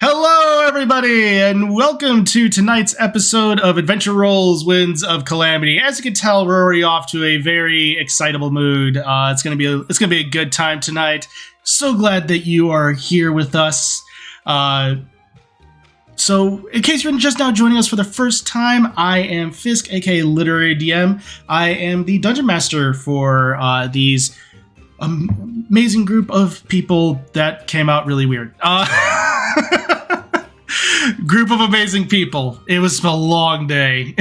Hello, everybody, and welcome to tonight's episode of Adventure Rolls Winds of Calamity. As you can tell, we're already off to a very excitable mood. It's gonna be a good time tonight. So glad that you are here with us. So, in case you're just now joining us for the first time, I am Fisk, aka Literary DM. I am the Dungeon Master for these amazing group of people that came out really weird. Group of amazing people. It was a long day.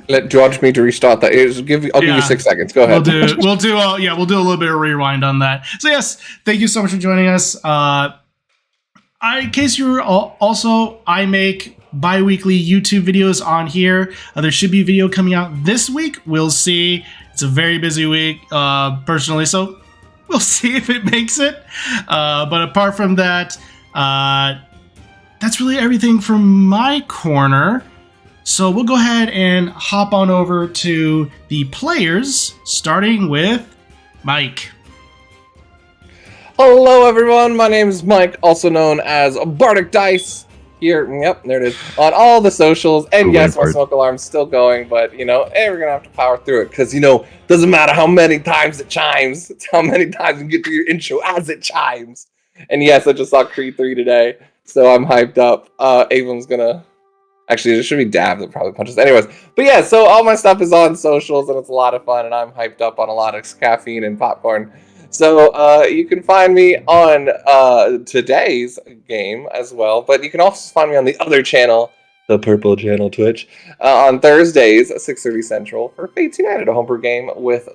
Do you want me to restart that? I'll give you 6 seconds. Go ahead. We'll do a little bit of rewind on that. So yes, thank you so much for joining us. In case you're also, I make bi-weekly YouTube videos on here. There should be a video coming out this week. We'll see. It's a very busy week, personally, so we'll see if it makes it. But apart from that, that's really everything from my corner. So we'll go ahead and hop on over to the players, starting with Mike. Hello, everyone. My name is Mike, also known as Bardic Dice. Here, yep, there it is. On all the socials. And yes, my smoke alarm's still going, but, we're going to have to power through it. Because, doesn't matter how many times it chimes. It's how many times you get through your intro as it chimes. And yes, I just saw Creed 3 today. So I'm hyped up. Avon's gonna... Actually, it should be Dab that probably punches. Anyways, but yeah, so all my stuff is on socials, and it's a lot of fun, and I'm hyped up on a lot of caffeine and popcorn. So you can find me on today's game as well, but you can also find me on the other channel, the Purple Channel Twitch, on Thursdays at 6:30 Central for Fates United, a homebrew game with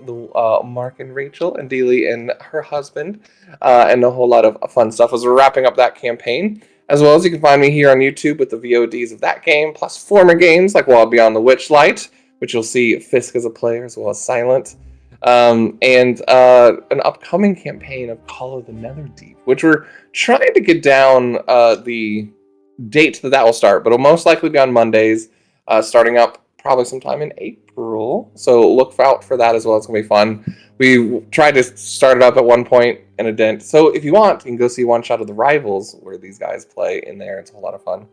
Mark and Rachel and Dealey and her husband, and a whole lot of fun stuff as we're wrapping up that campaign. As well as you can find me here on YouTube with the VODs of that game, plus former games like Wild Beyond the Witchlight, which you'll see Fisk as a player, as well as Silent, and an upcoming campaign of Call of the Netherdeep, which we're trying to get down the date that will start, but it'll most likely be on Mondays, starting up probably sometime in April. So look out for that as well. It's going to be fun. We tried to start it up at one point and it didn't. So if you want, you can go see one shot of The Rivals where these guys play in there. It's a whole lot of fun.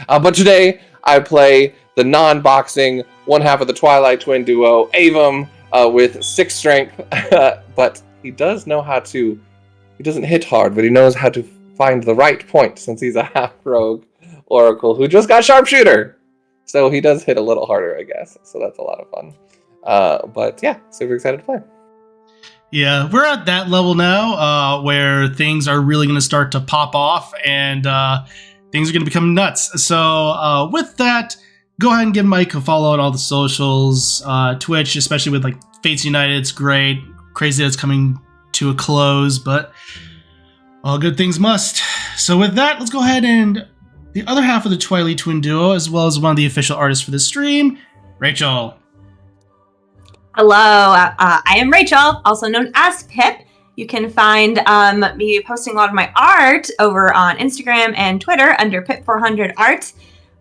But today I play the non-boxing one half of the Twilight Twin duo, Avum, with 6 strength. But he does know how to... He doesn't hit hard, but he knows how to find the right point since he's a half-rogue Oracle who just got Sharpshooter. So he does hit a little harder, I guess. So that's a lot of fun. But yeah, super excited to play. Yeah, we're at that level now where things are really going to start to pop off and things are going to become nuts. So with that, go ahead and give Mike a follow on all the socials, Twitch, especially with like Fates United. It's great. Crazy that it's coming to a close, but all good things must. So with that, let's go ahead and the other half of the Twilight Twin duo, as well as one of the official artists for the stream, Rachel. Hello, I am Rachel, also known as Pip. You can find me posting a lot of my art over on Instagram and Twitter under Pip400art.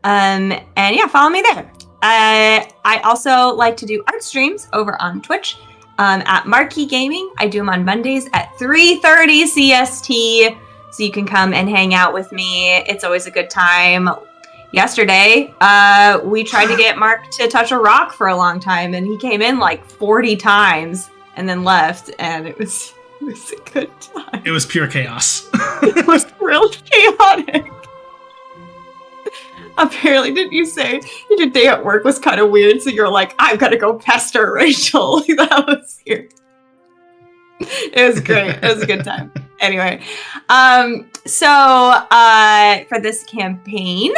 And yeah, follow me there. I also like to do art streams over on Twitch at Marquee Gaming. I do them on Mondays at 3:30 CST. So you can come and hang out with me. It's always a good time. Yesterday, we tried to get Mark to touch a rock for a long time, and he came in like 40 times and then left, and it was a good time. It was pure chaos. It was real chaotic. Apparently, didn't you say your day at work was kind of weird, so you're like, I've got to go pester Rachel. That was weird. It was great. It was a good time. Anyway, so for this campaign,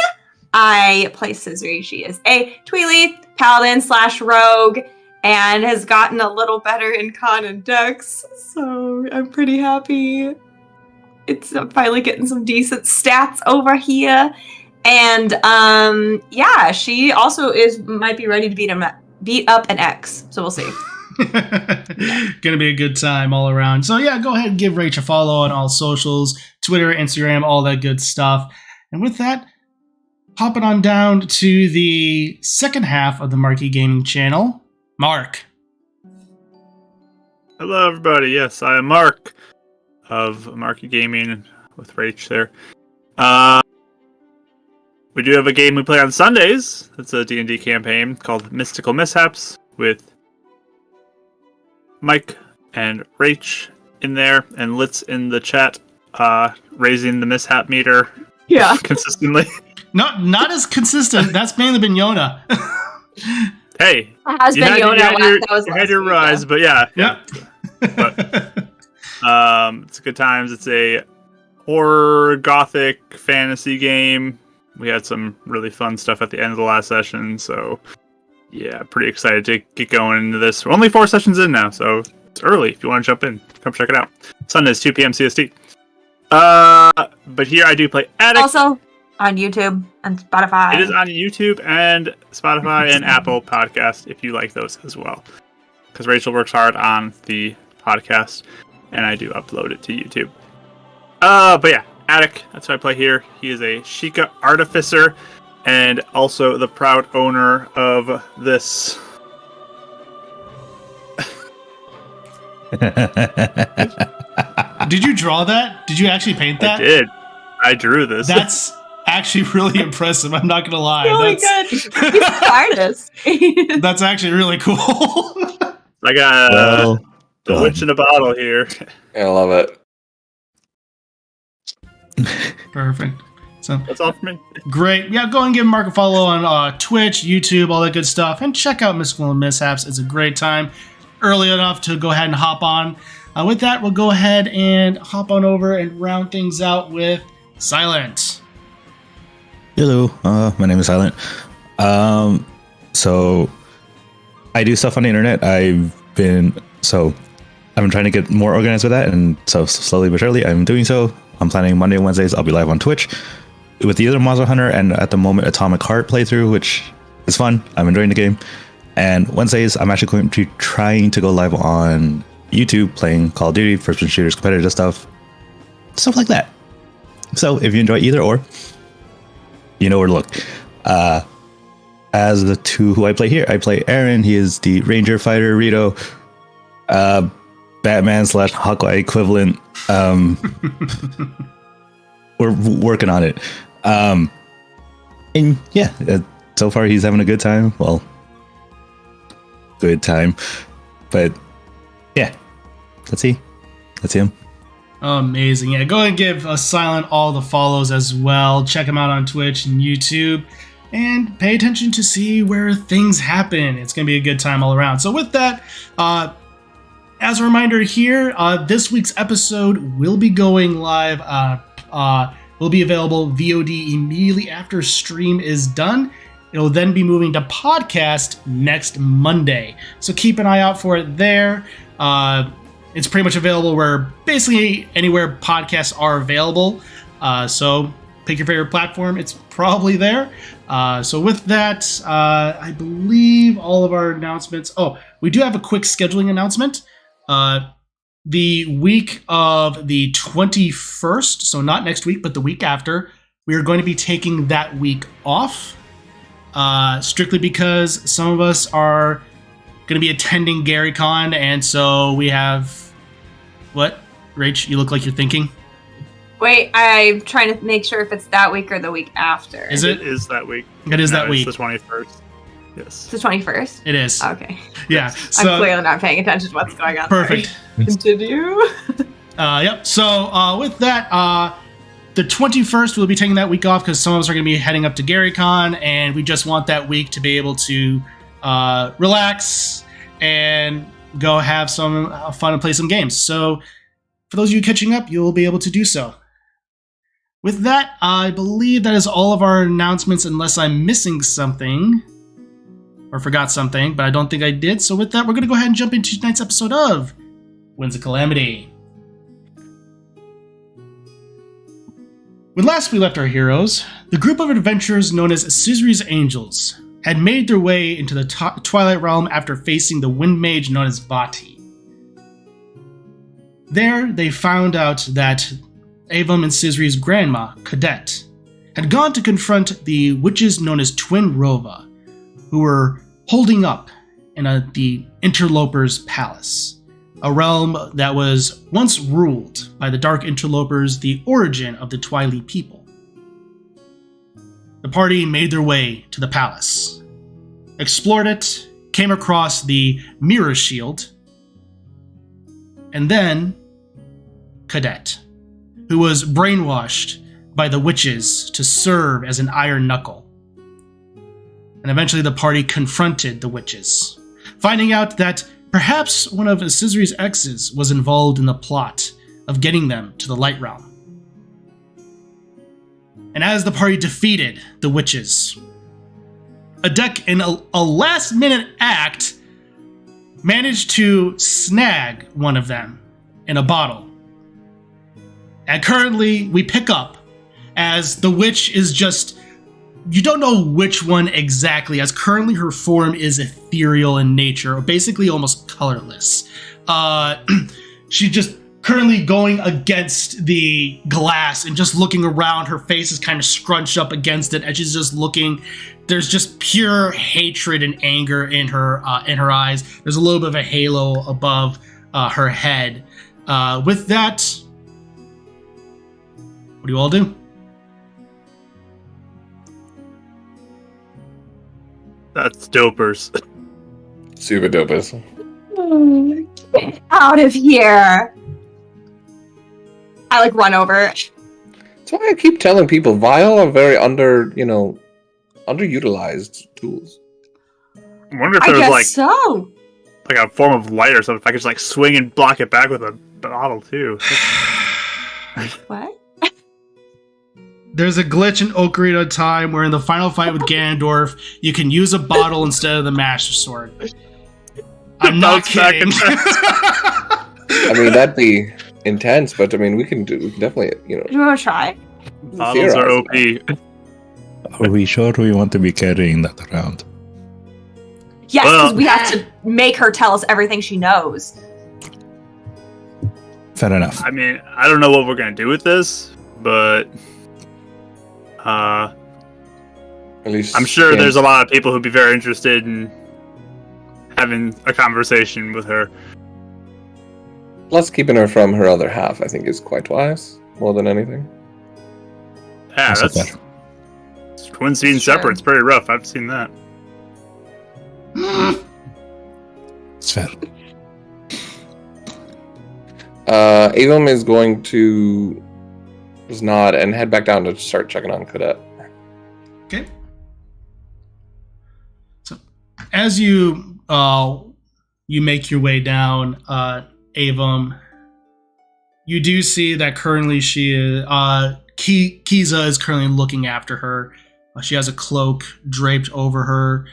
I play Scissory. She is a Tweely paladin / rogue and has gotten a little better in con and dex, so I'm pretty happy. It's finally getting some decent stats over here. And yeah, she also might be ready to beat up an ex, so we'll see. Gonna be a good time all around. So yeah, go ahead and give Rach a follow on all socials, Twitter, Instagram, all that good stuff. And with that, hopping on down to the second half of the Marquee Gaming channel, Mark. Hello everybody, yes, I am Mark of Marquee Gaming with Rach there. We do have a game we play on Sundays. It's a D&D campaign called Mystical Mishaps with Mike and Rach in there, and Litz in the chat, raising the mishap meter consistently. Not as consistent. That's mainly been Yona. Hey, It has been Yona. You had your rise, but yeah. Yep. It's a good times. It's a horror gothic fantasy game. We had some really fun stuff at the end of the last session, so yeah, pretty excited to get going into this. We're only 4 sessions in now, so it's early. If you want to jump in, come check it out. Sundays, 2 p.m. CST. But here I do play Addict. Also on YouTube and Spotify. It is on YouTube and Spotify and Apple Podcast if you like those as well. Because Rachel works hard on the podcast, and I do upload it to YouTube. But yeah, Attic, that's what I play here. He is a Sheikah artificer and also the proud owner of this. Did you draw that? Did you actually paint that? I did. I drew this. That's actually really impressive. I'm not gonna lie. Really good. He's an artist. That's actually really cool. I got the witch in a bottle here. I love it. Perfect. So That's all for me. great. Yeah, go and give Mark a follow on Twitch, YouTube, all that good stuff, and check out Mystical Mishaps. It's a great time. Early enough to go ahead and hop on. With that, we'll go ahead and hop on over and round things out with Silent. Hello, my name is Silent. So I do stuff on the internet. I've been trying to get more organized with that, and so slowly but surely I'm doing so. I'm planning Monday and Wednesdays I'll be live on Twitch with either Monster Hunter and at the moment Atomic Heart playthrough, which is fun. I'm enjoying the game. And Wednesdays I'm actually going to trying to go live on YouTube playing Call of Duty, first-person shooters, competitive stuff like that. So if you enjoy either or, you know where to look. As the two who I play here, I play Aaron. He is the Ranger Fighter Rito, Batman / Hawkeye equivalent. We're working on it. And yeah, so far he's having a good time. Well, good time. But yeah, let's see. That's him. Amazing. Yeah, go ahead and give Silent all the follows as well. Check him out on Twitch and YouTube. And pay attention to see where things happen. It's going to be a good time all around. So with that, as a reminder here, this week's episode will be going live. Will be available VOD immediately after stream is done. It'll then be moving to podcast next Monday. So keep an eye out for it there. It's pretty much available where basically anywhere podcasts are available. So pick your favorite platform. It's probably there. So with that, I believe all of our announcements. Oh, we do have a quick scheduling announcement. The week of the 21st, so not next week, but the week after, we are going to be taking that week off. Strictly because some of us are going to be attending GaryCon, and so we have... What? Rach, you look like you're thinking. Wait, I'm trying to make sure if it's that week or the week after. Is it? It is that week. It is that week. It's the 21st. Yes. It's the 21st? It is. Okay. Yeah. So, I'm clearly not paying attention to what's going on. Perfect. Sorry. Continue. Yep. So with that, the 21st, we'll be taking that week off because some of us are going to be heading up to GaryCon, and we just want that week to be able to relax and go have some fun and play some games. So for those of you catching up, you'll be able to do so. With that, I believe that is all of our announcements, unless I'm missing something or forgot something, but I don't think I did. So with that, we're going to go ahead and jump into tonight's episode of Winds of Calamity. When last we left our heroes, the group of adventurers known as Sisri's Angels had made their way into the Twilight Realm after facing the wind mage known as Vati. There, they found out that Avum and Sisri's grandma, Cadet, had gone to confront the witches known as Twin Rova, who were holding up in the Interlopers' Palace, a realm that was once ruled by the Dark Interlopers, the origin of the Twilight people. the party made their way to the palace, explored it, came across the mirror shield, and then Cadet, who was brainwashed by the witches to serve as an iron knuckle. And eventually the party confronted the witches, finding out that perhaps one of Scissory's exes was involved in the plot of getting them to the Light Realm. And as the party defeated the witches, Adek, in a last-minute act, managed to snag one of them in a bottle. And currently, we pick up as the witch is just... You don't know which one exactly, as currently her form is ethereal in nature, or basically almost colorless. She's just currently going against the glass and just looking around. Her face is kind of scrunched up against it, and she's just looking. There's just pure hatred and anger in her eyes. There's a little bit of a halo above her head. With that, what do you all do? That's dopers. Super dopest. Get out of here! I run over. That's why I keep telling people Vial are very underutilized tools. I wonder if I there guess was so. like a form of light or something. If I could just swing and block it back with a bottle too. What? There's a glitch in Ocarina of Time where in the final fight with Ganondorf, you can use a bottle instead of the Master Sword. I'm not kidding. I mean, that'd be intense, but I mean, we can definitely, Do you want to try? Bottles are OP. Are we sure we want to be carrying that around? Yes, because we have to make her tell us everything she knows. Fair enough. I mean, I don't know what we're gonna do with this, but at least I'm sure there's a lot of people who'd be very interested in having a conversation with her. Plus, keeping her from her other half, I think, is quite wise, more than anything. Yeah, Also that's fair. twins being separate. It's pretty rough. I've seen that. It's fair. Avum is going to just nod and head back down to start checking on Cadet. Okay. So, as you make your way down, Avum, you do see that currently she is Kiza is currently looking after her. She has a cloak draped over her.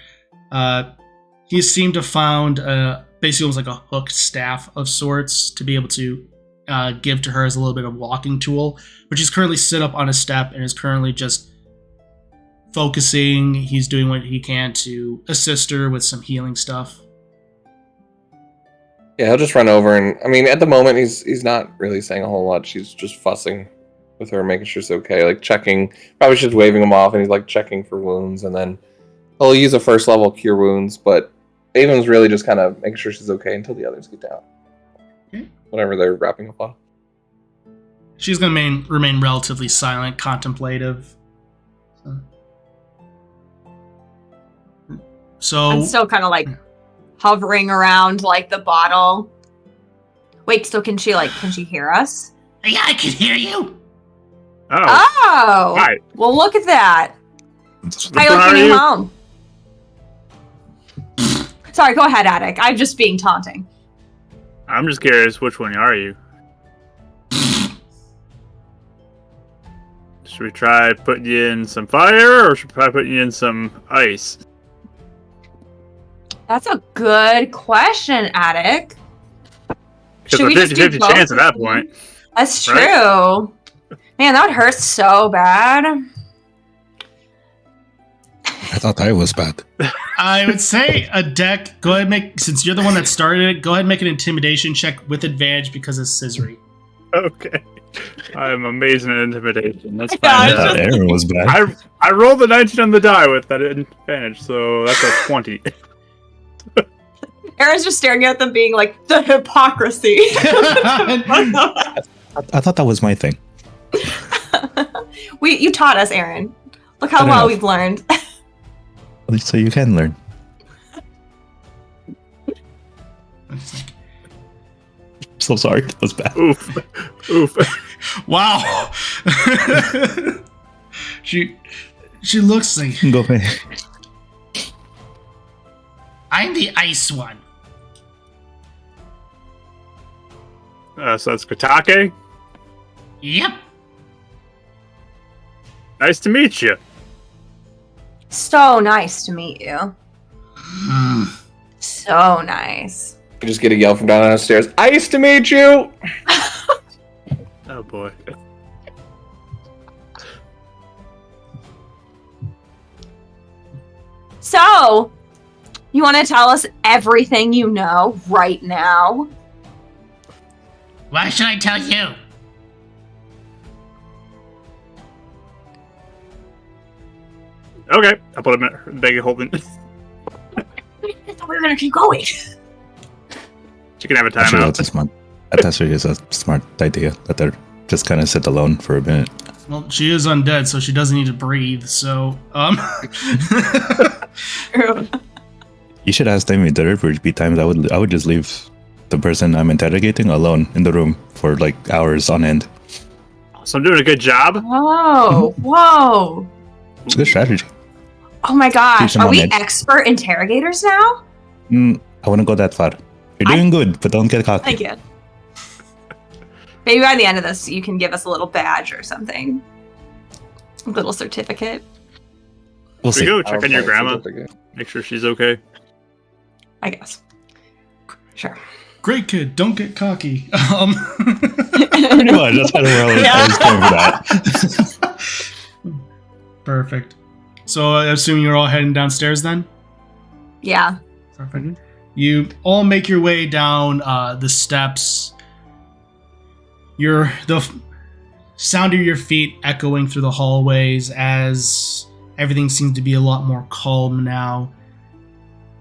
He seemed to found basically almost like a hooked staff of sorts to be able to give to her as a little bit of walking tool. But she's currently sit up on a step and is currently just focusing. He's doing what he can to assist her with some healing stuff. Yeah, he'll just run over and, I mean, at the moment, he's not really saying a whole lot. She's just fussing with her, making sure she's okay, like checking, probably just waving him off, and he's like checking for wounds, and then he'll use a first level cure wounds, but Avon's really just kind of making sure she's okay until the others get down. Okay. Whatever they're wrapping up on. She's going to remain relatively silent, contemplative. So I'm still kind of hovering around the bottle. Wait, so can she hear us? Yeah, I can hear you. Oh. Hi. Well, look at that. Which How one are you you? home? Sorry, go ahead, Attic. I'm just being taunting. I'm just curious, which one are you? Should we try putting you in some fire, or should we try putting you in some ice? That's a good question, Attic. Because Should a we just do 50-50 both chance at of that them? point. That's true. Right? Man, that would hurt so bad. I thought I was bad. I would say Adek, go ahead since you're the one that started it, go ahead and make an intimidation check with advantage because it's scissory. Okay. I'm amazing at intimidation. That's Yeah, fine. it's I thought Aaron was bad. I rolled a 19 on the die with that advantage, so that's a 20. Aaron's just staring at them being like, the hypocrisy. I thought that was my thing. You taught us, Aaron. Look how Fair well enough. we've learned. So you can learn. It's like, So sorry, that was bad. Oof. Oof. wow. she looks like Go for I'm the ice one. So that's Katake. Yep. Nice to meet you. So nice to meet you. So nice. You just get a yell from downstairs. I used to meet you. Oh boy. So, you want to tell us everything you know right now? Why should I tell you? Okay, I'll put him in bag of holding. I thought we were gonna keep going. You can have a Actually, timeout. that's really a smart idea that they're just kind of sit alone for a minute. Well, she is undead, so she doesn't need to breathe. So, You should ask them if there would be times I would just leave the person I'm interrogating alone in the room for like hours on end. So I'm doing a good job. Whoa, whoa. It's a good strategy. Oh my gosh, Teach them are on we edge. expert interrogators now? I wouldn't go that far. You're doing good, but don't get cocky. Thank you. Maybe by the end of this, you can give us a little badge or something. A little certificate. We'll Here see. you go, check on your Okay, grandma. certificate. Make sure she's okay. I guess. Sure. great kid, don't get cocky. Pretty much, that's kind of where I was going for that. Perfect. So, I assume you're all heading downstairs then? Yeah. Perfect. You all make your way down the steps. The sound of your feet echoing through the hallways as everything seems to be a lot more calm now.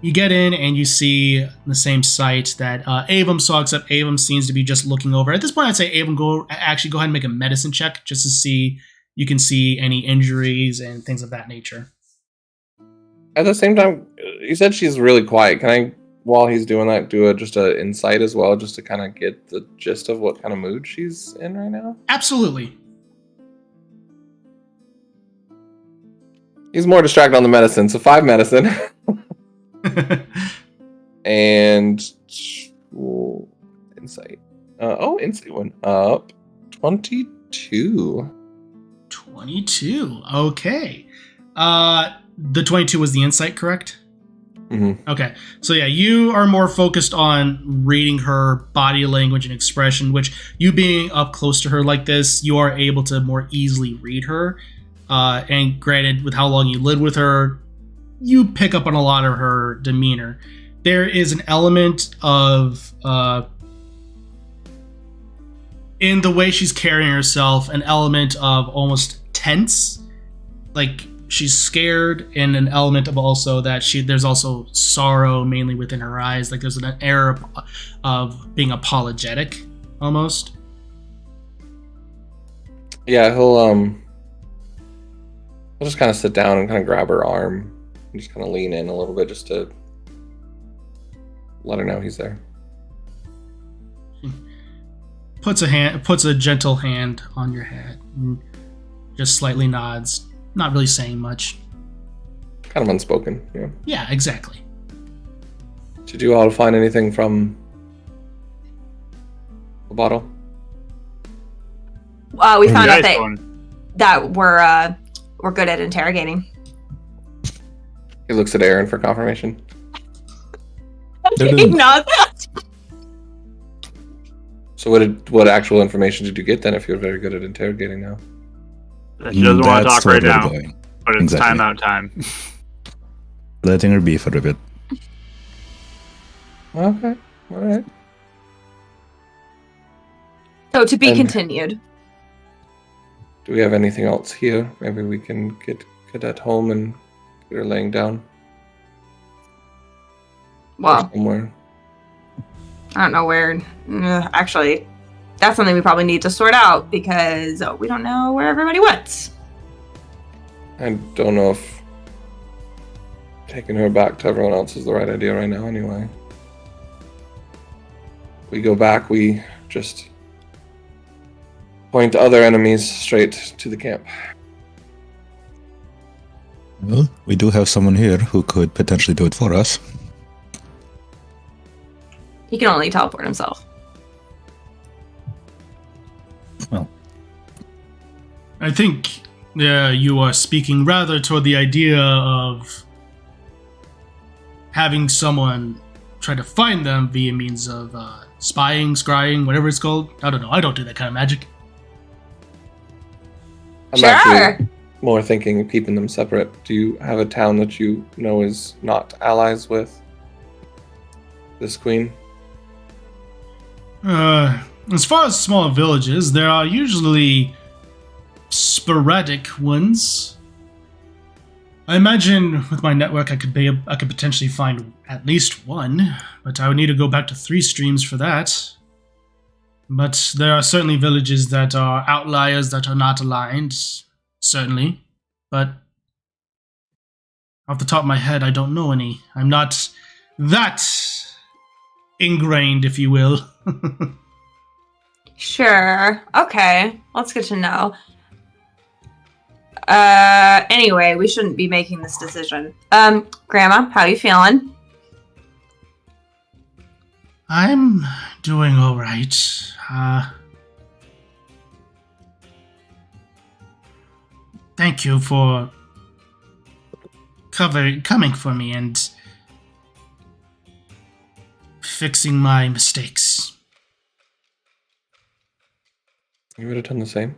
You get in and you see the same sight that Avum saw, except Avum seems to be just looking over. At this point, I'd say Avum, go ahead and make a medicine check just to see you can see any injuries and things of that nature. At the same time, you said she's really quiet. Can I, while he's doing that, do just an insight as well, just to kind of get the gist of what kind of mood she's in right now? Absolutely. He's more distracted on the medicine, so 5 medicine. And insight. Insight went up 22. 22. Okay. The 22 was the insight, correct? Mm-hmm. Okay. So yeah, you are more focused on reading her body language and expression, which you being up close to her like this, you are able to more easily read her. And granted, with how long you lived with her, you pick up on a lot of her demeanor. There is an element of in the way she's carrying herself, an element of almost tense, like she's scared, and an element of also that there's also sorrow mainly within her eyes. Like there's an air of being apologetic almost. Yeah, he'll just kind of sit down and kind of grab her arm and just kind of lean in a little bit just to let her know he's there. Puts a gentle hand on your head and just slightly nods, not really saying much. Kind of unspoken, yeah. Yeah, exactly. Did you all find anything from the bottle? We found out Nice one. that we're good at interrogating. He looks at Aaron for confirmation. He nods. So what actual information did you get then if you're very good at interrogating now? She doesn't want to That's talk right where we're now, going. but it's Exactly. timeout time. Letting her be for a bit. Okay, all right. So to be And- continued. Do we have anything else here? Maybe we can get at home and get her laying down Well, somewhere. I don't know where. Actually, that's something we probably need to sort out because we don't know where everybody went. I don't know if taking her back to everyone else is the right idea right now anyway. We go back, we just point other enemies straight to the camp. Well, we do have someone here who could potentially do it for us. He can only teleport himself. Well, I think you are speaking rather toward the idea of having someone try to find them via means of spying, scrying, whatever it's called. I don't know. I don't do that kind of magic. I'm Sure. actually more thinking of keeping them separate. Do you have a town that you know is not allies with this queen? As far as small villages, there are usually sporadic ones. I imagine with my network, I could potentially find at least one, but I would need to go back to 3 streams for that. But there are certainly villages that are outliers that are not aligned, certainly. But off the top of my head, I don't know any. I'm not that ingrained, if you will. Sure. Okay. That's good to know. Anyway, we shouldn't be making this decision. Grandma, how you feeling? I'm doing all right. Thank you for coming for me and fixing my mistakes. You would have done the same.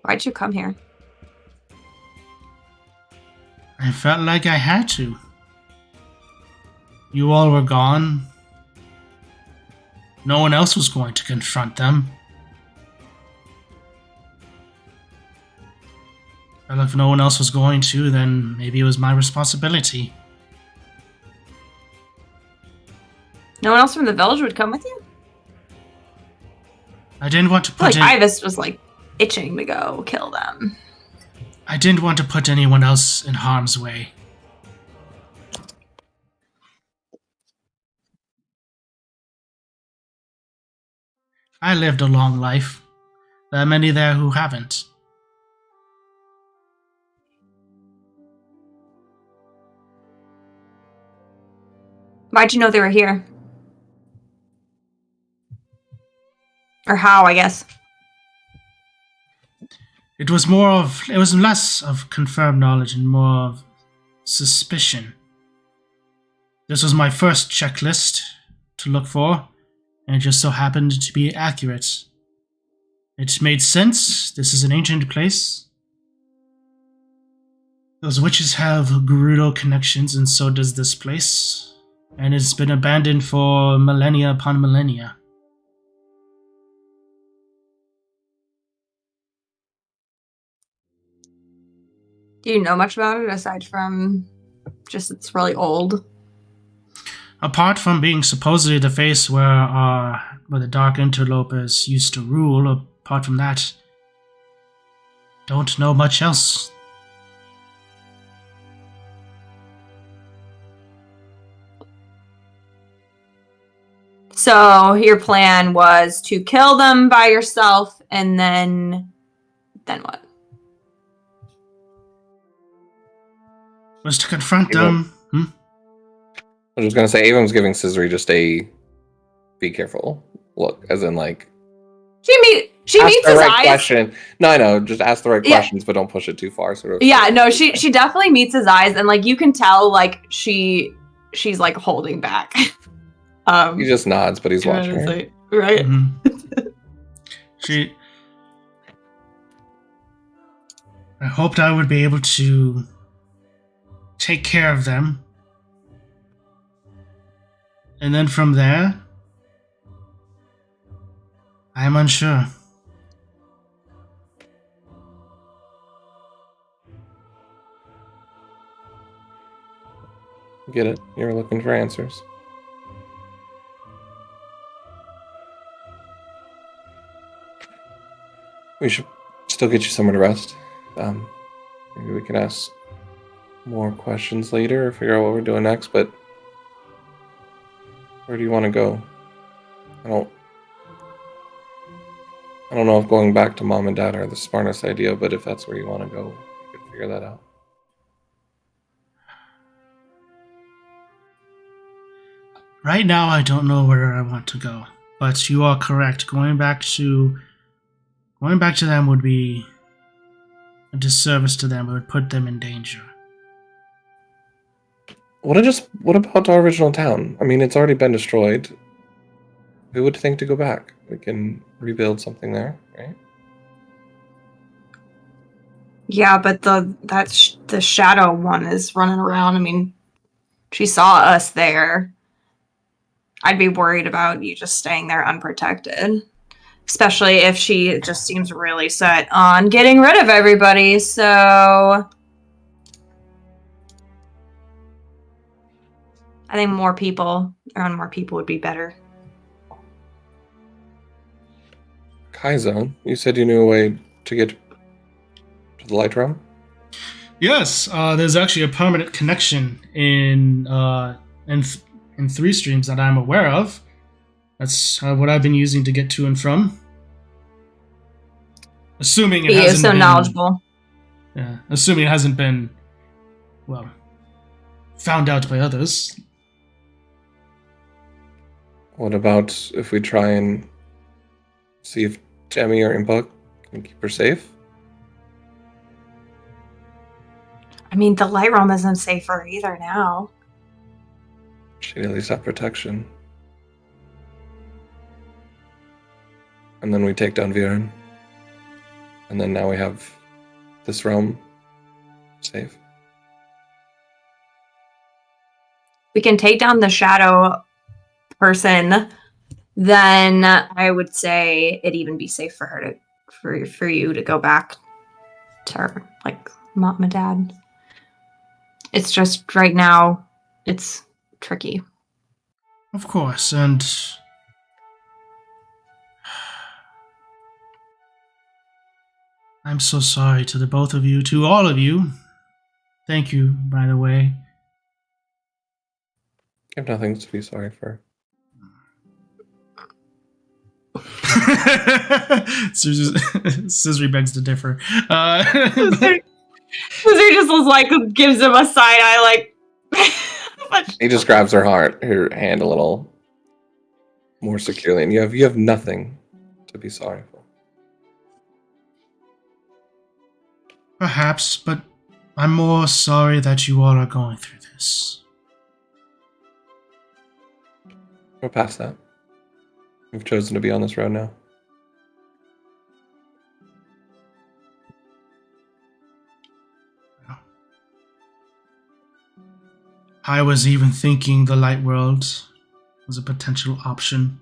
Why'd you come here? I felt like I had to. You all were gone. No one else was going to confront them. Well, if no one else was going to, then maybe it was my responsibility. No one else from the village would come with you? I didn't want to I put feel like Ivis was like itching to go kill them. I didn't want to put anyone else in harm's way. I lived a long life. There are many there who haven't. Why'd you know they were here? Or how, I guess. It was less of confirmed knowledge and more of suspicion. This was my first checklist to look for, and it just so happened to be accurate. It made sense. This is an ancient place. Those witches have Gerudo connections, and so does this place. And it's been abandoned for millennia upon millennia. Do you know much about it aside from just it's really old? Apart from being supposedly the face where the Dark Interlopers used to rule, apart from that, don't know much else. So your plan was to kill them by yourself, and then what? Was to confront them. I was just gonna say, Avon's giving Scissory just a be careful look, as in like She meets his eyes. Question. No, I know, just ask the right questions, but don't push it too far. Sort of. Yeah, no, she definitely meets his eyes, and like you can tell, like she's like holding back. He just nods, but he's watching her. Right. Mm-hmm. I hoped I would be able to take care of them. And then from there, I am unsure. Get it? You're looking for answers. We should still get you somewhere to rest. Maybe we can ask more questions later or figure out what we're doing next, but where do you want to go? I don't know if going back to mom and dad are the smartest idea, but if that's where you want to go, we can figure that out. Right now, I don't know where I want to go, but you are correct. Going back to them would be a disservice to them. It would put them in danger. What about our original town? I mean, it's already been destroyed. Who would think to go back? We can rebuild something there, right? Yeah, but the shadow one is running around. I mean, she saw us there. I'd be worried about you just staying there unprotected. Especially if she just seems really set on getting rid of everybody, so... I think more people would be better. Kaizo, you said you knew a way to get to the light realm? Yes, there's actually a permanent connection in 3 streams that I'm aware of. That's what I've been using to get to and from. Assuming it He hasn't is so been, knowledgeable. Yeah, assuming it hasn't been, well, found out by others. What about if we try and see if Jamie or Impa can keep her safe? I mean, the light realm isn't safer either now. She'd at least have protection. And then we take down Viren. And then now we have this realm safe. We can take down the shadow person, then I would say it'd even be safe for her for you to go back to her, like mom and dad. It's just right now, it's tricky. Of course, and I'm so sorry to the both of you, to all of you. Thank you, by the way. You have nothing to be sorry for. Scissory begs to differ. Scissory just was like, gives him a side eye, like. He just grabs her hand a little more securely, and you have nothing to be sorry for. Perhaps, but I'm more sorry that you all are going through this. We're past that. We've chosen to be on this road now. I was even thinking the light world was a potential option.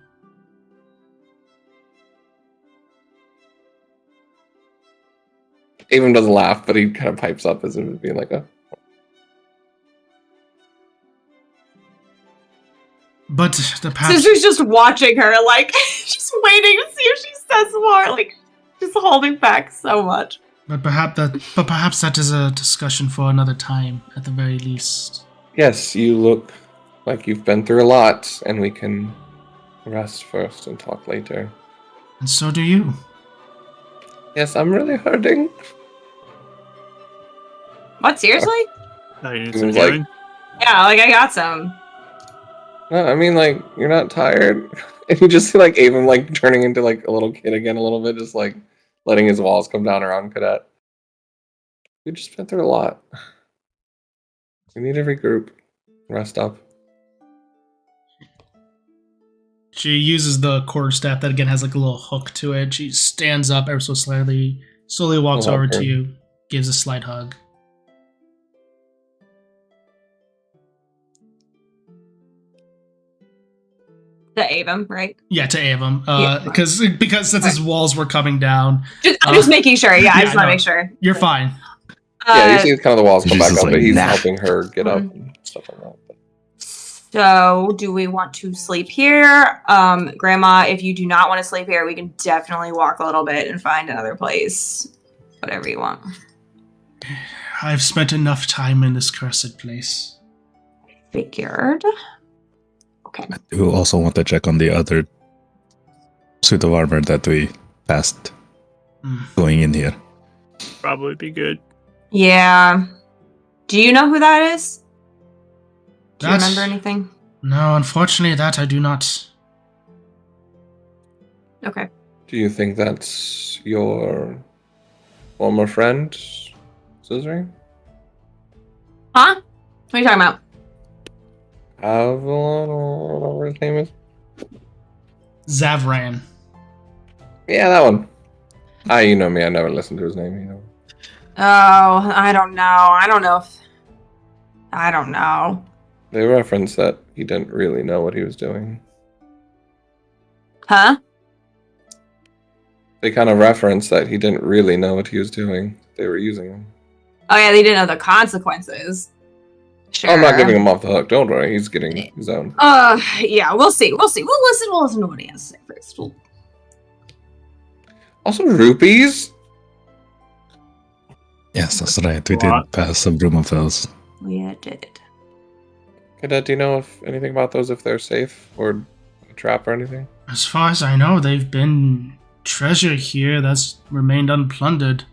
Avon doesn't laugh, but he kind of pipes up as if being like, oh. But the past... Scissor's just watching her, like, just waiting to see if she says more, like, just holding back so much. But perhaps that is a discussion for another time, at the very least. Yes, you look like you've been through a lot, and we can rest first and talk later. And so do you. Yes, I'm really hurting. What, seriously? Oh, you need some Seems like- healing? Yeah, like, I got some. No, I mean, like, you're not tired. And you just see, like, Avon, like, turning into, like, a little kid again a little bit, just, like, letting his walls come down around Cadet. We just been through a lot. We need every group. Rest up. She uses the quarterstaff that again has like a little hook to it. She stands up ever so slowly walks over to you, gives a slight hug. To Avon, right? Yeah, to Avon. Because since his walls were coming down. I'm just making sure. Yeah, I just want to make sure. You're fine. Yeah, you see kind of the walls come She's back just up, like, but he's nah. helping her get up and stuff like that. So, do we want to sleep here? Grandma, if you do not want to sleep here, we can definitely walk a little bit and find another place. Whatever you want. I've spent enough time in this cursed place. Figured. Okay. I do also want to check on the other suit of armor that we passed going in here. Probably be good. Yeah. Do you know who that is? Do you That's- remember anything? No, unfortunately, that I do not. Okay. Do you think that's your former friend, Scissoring? Huh? What are you talking about? Avalon, or whatever his name is? Zavran. Yeah, that one. You know me, I never listened to his name, you know. Oh, I don't know. I don't know. They referenced that he didn't really know what he was doing. Huh? They kind of referenced that he didn't really know what he was doing. They were using him. Oh yeah, they didn't know the consequences. Sure. I'm not giving him off the hook. Don't worry, he's getting his own. Yeah, we'll see. We'll listen to what he has to say first. Also, rupees. Yes, that's right. We What? did pass some room of those. We did. Cadet, do you know if anything about those? If they're safe or a trap or anything? As far as I know, they've been treasure here that's remained unplundered.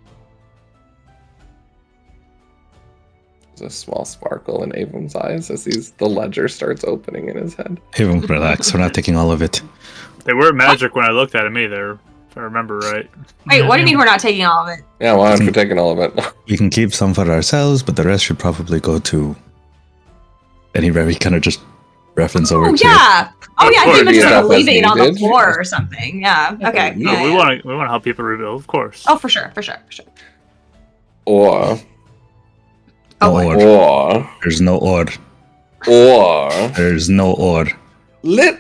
There's a small sparkle in Avon's eyes as the ledger starts opening in his head. Even relax, we're not taking all of it. They were magic when I looked at them either, if I remember right. Wait, what do you mean we're not taking all of it? Yeah, why aren't we taking all of it? We can keep some for ourselves, but the rest should probably go to anywhere we kind of just reference over Oh to. yeah. Oh yeah, course, he mentioned yeah. like leaving it on the Needed. floor or something. Yeah. Okay. No, Yeah, we yeah. want to help people rebuild, of course. Oh, for sure. Or, No Oh, or. or, There's no or. or. There's no or. Do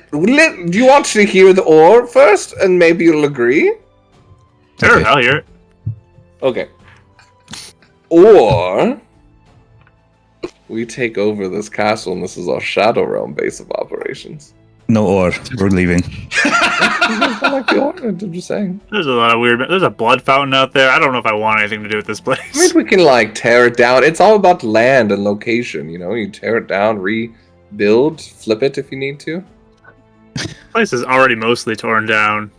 you want to hear the or first, and maybe you'll agree? Sure, Okay. I'll hear it. Okay. Or we take over this castle, and this is our Shadow Realm base of operations. No or. We're leaving. I like the or. I'm just saying. There's a lot of weird. There's a blood fountain out there. I don't know if I want anything to do with this I mean, place. we can like tear it down. It's all about land and location. You know, you tear it down, rebuild, flip it if you need to. This place is already mostly torn down.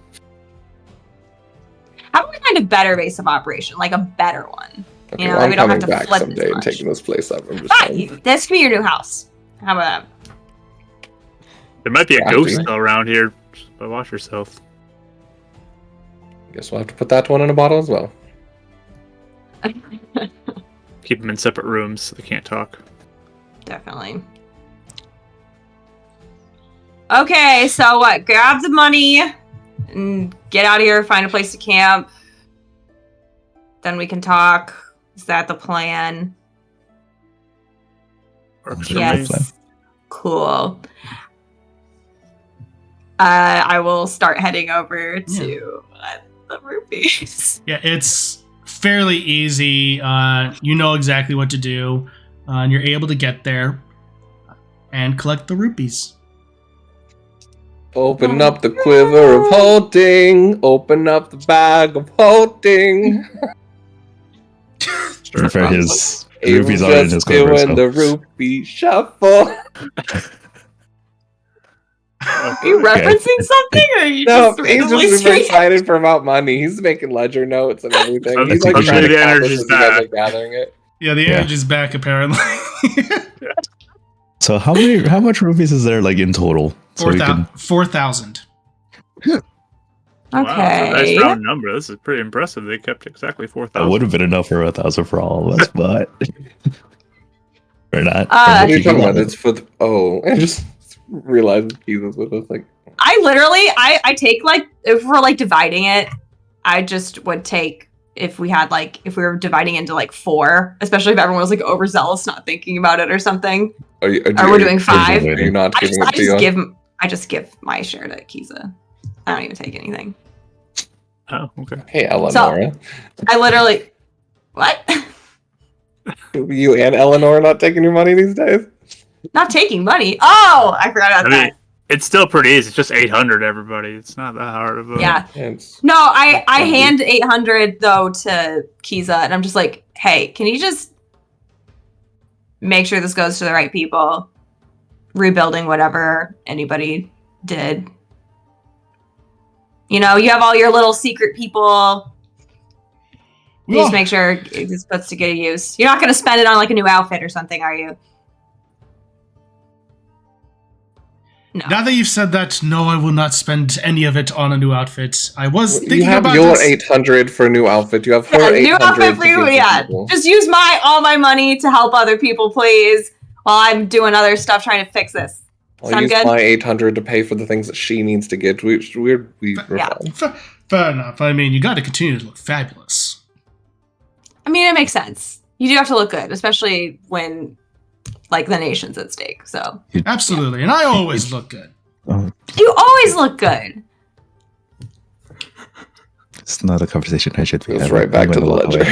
How about we find a better base of operation, like a better one? Okay, You know, well, I'm we don't have coming to back flip someday as and much. taking this place up. I'm just Ah, saying. this could be your new house. How about There might be a Crafty. ghost still around here, but watch yourself. Guess we'll have to put that one in a bottle as well. that? Keep them in separate rooms so they can't talk. Definitely. Okay, so what? Grab the money and get out of here. Find a place to camp. Then we can talk. Is that the plan? Works for Yes. me. Yes. Cool. I will start heading over to the rupees. Yeah, it's fairly easy. You know exactly what to do, and you're able to get there and collect the rupees. Open up the quiver of holding. Open up the bag of holding. For his Avon's rupees are in his just quiver. doing the rupee shuffle. Are you referencing something, or are you No, just he's randomly just super saying- excited for about money. He's making ledger notes and everything. I'm- He's like I'm trying sure to the count energy's this as you guys back. are gathering it. Yeah, the Yeah. energy's back apparently. So how much rupees is there like in total? So we can 4,000. Wow, that's a nice Okay. round number. This is pretty impressive. They kept exactly that 4,000. would have been enough for 1,000 for all of us, but we're not. Uh, What are you talking about? It's for the... Oh, I just realized Keith was with us. Like, I literally, I take like, if we're like dividing it, I just would take, if we had like, if we were dividing into like 4, especially if everyone was like overzealous, not thinking about it or something. are you? Or we're doing 5. Are you not I giving just, it to you? I just give my share to Kiza. I don't even take anything. Oh, okay. Hey, Eleanor. I literally, what? You and Eleanor not taking your money these days? Not taking money. Oh, I forgot about that. It's still pretty easy. It's just 800, everybody. It's not that hard of a... Yeah. No, I hand 800, though, to Kiza, and I'm just like, hey, can you just make sure this goes to the right people? Rebuilding whatever anybody did. You know, you have all your little secret people. Please make sure this puts to good use. You're not going to spend it on, like, a new outfit or something, are you? No. Now that you've said that, no, I will not spend any of it on a new outfit. I was thinking you have about your this. 800 for a new outfit. You have her 800 new outfit for you. Yeah, people. just use all my money to help other people, please. While I'm doing other stuff trying to fix this. I'll use my 800 to pay for the things that she needs to get. We're fine. Fair enough. I mean, you got to continue to look fabulous. I mean, it makes sense. You do have to look good, especially when, like, the nation's at stake. So absolutely, and I always look good. You always look good. It's not a conversation I should be having. It's right back to the ledger.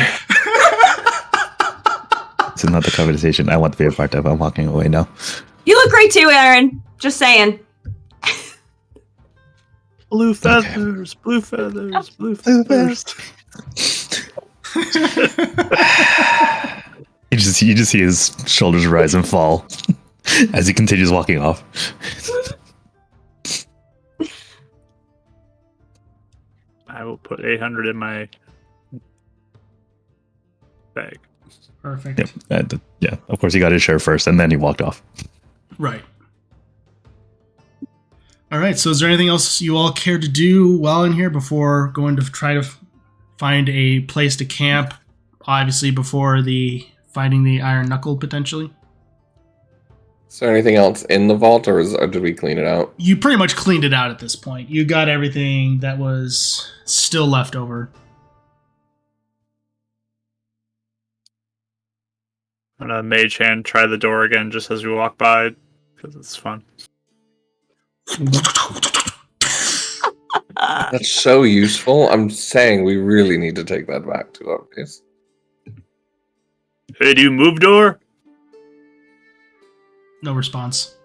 It's not the conversation I want to be a part of. I'm walking away now. You look great too, Aaron. Just saying. Blue feathers, blue feathers, blue feathers. You just see his shoulders rise and fall as he continues walking off. I will put 800 in my bag. Perfect. Yeah, of course he got his share first, and then he walked off. Right. All right, so is there anything else you all care to do while in here before going to try to find a place to camp, obviously before finding the Iron Knuckle, potentially? Is there anything else in the vault, or did we clean it out? You pretty much cleaned it out at this point. You got everything that was still left over. I'm gonna mage hand try the door again just as we walk by, because it's fun. That's so useful. I'm saying we really need to take that back to our base. Hey, do you move door? No response.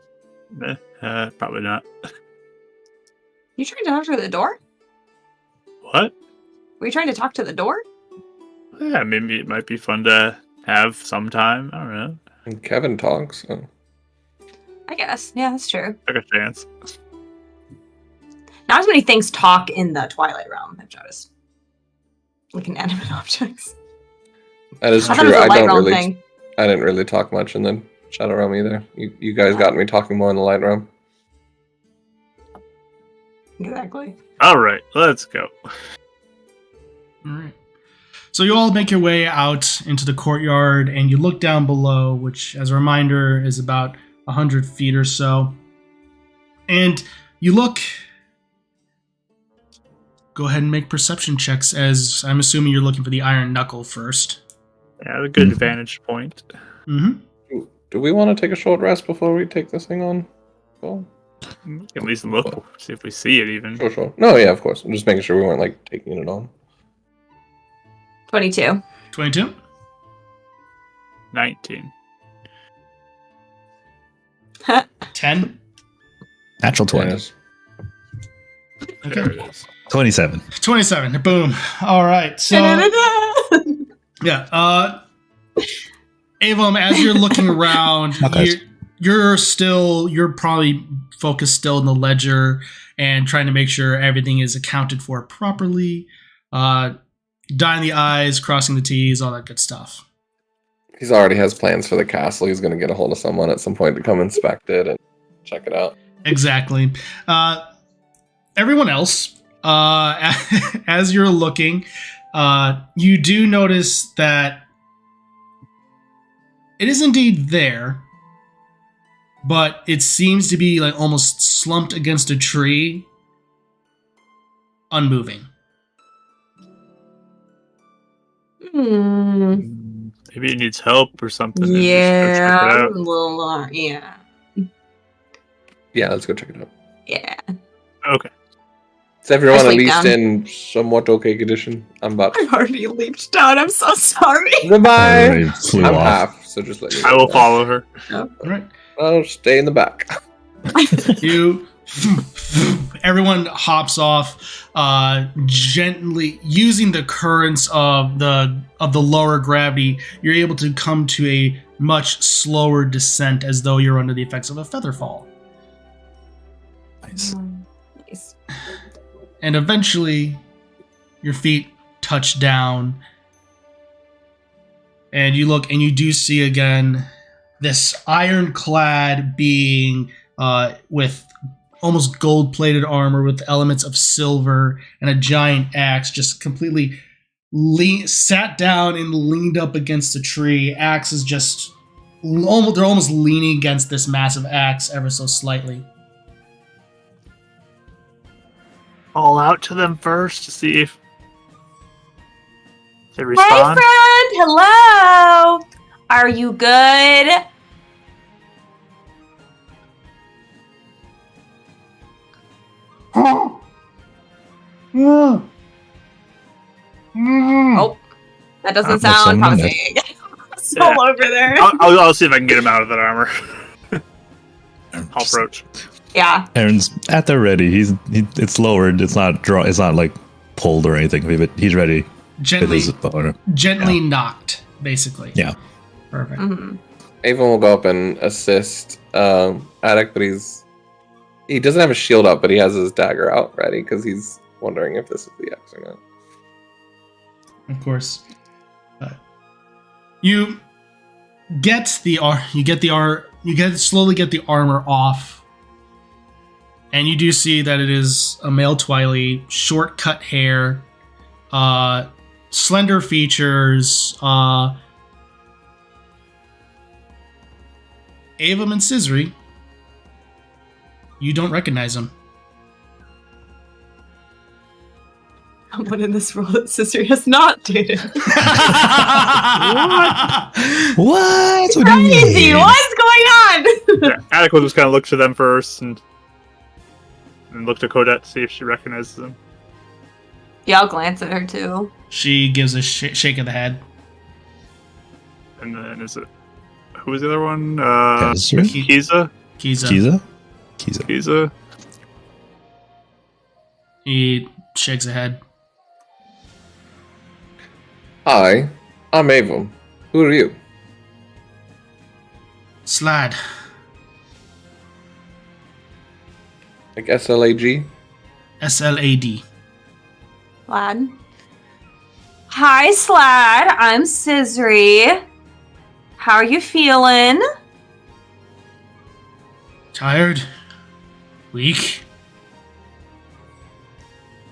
Probably not. You trying to talk to the door? What? Were you trying to talk to the door? Yeah, maybe it might be fun to have sometime. I don't know. And Kevin talks. So. I guess. Yeah, that's true. Took a chance. Not as many things talk in the Twilight Realm, I've noticed. Like inanimate objects. That is true. I didn't really talk much in the Shadow Realm either. You guys got me talking more in the Light Realm. Exactly. All right, let's go. All right. So you all make your way out into the courtyard, and you look down below, which, as a reminder, is about 100 feet or so. And you look... Go ahead and make perception checks, as I'm assuming you're looking for the Iron Knuckle first. Yeah, a good vantage point. Mm-hmm. Do we want to take a short rest before we take this thing on? Cool. At least look, see if we see it even. Sure. No, yeah, of course. I'm just making sure we weren't, like, taking it on. 22. 22? 19. 10? Natural 20. Yes. Okay. There it is. 27. 27. Boom. All right. So, yeah. Avom, as you're looking around, you're probably focused still in the ledger and trying to make sure everything is accounted for properly. Dotting the I's, crossing the T's, all that good stuff. He already has plans for the castle. He's going to get a hold of someone at some point to come inspect it and check it out. Exactly. Everyone else, as you're looking, you do notice that it is indeed there, but it seems to be like almost slumped against a tree, unmoving. Maybe it needs help or something. Yeah. Yeah, let's go check it out. Yeah. Okay. Is everyone at least down. in somewhat okay condition? I'm about I've already leaped down. I'm so sorry. Goodbye. I flew I'm off. half, so just let me know. I will follow her. All right. I'll stay in the back. You, everyone hops off, gently using the currents of the lower gravity. You're able to come to a much slower descent, as though you're under the effects of a feather fall. Nice. Nice. And eventually, your feet touch down, and you look, and you do see again this ironclad being with almost gold-plated armor with elements of silver and a giant axe, just completely sat down and leaned up against a tree. Axe is just they're almost leaning against this massive axe ever so slightly. All out to them first to see if they Hey, respond. friend! Hello! Are you good? Oh, that doesn't There's sound someone in promising. Still Yeah. over there. I'll see if I can get him out of that armor. I'll approach. Yeah. Aaron's at the ready. It's lowered. It's not It's not like pulled or anything. But he's ready. Gently, With his boner. gently knocked, basically. Yeah. Perfect. Mhm. Avon will go up and assist Attic, but he doesn't have a shield up, but he has his dagger out ready because he's wondering if this is the X or not. Of course. You slowly get the armor off, and you do see that it is a male Twily, short cut hair, slender features. Avum and Scissory, you don't recognize him. Someone in this role that Sister has not dated. What? What do you Crazy! mean? What's going on? Yeah, Attic will just kind of look to them first and look to Codette to see if she recognizes them. Yeah, I'll glance at her too. She gives a shake of the head. And then who was the other one? Ezra? Kiza? Kiza. Kiza? He shakes a head. Hi, I'm Avon. Who are you? Slad. Like SLAG? SLAD. Slad. Hi, Slad. I'm Scissory. How are you feeling? Tired. Weak.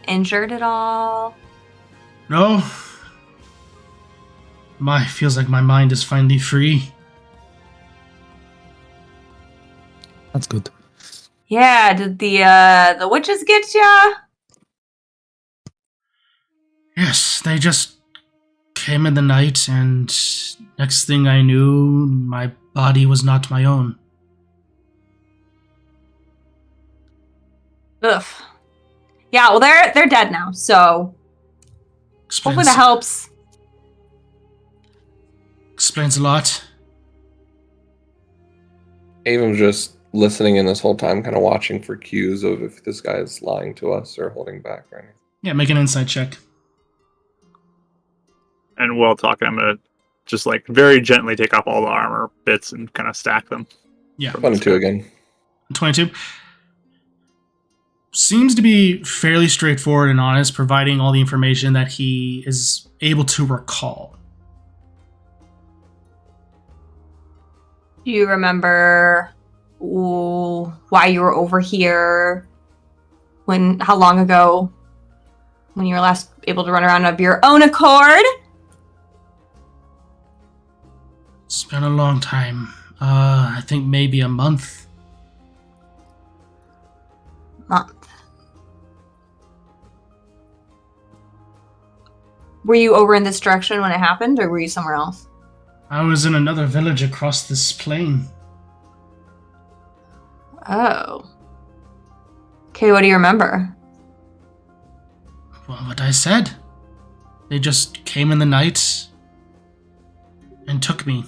Injured at all? No. Feels like my mind is finally free. That's good. Yeah, did the witches get ya? Yes, they just came in the night, and next thing I knew, my body was not my own. Ugh. Yeah, well they're dead now, so hopefully that helps. Explains a lot. Avon's just listening in this whole time, kind of watching for cues of if this guy is lying to us or holding back or anything. Yeah, make an insight check. And while talking, I'm going to just like very gently take off all the armor bits and kind of stack them. Yeah. 22 again. 22. Seems to be fairly straightforward and honest, providing all the information that he is able to recall. Do you remember why you were over here? How long ago? When you were last able to run around of your own accord? It's been a long time. I think maybe a month. Month. Were you over in this direction when it happened, or were you somewhere else? I was in another village across this plain. Oh. Okay, what do you remember? Well, what I said. They just came in the night and took me.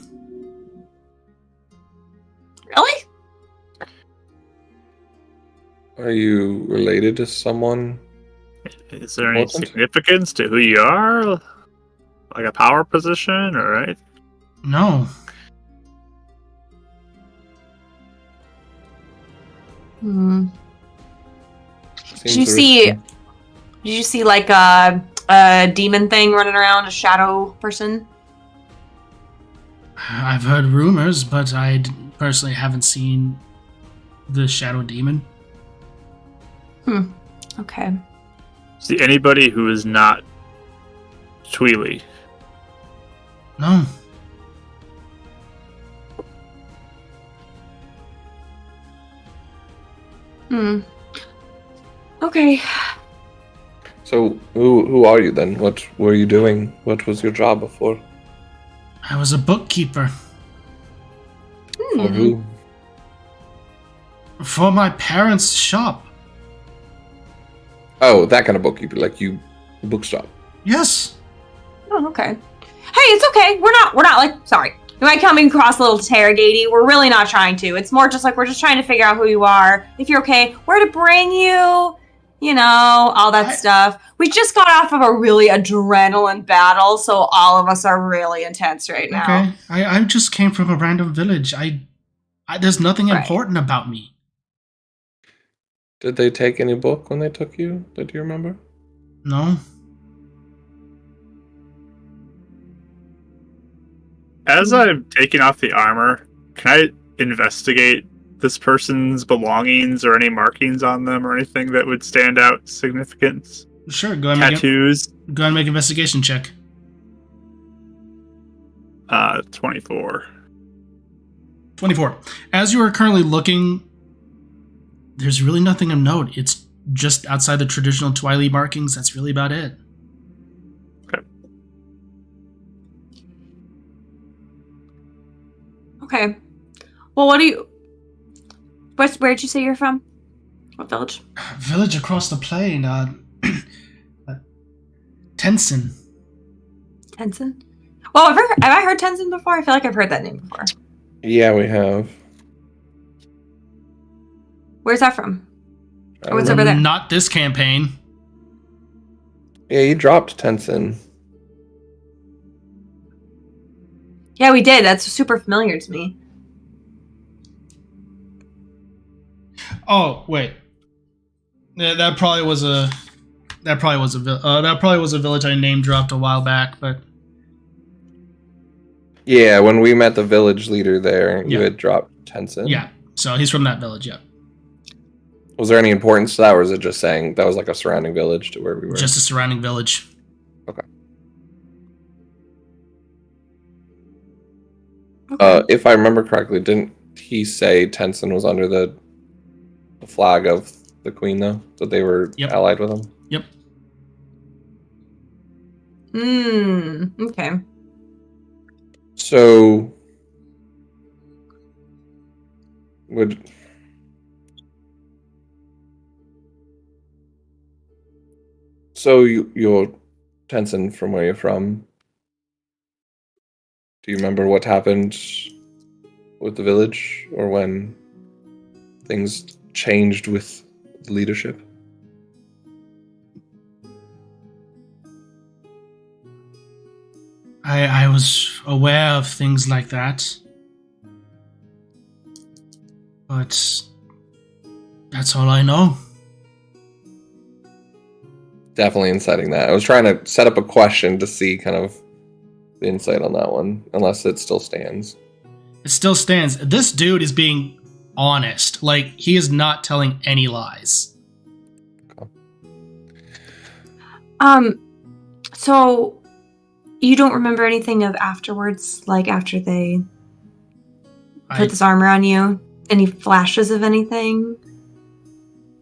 Really? Are you related to someone? Is there any Important? significance to who you are? Like a power position, or right? No. Hmm. Seems Did you see? risky. Did you see like a demon thing running around, a shadow person? I've heard rumors, but I personally haven't seen the shadow demon. Okay. See anybody who is not Tweely? No. Okay. So who are you then? What were you doing? What was your job before? I was a bookkeeper For who? for my parents' shop. Oh, that kind of bookkeeper, like you bookstop. Yes. Oh, okay. Hey, it's okay. We're not like sorry. We might come across a little interrogaty. We're really not trying to. It's more just like we're just trying to figure out who you are. If you're okay, where to bring you, you know, all that stuff. We just got off of a really adrenaline battle, so all of us are really intense right now. Okay. I just came from a random village. There's nothing Right. important about me. Did they take any book when they took you? Did you remember? No. As I'm taking off the armor, can I investigate this person's belongings or any markings on them or anything that would stand out significance? Sure. Go ahead and Tattoos? make an investigation check. 24. 24. As you are currently looking, there's really nothing of note. It's just outside the traditional Twilight markings. That's really about it. Okay. Well, what do you? Where'd you say you're from? What village? Village across the plain. Tenson. Tenson. Well, have I heard Tenson before? I feel like I've heard that name before. Yeah, we have. Where's that from? I What's don't over know. there? Not this campaign. Yeah, you dropped Tenson. Yeah, we did. That's super familiar to me. Oh wait, yeah, that probably was a village I name dropped a while back. But Yeah, when we met the village leader there, you Yeah. had dropped Tenson. yeah, so he's from that village. Yeah, Was there any importance to that, or was it just saying that was like a surrounding village to where we were? just a surrounding village. Okay. Okay. If I remember correctly, didn't he say Tenson was under the flag of the queen, though? That they were Yep. allied with him? Yep. Okay. So, you're Tenson from where you're from. Do you remember what happened with the village, or when things changed with the leadership? I was aware of things like that, but that's all I know. Definitely inciting that. I was trying to set up a question to see kind of the insight on that one, unless it still stands. It still stands. This dude is being honest. Like, he is not telling any lies. So you don't remember anything of afterwards, like after they put this armor on you? Any flashes of anything?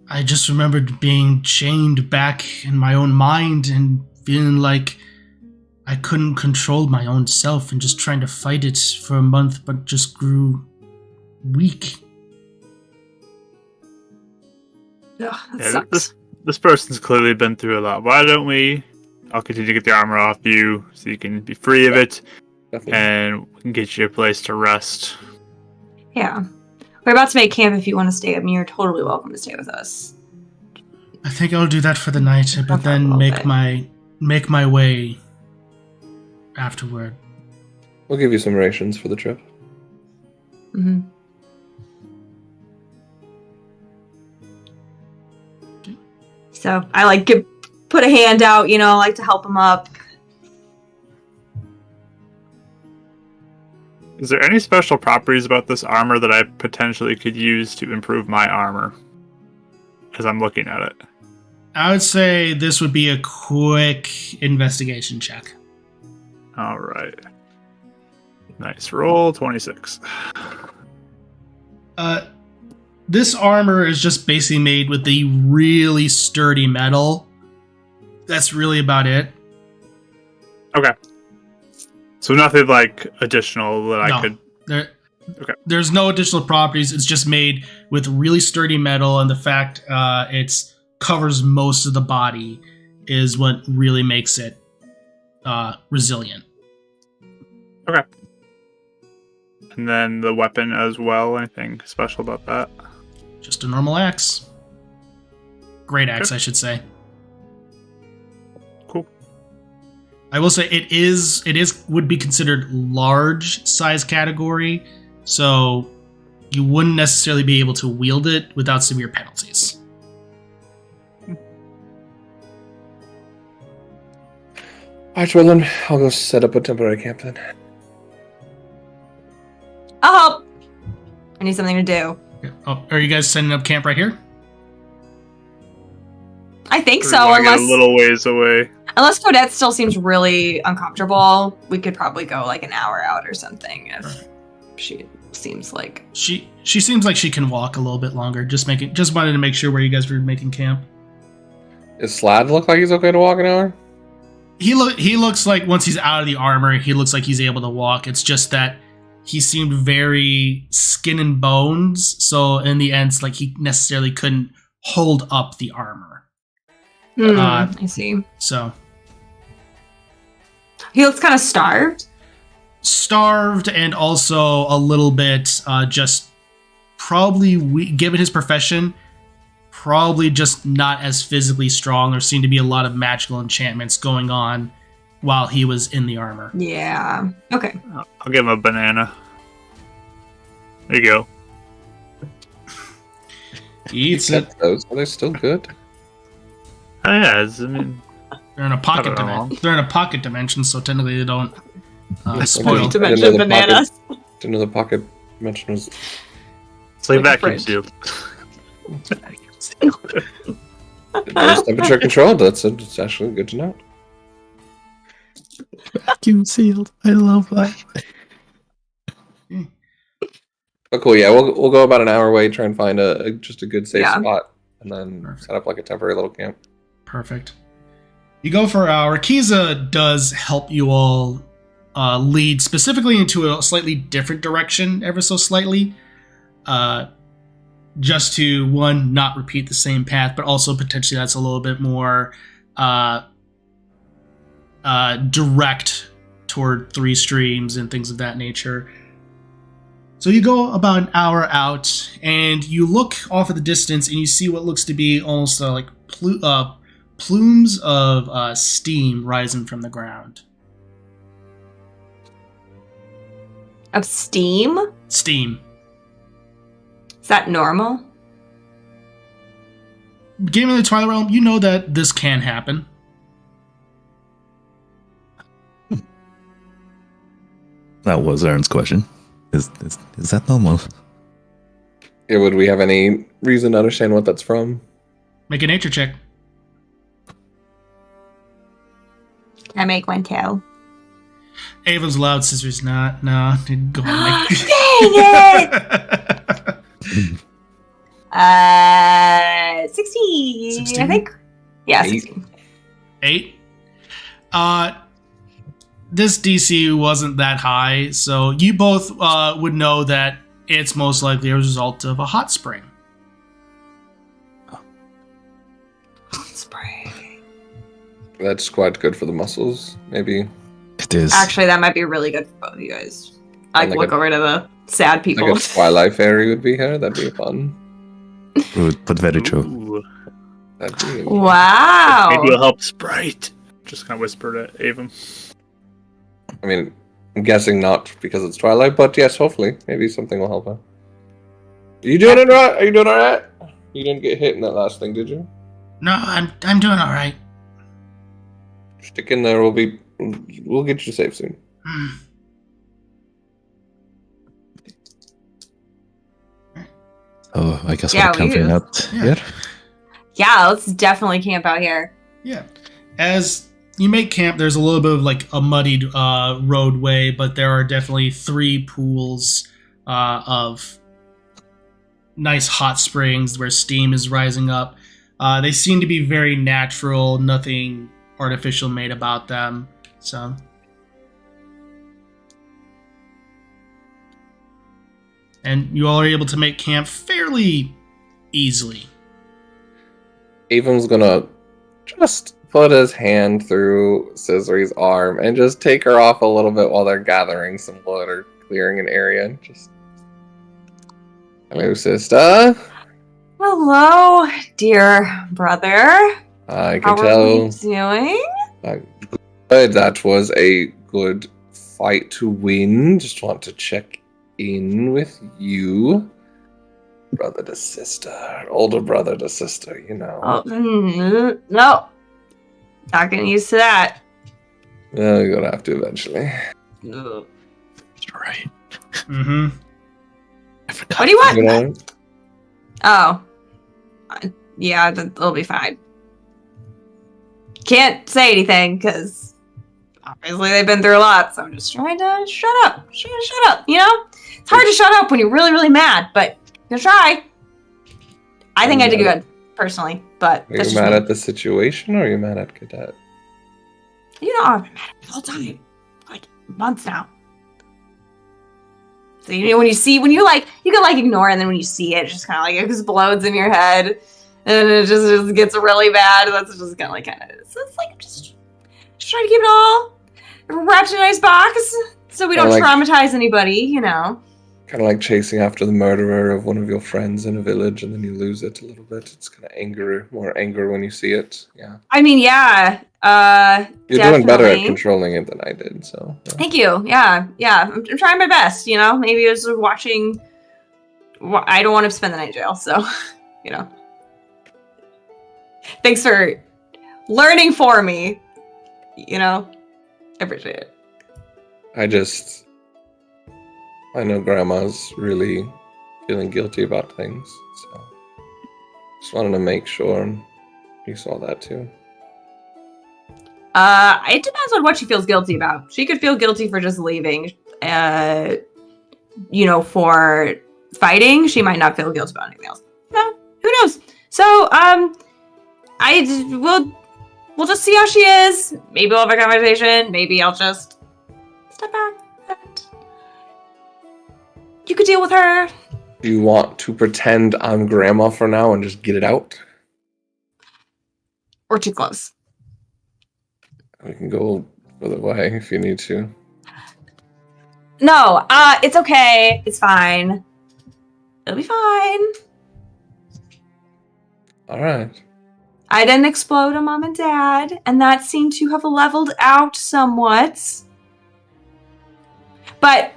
I just remembered being chained back in my own mind and feeling like I couldn't control my own self and just trying to fight it for a month, but just grew weak. Ugh, that Yeah, sucks. this person's clearly been through a lot. Why don't I'll continue to get the armor off you so you can be free of it, Definitely. and we can get you a place to rest. Yeah. We're about to make camp. If you want to stay, I mean, you're totally welcome to stay with us. I think I'll do that for the night, but Okay, then well, make my way afterward. We'll give you some rations for the trip. Mm-hmm. So I like put a hand out, you know, like to help him up. Is there any special properties about this armor that I potentially could use to improve my armor as I'm looking at it? I would say this would be a quick investigation check. All right. Nice roll, 26. This armor is just basically made with the really sturdy metal. That's really about it. Okay. So nothing like additional that I could... Okay. There's no additional properties. It's just made with really sturdy metal, and the fact it covers most of the body is what really makes it resilient. Okay. And then the weapon as well. Anything special about that? Just a normal axe. Great axe, I should say. Cool. I will say it would be considered large size category, so you wouldn't necessarily be able to wield it without severe penalties. Alright, well then, I'll go set up a temporary camp then. I'll help. I need something to do. Oh, are you guys setting up camp right here? I think Or so, do I get unless a little ways away. Codette still seems really uncomfortable. We could probably go like an hour out or something if she seems like She seems like she can walk a little bit longer. Just wanted to make sure where you guys were making camp. Does Slad look like he's okay to walk an hour? He looks like once he's out of the armor, he looks like he's able to walk. It's just that he seemed very skin and bones, so in the end, it's like he necessarily couldn't hold up the armor. I see. So He looks kind of starved. Starved, and also a little bit just probably given his profession, probably just not as physically strong. There seemed to be a lot of magical enchantments going on while he was in the armor. Yeah. Okay. I'll give him a banana. There you go. He eats it. Those are they still good? Oh, yeah, I mean... They're in a pocket I don't know. dimension. They're in a pocket dimension, so technically they don't Okay. spoil. Didn't know the bananas. Didn't know the pocket dimension was. It's like Like a vacuum fridge. sealed. Didn't know it was temperature controlled. It's actually good to know. Vacuum sealed. I love that. But cool, yeah, we'll go about an hour away, try and find just a good safe spot, and then Perfect. set up like a temporary little camp. Perfect. You go for an hour. Kiza does help you all lead specifically into a slightly different direction, ever so slightly. Just to, one, not repeat the same path, but also potentially that's a little bit more direct toward three streams and things of that nature. So you go about an hour out, and you look off at the distance, and you see what looks to be almost like plumes of steam rising from the ground. Of steam? Steam. Is that normal? Game of the Twilight Realm, you know that this can happen. That was Aaron's question. Is that normal? Yeah, would we have any reason to understand what that's from? Make a nature check. Can I make one too? Ava's loud sister's not. No, didn't go on. Dang it! 16, 16? I think. Yeah, 8. 16. 8. This DC wasn't that high, so you both would know that it's most likely a result of a hot spring. Spray. That's quite good for the muscles, maybe. It is. Actually, that might be really good for both of you guys. I And can like look over to the sad people. Like a Twilight Fairy would be here. That'd be fun. But very true. Ooh. That'd be Wow. Maybe it'll help Sprite. Just kind of whisper to Avon. I mean, I'm guessing not because it's Twilight, but yes, hopefully. Maybe something will help her. Are you doing it right? Are you doing alright? You didn't get hit in that last thing, did you? No, I'm doing all right. Stick in there. We'll get you safe soon. Oh, I guess Yeah, we're camping out here. Yeah, let's definitely camp out here. Yeah. As you make camp, there's a little bit of like a muddied roadway, but there are definitely 3 pools of nice hot springs where steam is rising up. They seem to be very natural, nothing artificial made about them. So, and you all are able to make camp fairly easily. Avon's gonna just put his hand through Scissory's arm and just take her off a little bit while they're gathering some wood or clearing an area. And just, hello, sister. Hello, dear brother. I How can are tell. you doing? That was a good fight to win. Just want to check in with you. Brother to sister. Older brother to sister, you know. Oh, no. Not getting used to that. Well, you're gonna have to eventually. That's right. Mm-hmm. I forgot. What do you want? You know? Oh. Yeah, that'll be fine. Can't say anything, because obviously they've been through a lot, so I'm just trying to shut up. Shut up, you know? It's hard to shut up when you're really, really mad, but you'll try. I think I did good, personally, but Are you mad at the situation, or are you mad at Cadet? You know, I've been mad at the whole time. Like, months now. So, you know, when you like, you can, like, ignore it, and then when you see it, it's just kind of like, it explodes in your head, and it just gets really bad. That's just kind of, so it's like, just trying to keep it all wrapped in a nice box, so we don't traumatize anybody, you know. Kind of like chasing after the murderer of one of your friends in a village, and then you lose it a little bit. It's kind of more anger when you see it. Yeah. I mean, yeah. You're doing better at controlling it than I did, so. Yeah. Thank you. Yeah. I'm trying my best, you know. Maybe I was watching. I don't want to spend the night in jail, so, you know. Thanks for learning for me, you know. I appreciate it. I know Grandma's really feeling guilty about things, so just wanted to make sure you saw that too. It depends on what she feels guilty about. She could feel guilty for just leaving. You know, for fighting, she might not feel guilty about anything else. No, who knows? So, we'll just see how she is. Maybe we'll have a conversation. Maybe I'll just step back. You could deal with her. Do you want to pretend I'm Grandma for now and just get it out? Or too close. We can go the other way if you need to. No, it's okay. It's fine. It'll be fine. Alright. I didn't explode on Mom and Dad, and that seemed to have leveled out somewhat. But,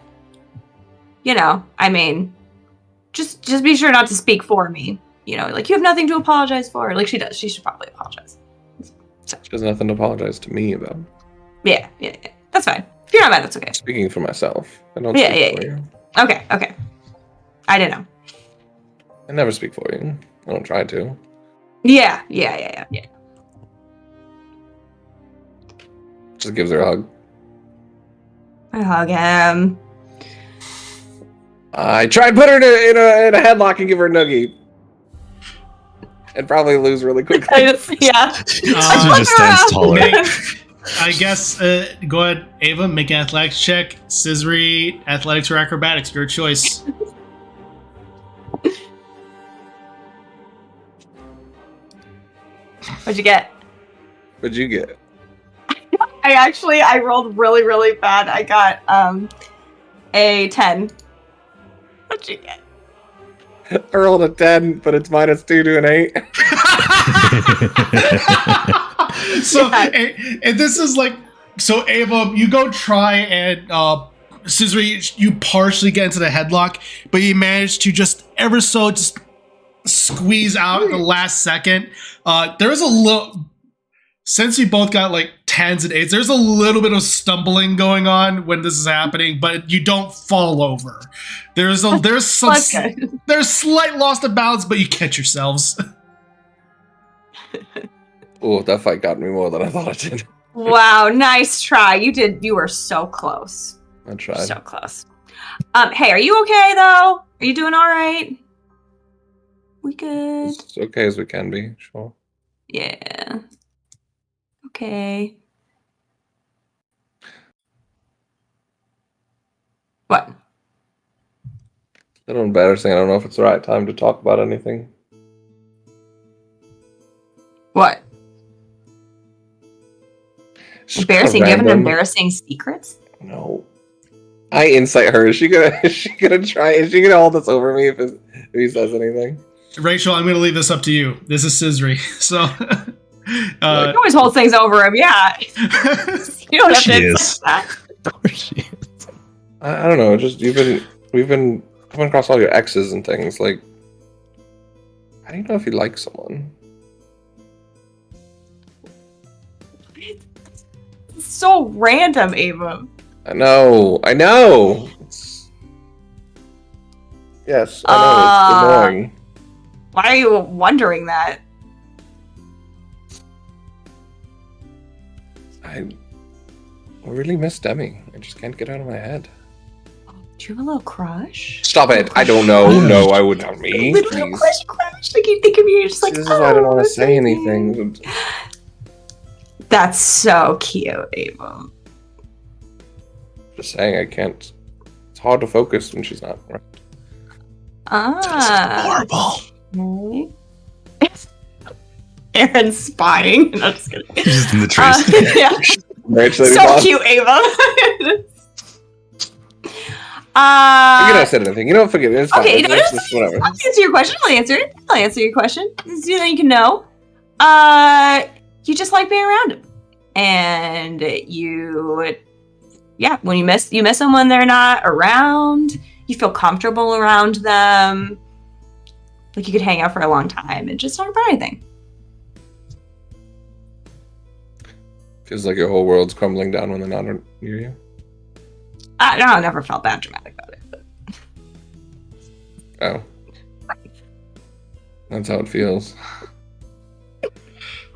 you know, I mean, just be sure not to speak for me. You know, like, you have nothing to apologize for. Like, she does. She should probably apologize. So. She has nothing to apologize to me about. Yeah. That's fine. If you're not mad, that's okay. Speaking for myself. I don't speak for you. Okay. I didn't know. I never speak for you. I don't try to. Yeah. Just gives her a hug. I hug him. I try and put her in a headlock and give her a noogie. And probably lose really quickly. Yeah. She just stands taller. I guess, go ahead, Ava, make an athletics check. Scissory, athletics or acrobatics, your choice. What'd you get? What'd you get? I rolled really, really bad. I got a 10. What'd you get? I rolled a 10, but it's -2 to an 8. So, and this is like, so Ava, you go try and Scissory, you partially get into the headlock, but you manage to just ever so just squeeze out at the last second. There is a little, since you both got like 10s and 8s, there's a little bit of stumbling going on when this is happening, but you don't fall over. There's slight loss of balance, but you catch yourselves. Oh, that fight got me more than I thought it did. Wow, nice try. You were so close. I tried. So close. Hey, are you okay though? Are you doing all right? We good? As okay as we can be, sure. Yeah. Okay. What? A little embarrassing. I don't know if it's the right time to talk about anything. What? It's Embarrassing? Do you have an random- embarrassing secret? No. I insight her. Is she gonna try? Is she gonna hold this over me if he says anything? Rachel, I'm going to leave this up to you. This is Scissory. So, You always hold things over him, yeah. You don't have She to is. accept that. Of course she is. I don't know. Just we've been coming across all your exes and things. Like, how do you know if you like someone? It's so random, Ava. I know. Yes, I know. It's annoying. Why are you wondering that? I really miss Demi. I just can't get out of my head. Do you have a little crush? Stop it! I don't know. No, I would not me. Little Please. crush. Like you think of you, you're just like, This is why I don't want to say baby. anything. That's so cute, Ava. Just saying, I can't. It's hard to focus when she's not. Horrible. Okay. Aaron's spying. No, just kidding. He's just in the trees. Yeah. Marriage lady So boss. cute, Ava. Forget I said anything. You know what? Forget it. It's fine. Okay, It's just whatever. I'll answer your question. I'll answer your question. This is you can know. You just like being around him, and when you miss them when they're not around. You feel comfortable around them. Like you could hang out for a long time and just talk about anything. Feels like your whole world's crumbling down when they're not near you. No, I never felt that dramatic about it. But Oh. That's how it feels.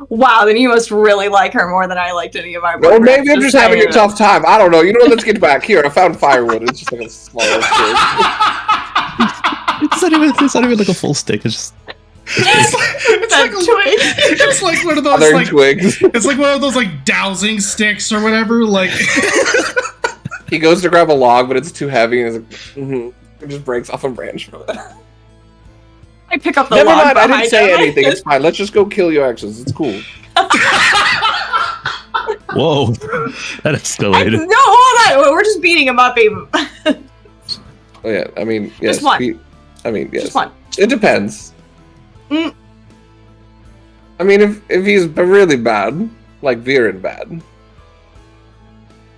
wow, then you must really like her more than I liked any of my Well, boyfriends. maybe I'm just having a saying. tough time. I don't know. You know what? Let's get back here. I found firewood. It's just like a small twig. It's not even like a full stick. It's just it's like it's like one of those Other like twigs. it's like one of those like dowsing sticks or whatever. Like He goes to grab a log, but it's too heavy, and it's like, it just breaks off a branch from it. I pick up the Never log mind. I didn't behind say him. anything. It's fine. Let's just go kill your exes. It's cool. whoa. That escalated. No, hold on. We're just beating him up, Ava. Oh yeah. I mean, yes. Just one. Yes. Just one. It depends. Mm. I mean, if he's really bad, like Viren bad.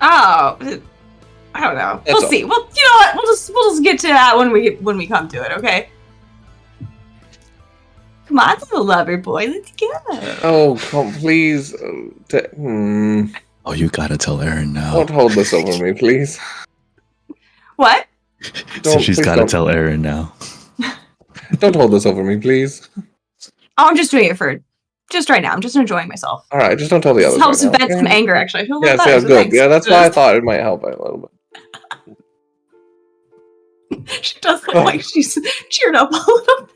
Oh, I don't know. That's We'll all. see. Well, you know what? We'll just get to that when we come to it. Okay. Come on, little lover boy. Let's go. Oh, please. Oh, you gotta tell Aaron now. Don't hold this over me, please. What? So she's please gotta don't. tell Aaron now. Don't hold this over me, please. Oh, I'm just doing it for just right now. I'm just enjoying myself. All right, just don't tell the This others. helps right now, vent okay? some anger. Actually, I feel a little Yes, better, yes, so good. thanks. Yeah, that's why I thought it might help out a little bit. She does look like she's cheered up a little bit.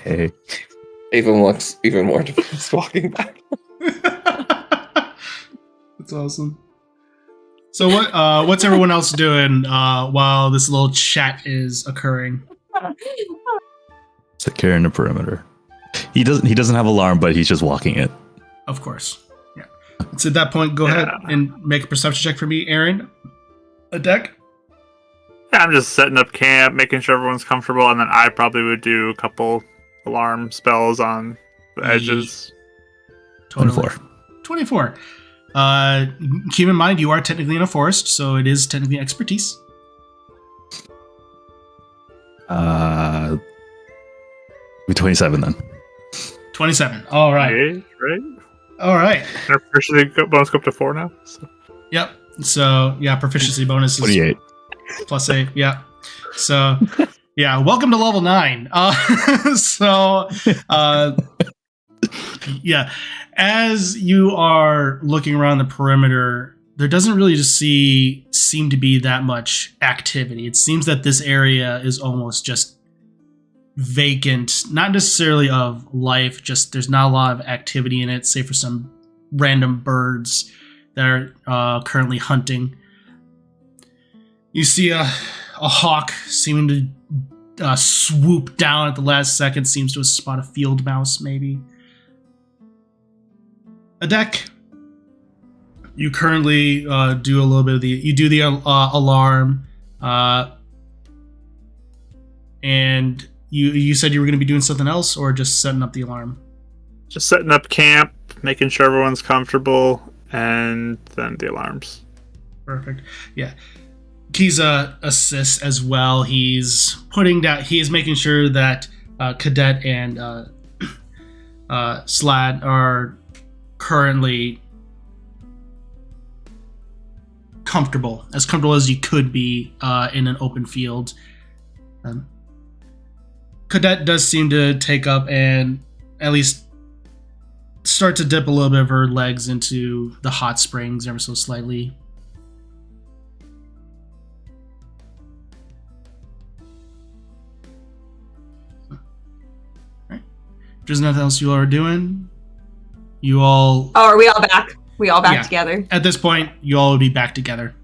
Hey. Even looks even more depressed walking back. that's awesome. So what's everyone else doing while this little chat is occurring? Securing the perimeter. He doesn't have alarm, but he's just walking it. Of course. Yeah. So at that point, go ahead and make a perception check for me, Aaron. A deck. I'm just setting up camp, making sure everyone's comfortable, and then I probably would do a couple alarm spells on the edges. 24. 24. Keep in mind, you are technically in a forest, so it is technically expertise. Be 27 then. 27. All right. Okay, right? All right. And our proficiency bonus go up to 4 now. So. Yep. So, yeah, proficiency bonus is 28. plus 8. Yeah. So, yeah, welcome to level 9. Yeah, as you are looking around the perimeter, there doesn't really just seem to be that much activity. It seems that this area is almost just vacant, not necessarily of life, just there's not a lot of activity in it, save for some random birds that are currently hunting. You see a hawk seeming to swoop down at the last second, seems to spot a field mouse, maybe. A deck. You currently do a little bit of the alarm, and you said you were going to be doing something else, or just setting up the alarm. Just setting up camp, making sure everyone's comfortable, and then the alarms. Perfect. Yeah. Kiza assists as well. He's making sure that Cadet and Slad are currently comfortable as you could be in an open field. Cadet does seem to take up and at least start to dip a little bit of her legs into the hot springs ever so slightly. Right. If there's nothing else you all are doing, you all... Oh, are we all back? We all back Yeah. together? At this point, you all would be back together.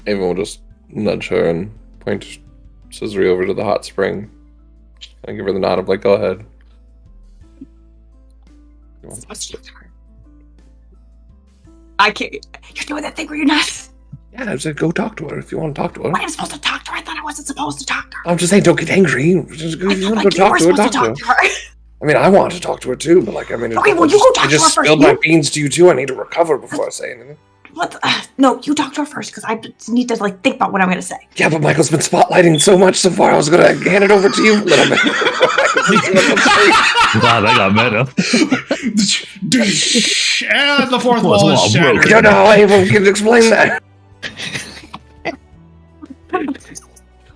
Ava will just nudge her and point Scissory over to the hot spring. And give her the nod of, like, go ahead. I can't. You're doing that thing where you're not. Yeah, I said go talk to her if you want to talk to her. Why am I supposed to talk to her? I thought I wasn't supposed to talk to her. I'm just saying, don't get angry. Just, I if you felt want like to you go were talk to her, supposed to talk to her. I mean, I want to talk to her too, but like, I mean, Okay, well, you go talk I to just her first. spilled my beans to you too. I need to recover before I say anything. What? No, you talk to her first because I just need to like think about what I'm going to say. Yeah, but Michael's been spotlighting so much so far. I was gonna hand it over to you a little bit. Wow, that got meta. And the fourth wall is I shattered. don't know how Ava can explain that.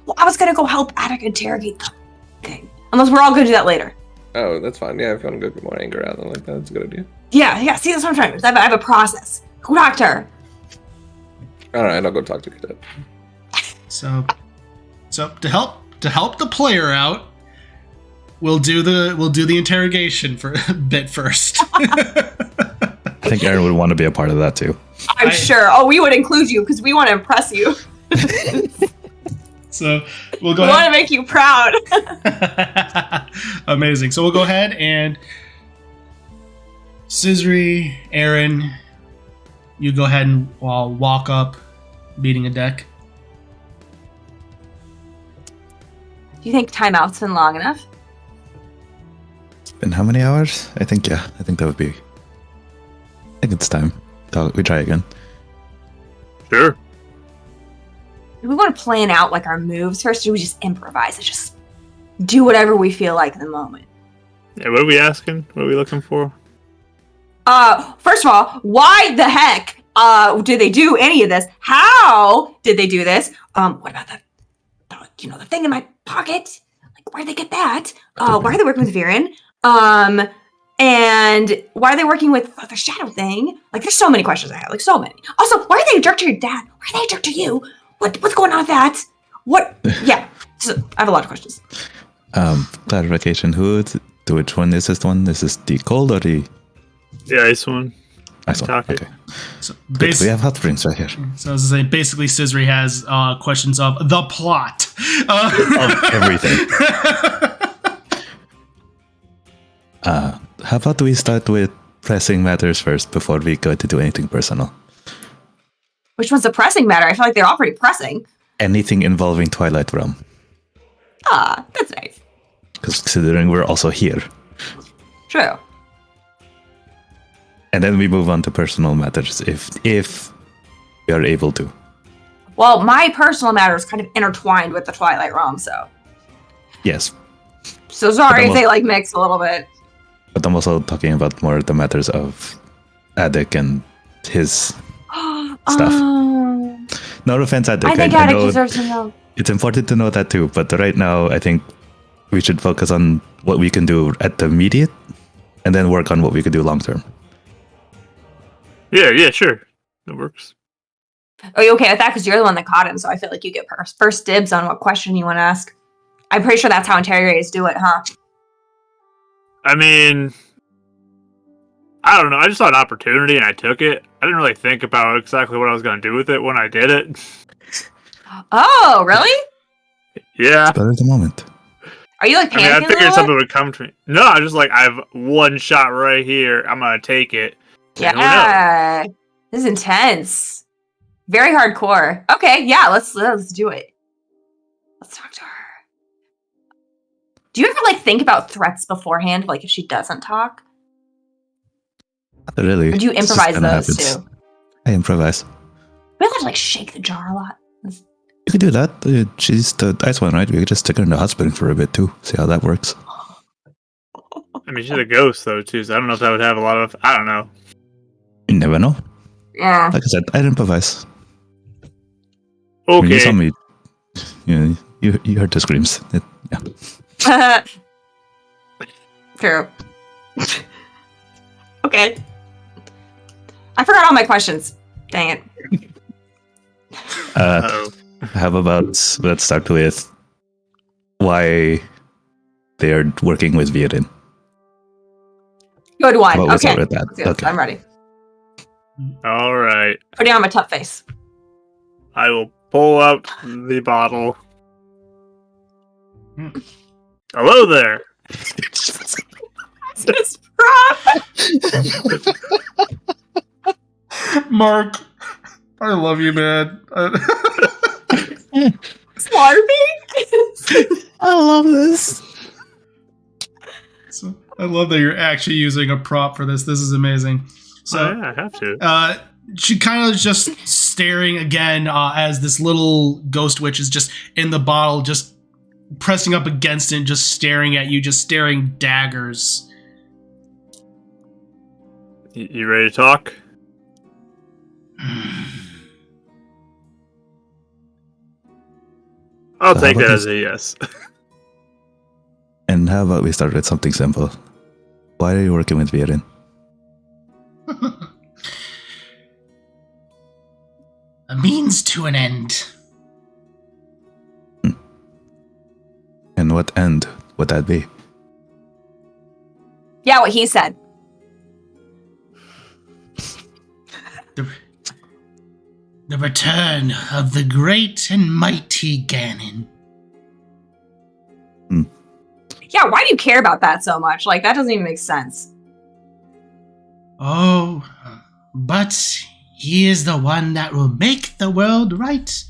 Well, I was going to go help Attic interrogate the thing. Unless we're all going to do that later. Oh, that's fine. Yeah, if you want to go get more anger out of them like that, that's a good idea. Yeah. See, that's what I'm trying to do. I have a process. Go talk to her. All right, I'll go talk to Cadet. So to help the player out, we'll do the interrogation for a bit first. I think Aaron would want to be a part of that too. I'm sure. Oh, we would include you because we want to impress you. So we'll go We want to ahead. make you proud. Amazing. So we'll go ahead and Scissory, Aaron, you go ahead and walk up, beating a deck. Do you think timeout's been long enough? In how many hours? I think that would be. I think it's time. We try again. Sure. Do we want to plan out like our moves first, or do we just improvise and just do whatever we feel like in the moment? Yeah, what are we asking? What are we looking for? First of all, why the heck did they do any of this? How did they do this? What about the thing in my pocket? Like, where'd they get that? Why are they working with Viren? And why are they working with the shadow thing? Like, there's so many questions I have. Like, so many. Also, why are they a jerk to your dad? Why are they a jerk to you? What's going on with that? What? Yeah. So, I have a lot of questions. Clarification. Which one is this one? Is this the cold or the ice one? ice one? Talk it. Okay. So Good, we have hot springs right here. So as I say, basically, Scissory has questions of the plot. Of everything. How about we start with pressing matters first before we go to do anything personal? Which one's the pressing matter? I feel like they're all pretty pressing. Anything involving Twilight Realm. Ah, that's nice. Because considering we're also here. True. And then we move on to personal matters if we are able to. Well, my personal matter is kind of intertwined with the Twilight Realm, so. Yes. So sorry if they like mix a little bit. But I'm also talking about more the matters of Addic and his stuff. No offense, Addic. I think Addic deserves to know. It's important to know that too, but right now I think we should focus on what we can do at the immediate and then work on what we can do long term. Yeah, sure. That works. Are you okay with that? Because you're the one that caught him, so I feel like you get first dibs on what question you want to ask. I'm pretty sure that's how interrogators do it, huh? I mean, I don't know. I just saw an opportunity and I took it. I didn't really think about exactly what I was going to do with it when I did it. Oh, really? Yeah. Better at the moment. Are you like panicking I figured a something little bit? would come to me. No, I just like, I have one shot right here. I'm going to take it. Yeah. This is intense. Very hardcore. Okay, yeah, let's do it. Let's talk to her. Do you ever like think about threats beforehand, like if she doesn't talk? Not really. Or do you It's just improvise kinda those happens. too? I improvise. We have to like shake the jar a lot. You could do that. She's the ice one, right? We could just stick her in the hot spring for a bit too. See how that works. I mean, she's a ghost though, too, so I don't know if that would have a lot of, I don't know. You never know. Yeah. Like I said, I'd improvise. Okay. When you saw me, you heard the screams. Yeah. True. Okay. I forgot all my questions. Dang it. Uh-oh. How about let's start with why they are working with Viren. Good one. What was Okay. up with that? Let's do it. Okay. I'm ready. All right. Putting on my tough face. I will pull out the bottle. Hello there. This prop. Mark, I love you, man. Slurpee. I love this. So, I love that you're actually using a prop for this. This is amazing. So, Oh, yeah, I have to. she kind of just staring again as this little ghost witch is just in the bottle, just pressing up against it, just staring at you, just staring daggers. You ready to talk? I'll take that as a yes. And how about we start with something simple? Why are you working with Viren? A means to an end. And what end would that be? Yeah, what he said. The return of the great and mighty Ganon. Yeah, why do you care about that so much? Like, that doesn't even make sense. Oh, but he is the one that will make the world right.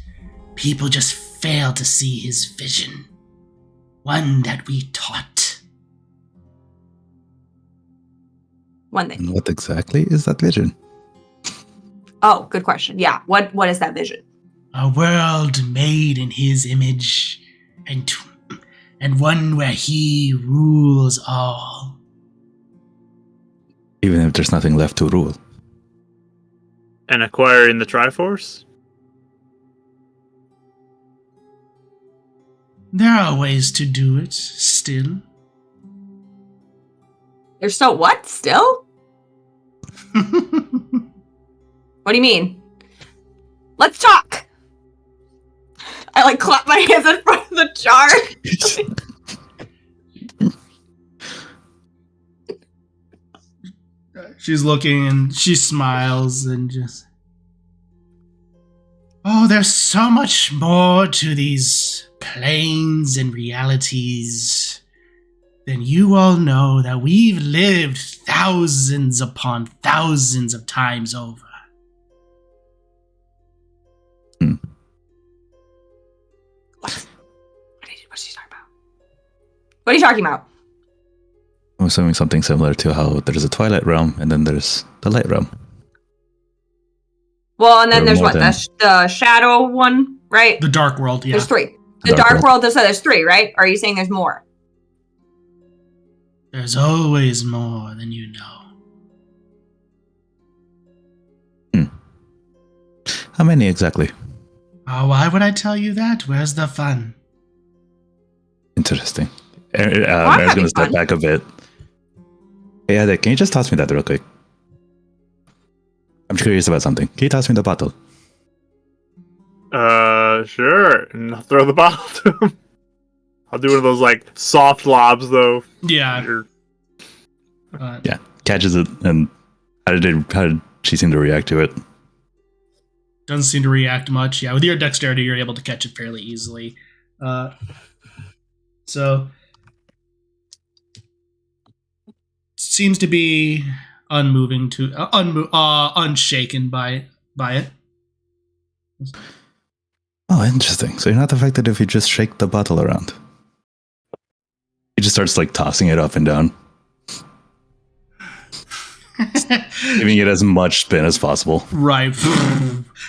People just fail to see his vision. One that we taught. One thing. And what exactly is that vision? Oh, good question. Yeah, what is that vision? A world made in his image, and one where he rules all. Even if there's nothing left to rule. And acquiring the Triforce? There are ways to do it, still. There's still what? Still? What do you mean? Let's talk! I like clap my hands in front of the jar. She's looking and she smiles and just... Oh, there's so much more to these planes and realities than you all know that we've lived thousands upon thousands of times over. What are you talking about? I'm assuming something similar to how there's a Twilight Realm and then there's the Light Realm. Well, and then There are there's more what? than- The Shadow one, right? The Dark World, yeah. There's 3. The The Dark Dark World, so there's 3, right? Or are you saying there's more? There's always more than you know. How many exactly? Oh, why would I tell you that? Where's the fun? Interesting. I'm Aaron's having going to step fun. back a bit. Hey, Adek, can you just toss me that real quick? I'm curious about something. Can you toss me the bottle? Sure. And I'll throw the bottle to him. I'll do one of those like soft lobs though. Yeah. Or- Yeah, catches it, and how did she seem to react to it? Doesn't seem to react much. Yeah, with your dexterity, you're able to catch it fairly easily. So seems to be unmoving to unshaken by it. Oh, interesting. So you're not affected if you just shake the bottle around. He just starts like tossing it up and down, giving it as much spin as possible. Right.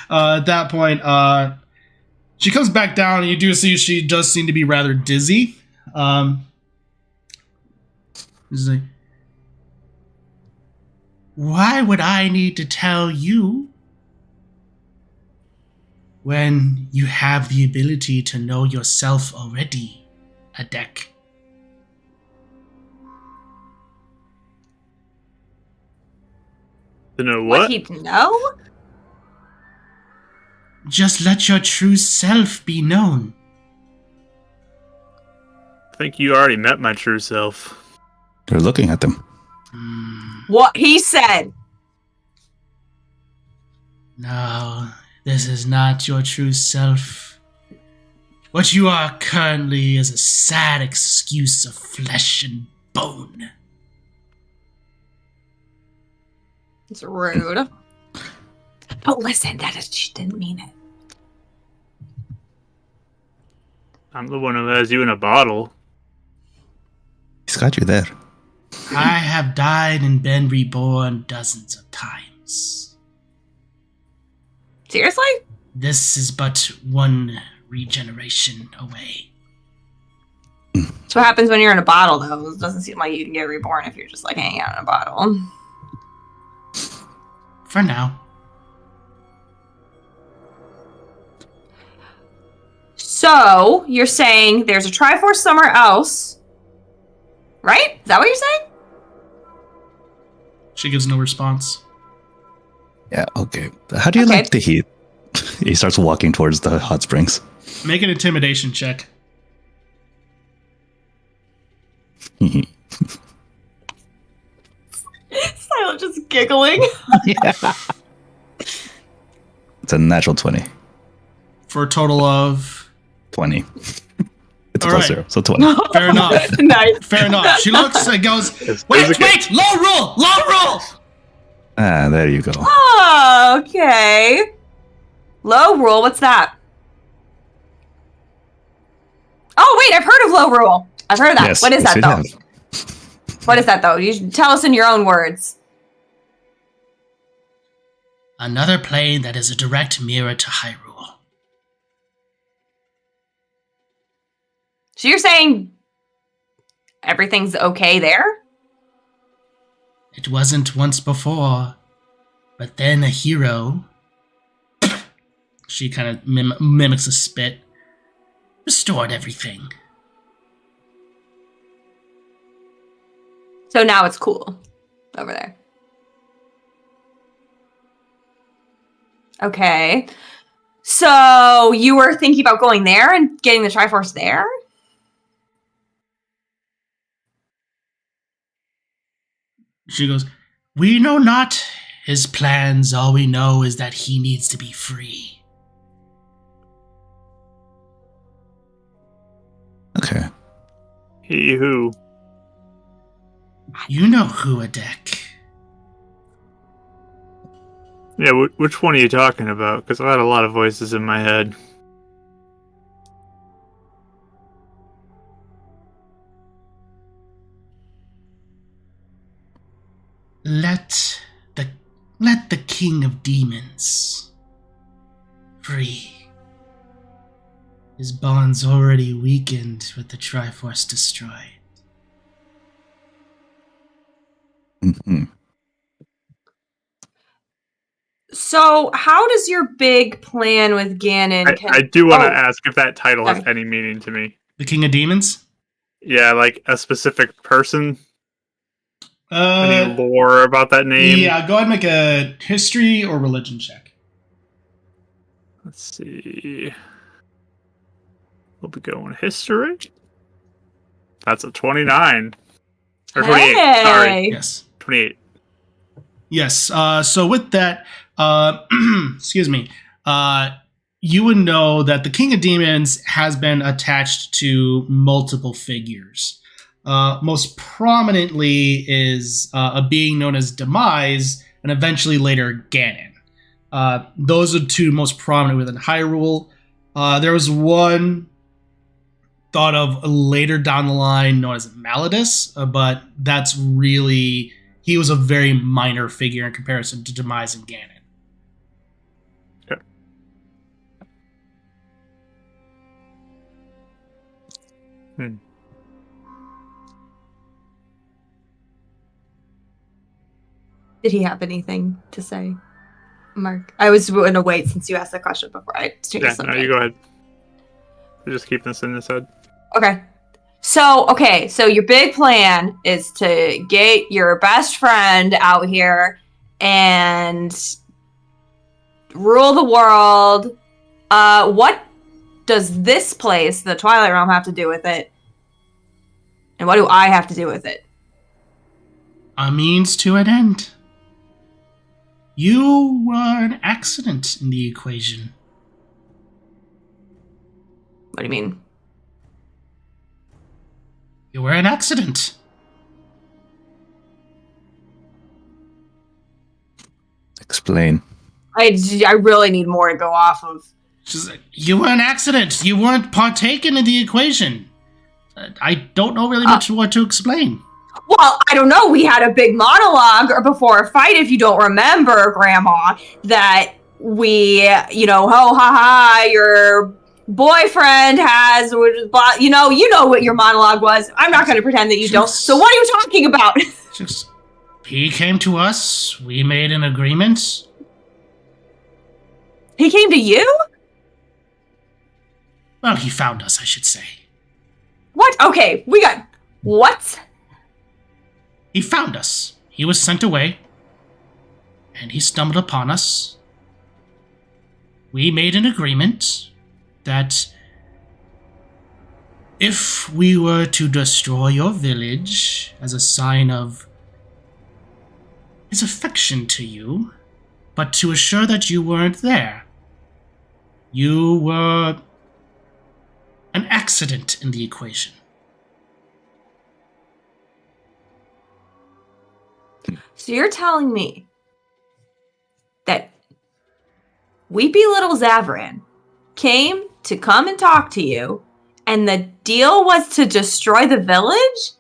At that point, she comes back down, and you do see she does seem to be rather dizzy. She's like, why would I need to tell you when you have the ability to know yourself already, Adek? To know what? He'd know? Just let your true self be known. I think you already met my true self. They're looking at them. What he said. No, this is not your true self. What you are currently is a sad excuse of flesh and bone. It's rude. But listen, she didn't mean it. I'm the one who has you in a bottle. He's got you there. I have died and been reborn dozens of times. Seriously? This is but one regeneration away. That's what happens when you're in a bottle, though. It doesn't seem like you can get reborn if you're just like hanging out in a bottle. For now. So, you're saying there's a Triforce somewhere else, right? Is that what you're saying? She gives no response. Yeah, okay. How do you Okay. like the heat? He starts walking towards the hot springs. Make an intimidation check. Silent just giggling. It's a natural 20. For a total of... 20. It's a All plus right. 0, so 20. Fair enough. Nice. Fair enough. She looks and goes, wait, low roll! Ah, there you go. Oh, okay. Low rule, what's that? Oh, wait, I've heard of low rule. I've heard of that. Yes, What is yes, that, you though? have. What is that, though? You should tell us in your own words. Another plane that is a direct mirror to Hyrule. So you're saying everything's okay there? It wasn't once before, but then a hero... She kind of mimics a spit. Restored everything. So now it's cool over there. Okay. So you were thinking about going there and getting the Triforce there? She goes, we know not his plans. All we know is that he needs to be free. Okay. He who? You know who, Adek. Yeah, which one are you talking about? Because I've had a lot of voices in my head. king of demons free. His bonds already weakened with the Triforce destroyed. Mhm. So, how does your big plan with Ganon? I do want to ask if that title has any meaning to me. The king of demons? Yeah, like a specific person. Uh, Any lore about that name? Yeah, go ahead and make a history or religion check. Let's see. We'll be going history. That's a 29. Or 28. Hey! Sorry. Yes. 28. Yes. So with that, excuse me, you would know that the King of Demons has been attached to multiple figures. Most prominently is a being known as Demise, and eventually later Ganon. Those are two most prominent within Hyrule. There was one thought of later down the line known as Malladus, but that's really, he was a very minor figure in comparison to Demise and Ganon. Okay. Did he have anything to say, Mark? I was going to wait since you asked the question before I changed Yeah, something. no, you go ahead. We'll just keep this in his head. Okay. So your big plan is to get your best friend out here and rule the world. What does this place, the Twilight Realm, have to do with it? And what do I have to do with it? A means to an end. You were an accident in the equation. What do you mean? You were an accident. Explain. I really need more to go off of. She's like, you were an accident. You weren't partaken in the equation. I don't know really much what to explain. Well, I don't know. We had a big monologue before a fight, if you don't remember, Grandma, that we, ho ha ha, your boyfriend has, you know what your monologue was. I'm not going to pretend that you don't. So what are you talking about? He came to us. We made an agreement. He came to you? Well, he found us, I should say. What? Okay, we got... What? He found us. He was sent away. And he stumbled upon us. We made an agreement that if we were to destroy your village as a sign of his affection to you, but to assure that you weren't there, you were an accident in the equation. So you're telling me that Weepy Little Zavran came to come and talk to you, and the deal was to destroy the village?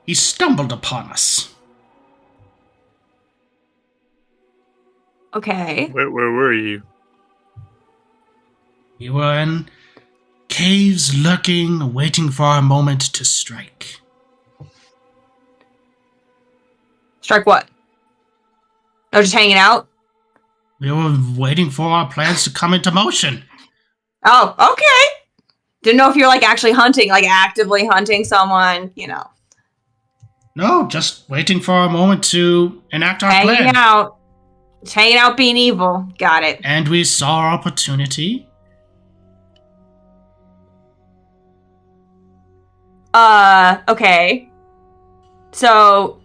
He stumbled upon us. Okay. Where were you? We were in caves lurking, waiting for our moment to strike. Strike what? No, just hanging out? We were waiting for our plans to come into motion. Oh, okay. Didn't know if you're actually hunting, actively hunting someone, No, just waiting for our moment to enact our plan. Hanging out. Just hanging out being evil. Got it. And we saw our opportunity. Okay. So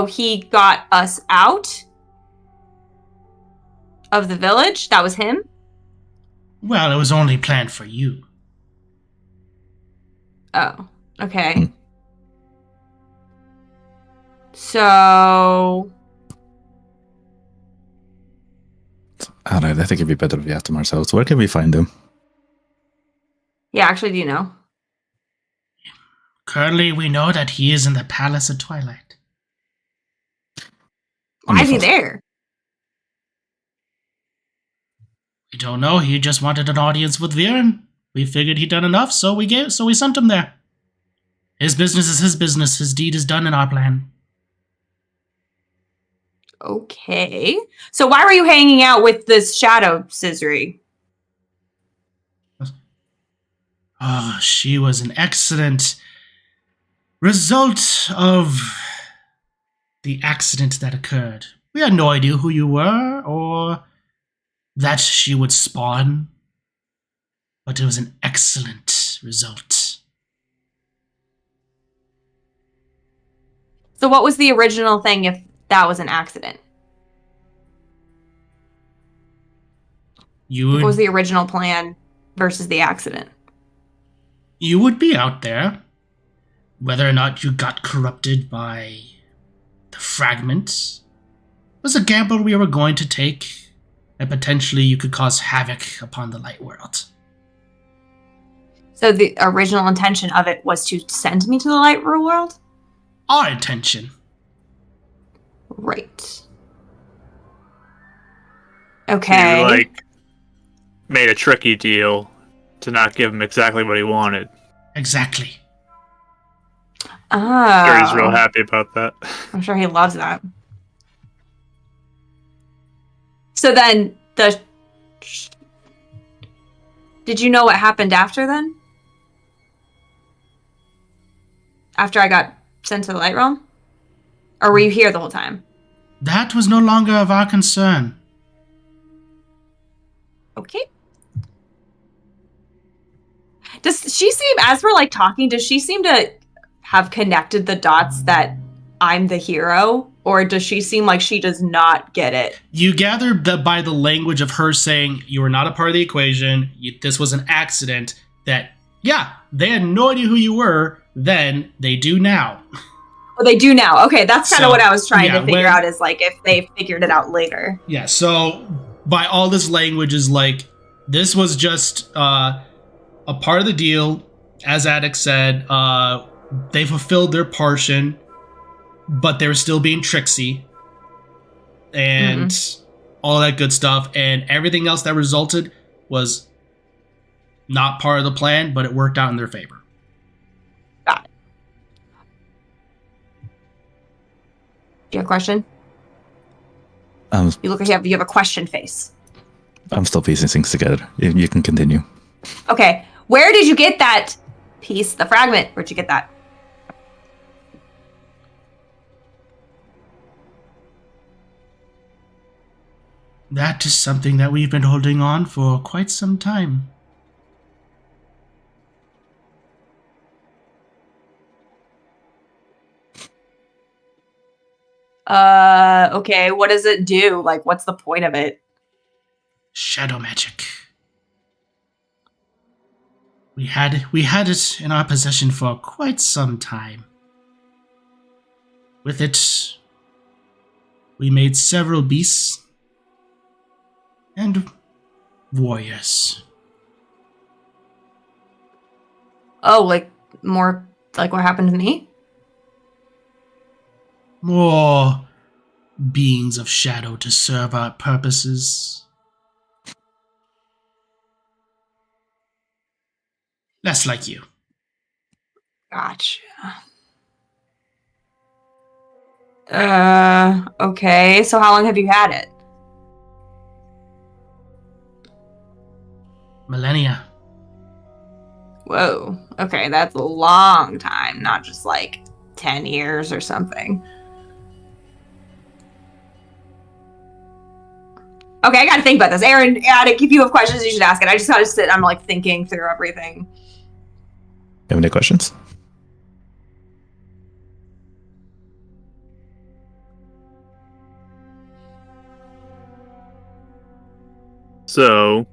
he got us out of the village? That was him? Well, it was only planned for you. Oh, okay. So I don't know. I think it'd be better if we asked him ourselves. Where can we find him? yeah, actually, do you know? Currently, we know that he is in the Palace of Twilight. is he there? We don't know. He just wanted an audience with Viren. We figured he'd done enough, so we sent him there. His business is his business. His deed is done in our plan. Okay. So why were you hanging out with this shadow scissory? Oh, she was an excellent result of the accident that occurred. We had no idea who you were or that she would spawn, but it was an excellent result. So what was the original thing if that was an accident? What was the original plan versus the accident? You would be out there. Whether or not you got corrupted by the fragment was a gamble we were going to take, and potentially you could cause havoc upon the light world. So the original intention of it was to send me to the light world? Our intention. Right. Okay. You, made a tricky deal to not give him exactly what he wanted. Exactly. Oh. Sure, he's real happy about that. I'm sure he loves that. So then, did you know what happened after then? After I got sent to the light realm? Or were you here the whole time? That was no longer of our concern. Okay. Does she seem, as we're talking, does she seem to have connected the dots that I'm the hero? Or does she seem like she does not get it? You gather that by the language of her saying you were not a part of the equation, this was an accident, that, yeah, they had no idea who you were then, they do now. Oh, they do now. Okay, that's kind of what I was trying to figure out, is if they figured it out later. Yeah, so by all this language is this was just a part of the deal. As Attic said, they fulfilled their portion, but they were still being tricksy and all that good stuff. And everything else that resulted was not part of the plan, but it worked out in their favor. Got it. Do you have a question? You look like you have a question face. I'm still piecing things together. You can continue. Okay. Where did you get that piece, the fragment? Where'd you get that? That is something that we've been holding on for quite some time. Okay, what does it do? What's the point of it? Shadow magic. We had it in our possession for quite some time. With it, we made several beasts and warriors. Oh, more like what happened to me? More beings of shadow to serve our purposes. Less like you. Gotcha. Okay. So how long have you had it? Millennia. Whoa. Okay, that's a long time, not just 10 years or something. Okay, I gotta think about this. Aaron, Attic, if you have questions, you should ask it. I just gotta sit, I'm thinking through everything. You have any questions? So,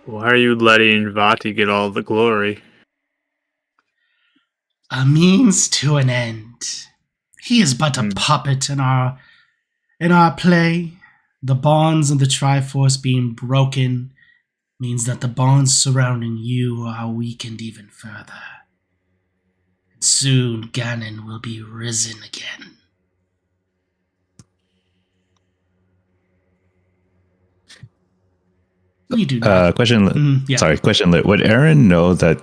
why are you letting Vati get all the glory? A means to an end. He is but a puppet in our play. The bonds of the Triforce being broken means that the bonds surrounding you are weakened even further. Soon Ganon will be risen again. We do not. Question. yeah. Sorry, question. Would Aaron know that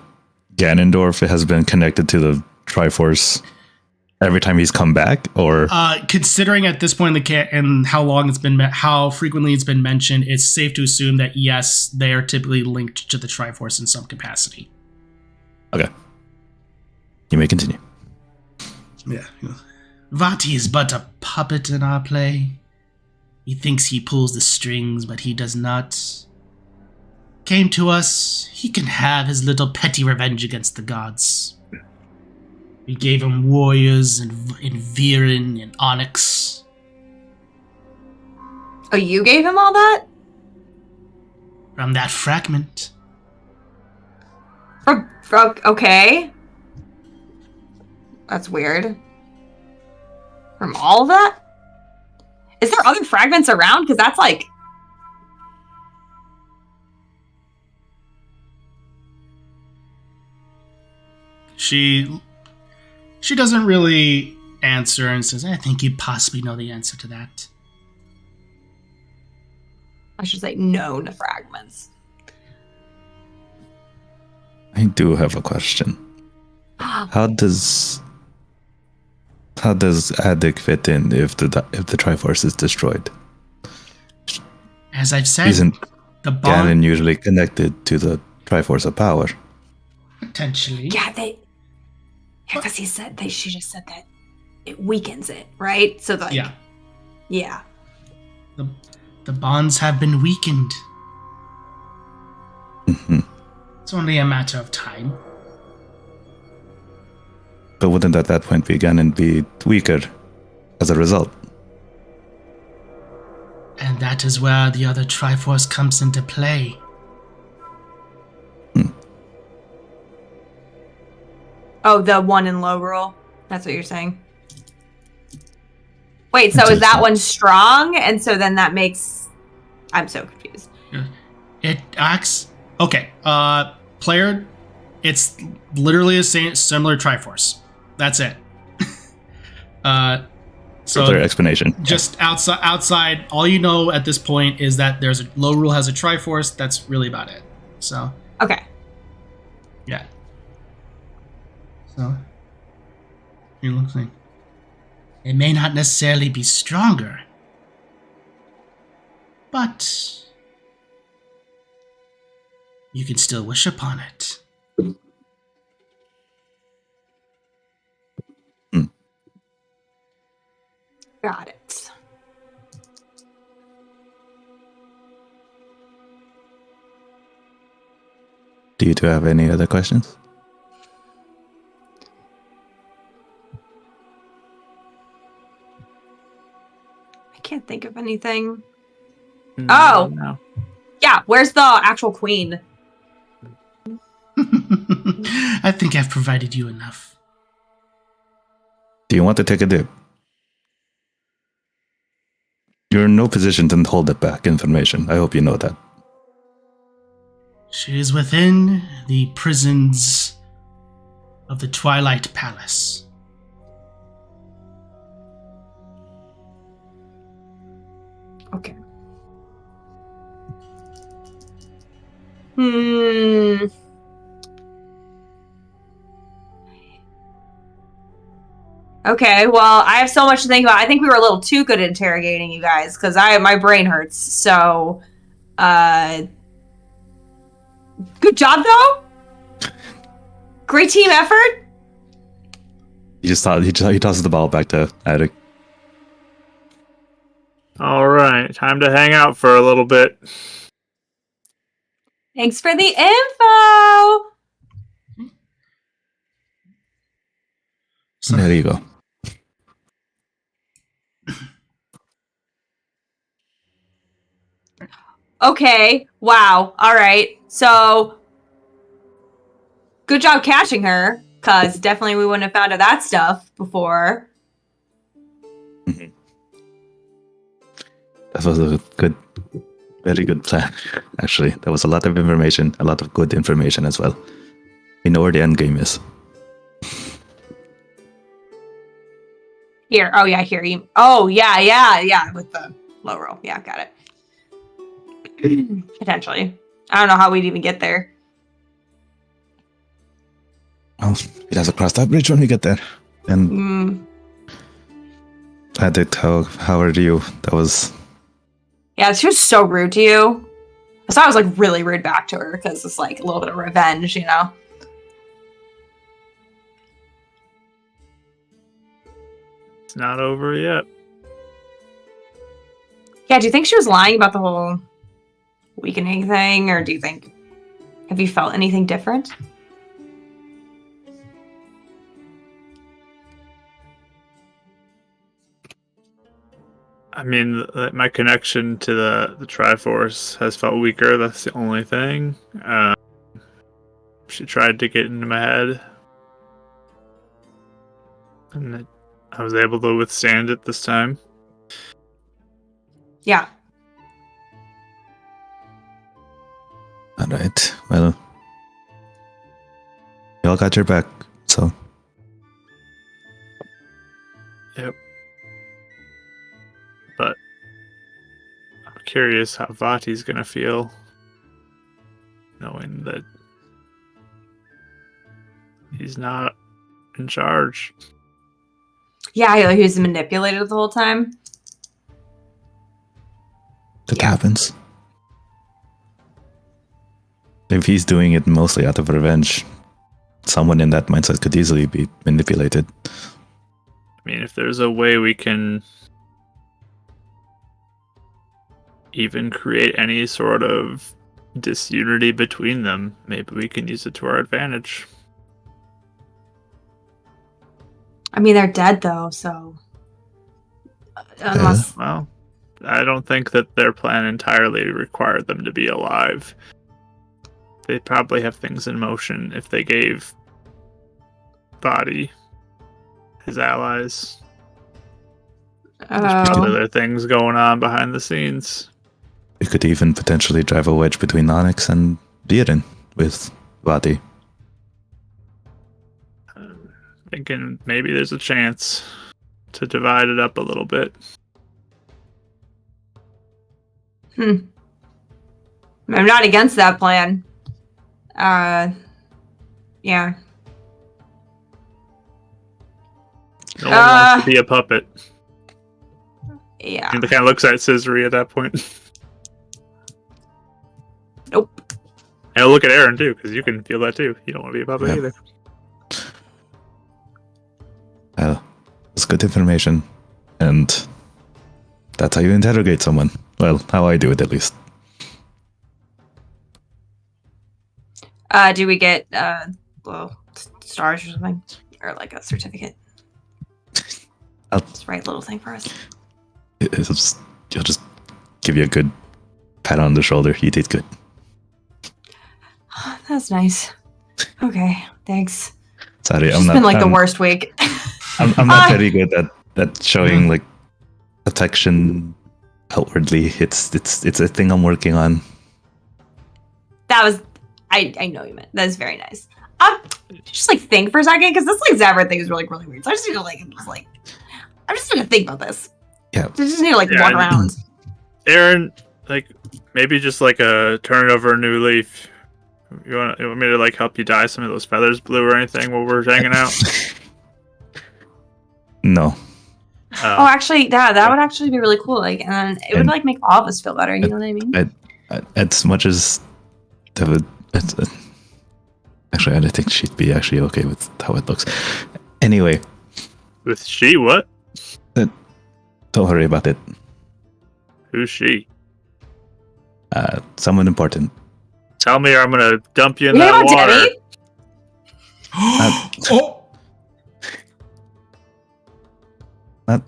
Ganondorf has been connected to the Triforce every time he's come back, or considering at this point and how long it's been, how frequently it's been mentioned, it's safe to assume that yes, they are typically linked to the Triforce in some capacity. Okay, you may continue. Yeah, Vati is but a puppet in our play. He thinks he pulls the strings, but he does not. Came to us, he can have his little petty revenge against the gods. We gave him warriors in Viren and Onyx. Oh, you gave him all that? From that fragment. Okay. That's weird. From all of that? Is there other fragments around? Because that's like... She doesn't really answer and says, I think you possibly know the answer to that. I should say known fragments. I do have a question. How does Addic fit in if the Triforce is destroyed? As I've said, Isn't the bond Ganon usually connected to the Triforce of Power? potentially. Yeah, because she just said that it weakens it, right? So like, yeah. The bonds have been weakened. Mm-hmm. It's only a matter of time. But wouldn't at that point Ganon be weaker as a result? And that is where the other Triforce comes into play. Oh, the one in low roll? That's what you're saying? Wait, so is that one strong? And so then that makes... I'm so confused. It acts... Okay, player, it's literally a similar Triforce. That's it. So Clear explanation. Just outside, all you know at this point is that there's a low rule has a Triforce. That's really about it. So Okay. yeah. So it looks like it may not necessarily be stronger, but you can still wish upon it. Got it. Do you two have any other questions? I can't think of anything. No. Yeah, where's the actual queen? I think I've provided you enough. Do you want to take a dip? You're in no position to hold it back information. I hope you know that. She is within the prisons of the Twilight Palace. Okay. Okay, well, I have so much to think about. I think we were a little too good at interrogating you guys because my brain hurts. So, good job though. Great team effort. He tosses the ball back to Attic. All right, time to hang out for a little bit. Thanks for the info. So there you go. Okay. Wow. All right. So, good job catching her, because definitely we wouldn't have found out that stuff before. Mm-hmm. That was a very good plan, actually. There was a lot of information, a lot of good information as well. We know where the end game is. Here. Oh yeah, here. Oh yeah. With the low roll. Yeah, got it. Potentially. I don't know how we'd even get there. Well, it has to cross that bridge when we get there. And I did tell Howard you that was. Yeah, she was so rude to you. So I was like really rude back to her because it's like a little bit of revenge, you know. It's not over yet. Yeah, do you think she was lying about the whole weakening thing, or have you felt anything different? I mean, my connection to the Triforce has felt weaker. That's the only thing. She tried to get into my head, and I was able to withstand it this time. Yeah. All right. Well, we all got your back, so. Yep. But I'm curious how Vati's gonna feel, knowing that he's not in charge. Yeah, he was manipulated the whole time. That happens. If he's doing it mostly out of revenge, someone in that mindset could easily be manipulated. I mean, if there's a way we can even create any sort of disunity between them, maybe we can use it to our advantage. I mean, they're dead though, so unless Well, I don't think that their plan entirely required them to be alive. They probably have things in motion if they gave Body his allies. There's probably other things going on behind the scenes. We could even potentially drive a wedge between Onyx and Viren with Vati. Thinking maybe there's a chance to divide it up a little bit. I'm not against that plan. Yeah. No one wants to be a puppet. Yeah. He kind of looks at Scissory at that point. Nope. And I'll look at Aaron too, because you can feel that too. You don't want to be a puppet either. Well, it's good information, and that's how you interrogate someone. Well, how I do it at least. Do we get stars or something, or like a certificate? Just write a little thing for us. You'll just give you a good pat on the shoulder. You did good. That's nice. Okay, thanks. Sorry, It's been like the worst week. I'm not very good at showing like affection outwardly. It's a thing I'm working on. That was, I know you meant. That is very nice. Just like think for a second, because this like Zavra thing is really weird. So I just need to I'm just gonna think about this. Yeah. I just need to walk around. Aaron, like maybe just like a turn over a new leaf. You want me to like help you dye some of those feathers blue or anything while we're hanging out? No. Oh, actually, that would actually be really cool. Like, and it would like make all of us feel better. You know what I mean? As much as actually, I think she'd be actually okay with how it looks. Anyway. With she what? Don't worry about it. Who's she? Someone important. Tell me or I'm gonna dump you in that water.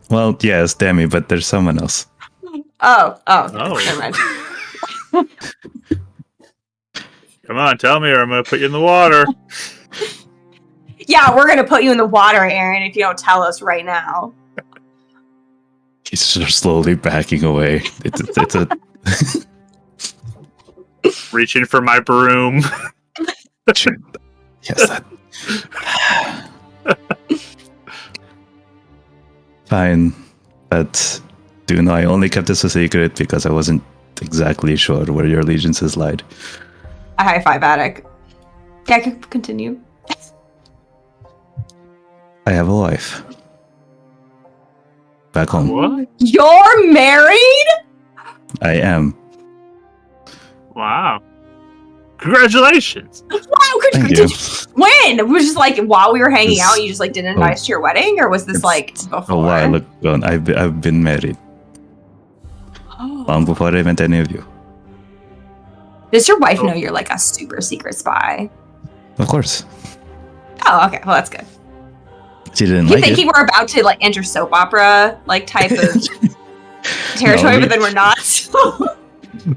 Well, yes, Demi, but there's someone else. Oh. Never mind. Come on, tell me or I'm gonna put you in the water. Yeah, we're gonna put you in the water, Aaron, if you don't tell us right now. He's just slowly backing away. It's a reaching for my broom. Yes, that. Fine, but do know I only kept this a secret because I wasn't exactly sure where your allegiances lied. I high five Attic. Yeah, continue. I have a wife. Back home. What? You're married? I am. Wow. Congratulations. Wow, Thank did you. when? It was just like while we were hanging This- out, you just like didn't invite us to your wedding, or was this It's like before? a while ago. I've been married long before I met any of you. Does your wife Oh. know you're like a super secret spy? Of course. Oh, okay. Well, that's good. She didn't You like thinking it. we're about to like enter soap opera like type of territory, No, but then we're not.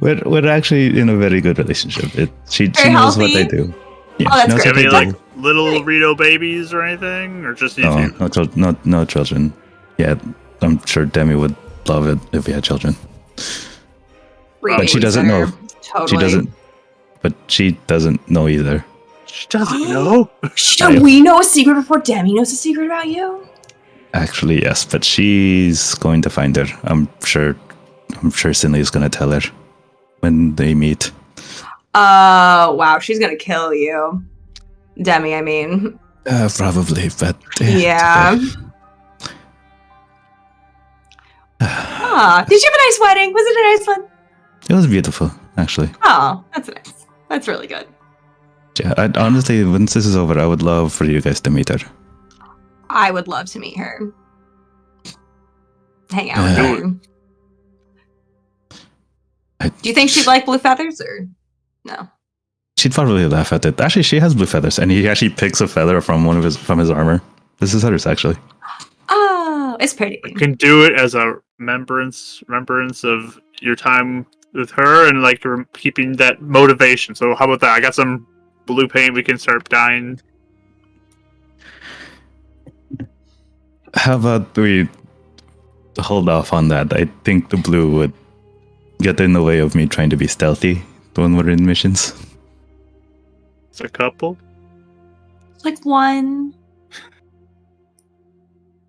We're actually in a very good relationship. She Very knows what healthy? they do. Yeah, Oh, that's she knows great. Have what any they like do. little Rito babies or anything, or just you No, two? no children. Yeah, I'm sure Demi would love it if we had children. But she doesn't know. Totally. She doesn't. But she doesn't know either. She doesn't know. Should we know a secret before Demi knows a secret about you? Actually, yes, but she's going to find her. I'm sure Cindy's going to tell her when they meet. Wow, she's gonna kill you. Demi, I mean. Probably, but Yeah. Did you have a nice wedding? Was it a nice one? It was beautiful, actually. Oh, that's nice. That's really good. Yeah, honestly, once this is over, I would love for you guys to meet her. I would love to meet her. Hang out with her. Do you think she'd like blue feathers or no? She'd probably laugh at it. Actually, she has blue feathers, and he actually picks a feather from his armor. This is hers, actually. Oh, it's pretty. You can do it as a remembrance of your time with her, and like keeping that motivation. So how about that? I got some blue paint. We can start dyeing. How about we hold off on that? I think the blue would get in the way of me trying to be stealthy when we're in missions. It's a couple. Like one.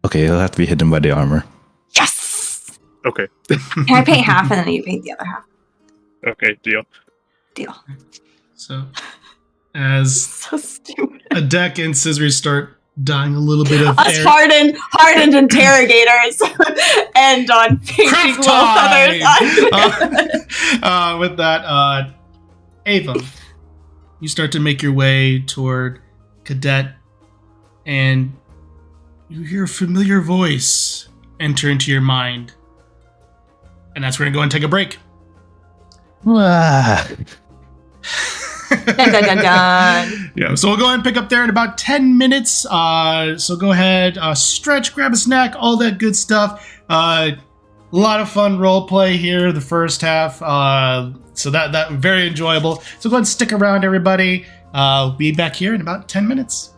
Okay, it'll have to be hidden by the armor. Yes! Okay. Can I paint half and then you paint the other half? Okay. Deal. Deal. So, as So stupid. a deck and scissors start dying a little bit of Us air. hardened interrogators and on painting Craft little feathers. With that, Ava, you start to make your way toward Cadet, and you hear a familiar voice enter into your mind. And that's where we're going to go and take a break. Dun, dun, dun, dun. Yeah, so we'll go ahead and pick up there in about 10 minutes. So go ahead, stretch, grab a snack, all that good stuff. A lot of fun role play here, the first half. So that very enjoyable. So go ahead and stick around, everybody. We'll be back here in about 10 minutes.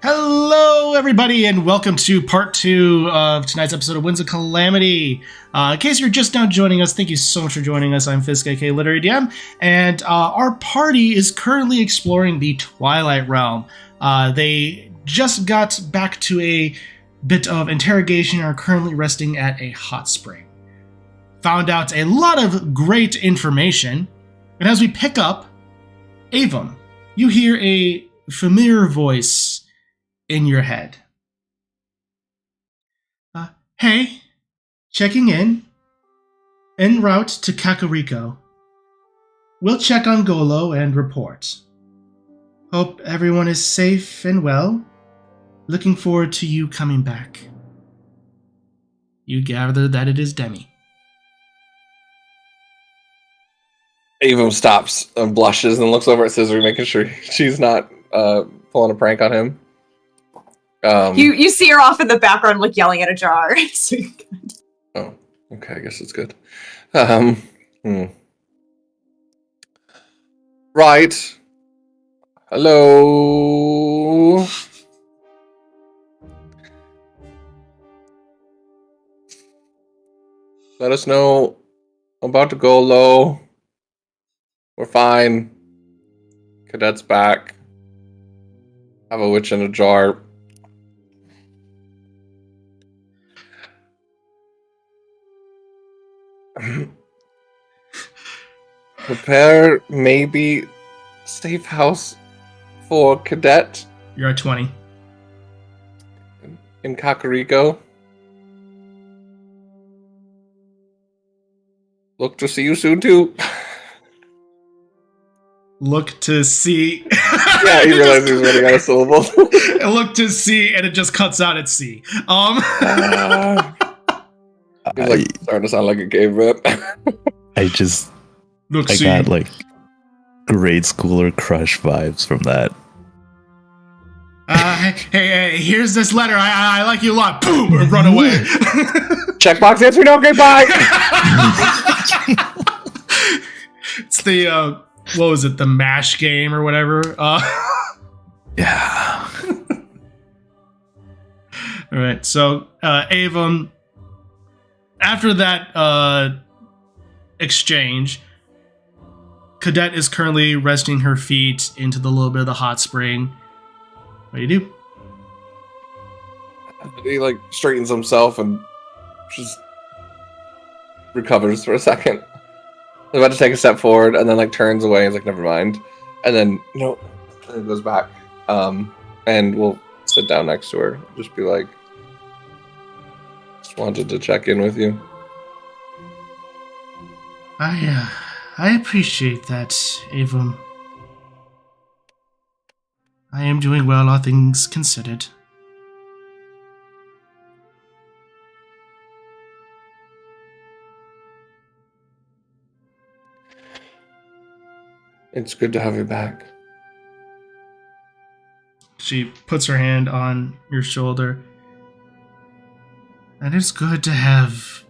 Hello, everybody, and welcome to part 2 of tonight's episode of Winds of Calamity. In case you're just now joining us, thank you so much for joining us. I'm Fisk, aka Literary DM, and our party is currently exploring the Twilight Realm. They just got back to a bit of interrogation and are currently resting at a hot spring. Found out a lot of great information, and as we pick up, Avon, you hear a familiar voice in your head. Hey, checking in. En route to Kakariko. We'll check on Golo and report. Hope everyone is safe and well. Looking forward to you coming back. You gather that it is Demi. Avon stops and blushes and looks over at Scissory, making sure she's not pulling a prank on him. You see her off in the background, like yelling at a jar. Oh, okay. I guess it's good. Right. Hello. Let us know about to go low. We're fine. Cadet's back. Have a witch in a jar. Prepare maybe safe house for Cadet You're at 20. in Kakariko. Look to see you soon too. Look to see. Yeah, he realized he was running out of syllables. Look to see, and it just cuts out at C. He's like starting to sound like a caveman. I See. got like grade schooler crush vibes from that. Hey, here's this letter. I like you a lot. Boom, and run away. Checkbox answer, no, okay, bye. It's the what was it? The MASH game or whatever. Yeah. All right. So Avon, after that exchange, Cadet is currently resting her feet into the little bit of the hot spring. What do you do? He like straightens himself and just recovers for a second. He's about to take a step forward and then like turns away and is like, never mind. And then and it goes back. And we'll sit down next to her. Just be like, just wanted to check in with you. I appreciate that, Avon. I am doing well, all things considered. It's good to have you back. She puts her hand on your shoulder. And it's good to have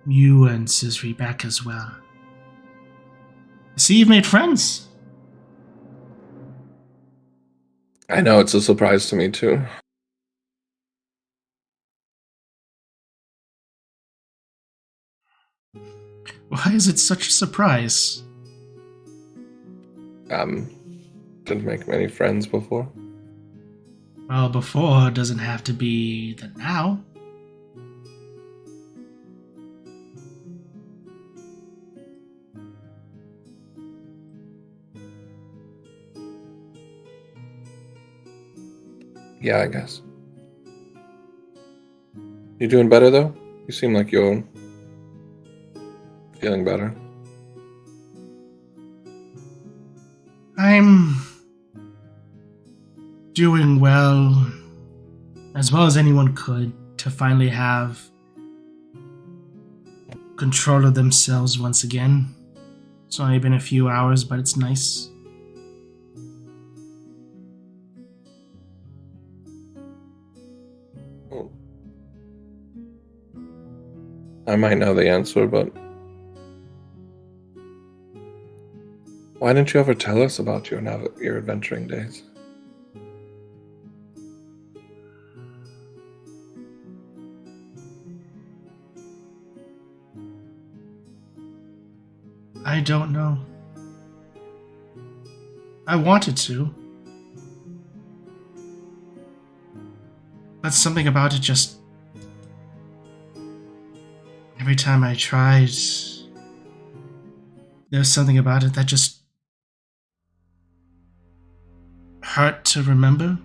you and Sisri back as well. I see you've made friends. I know, it's a surprise to me too. Why is it such a surprise? Didn't make many friends before. Well, before doesn't have to be the now. Yeah, I guess. You doing better though? You seem like you're feeling better. I'm doing well as anyone could to finally have control of themselves once again. It's only been a few hours, but it's nice. I might know the answer, but why didn't you ever tell us about your adventuring days? I don't know. I wanted to. But something about it just... Every time I tried, there's something about it that just hurt to remember.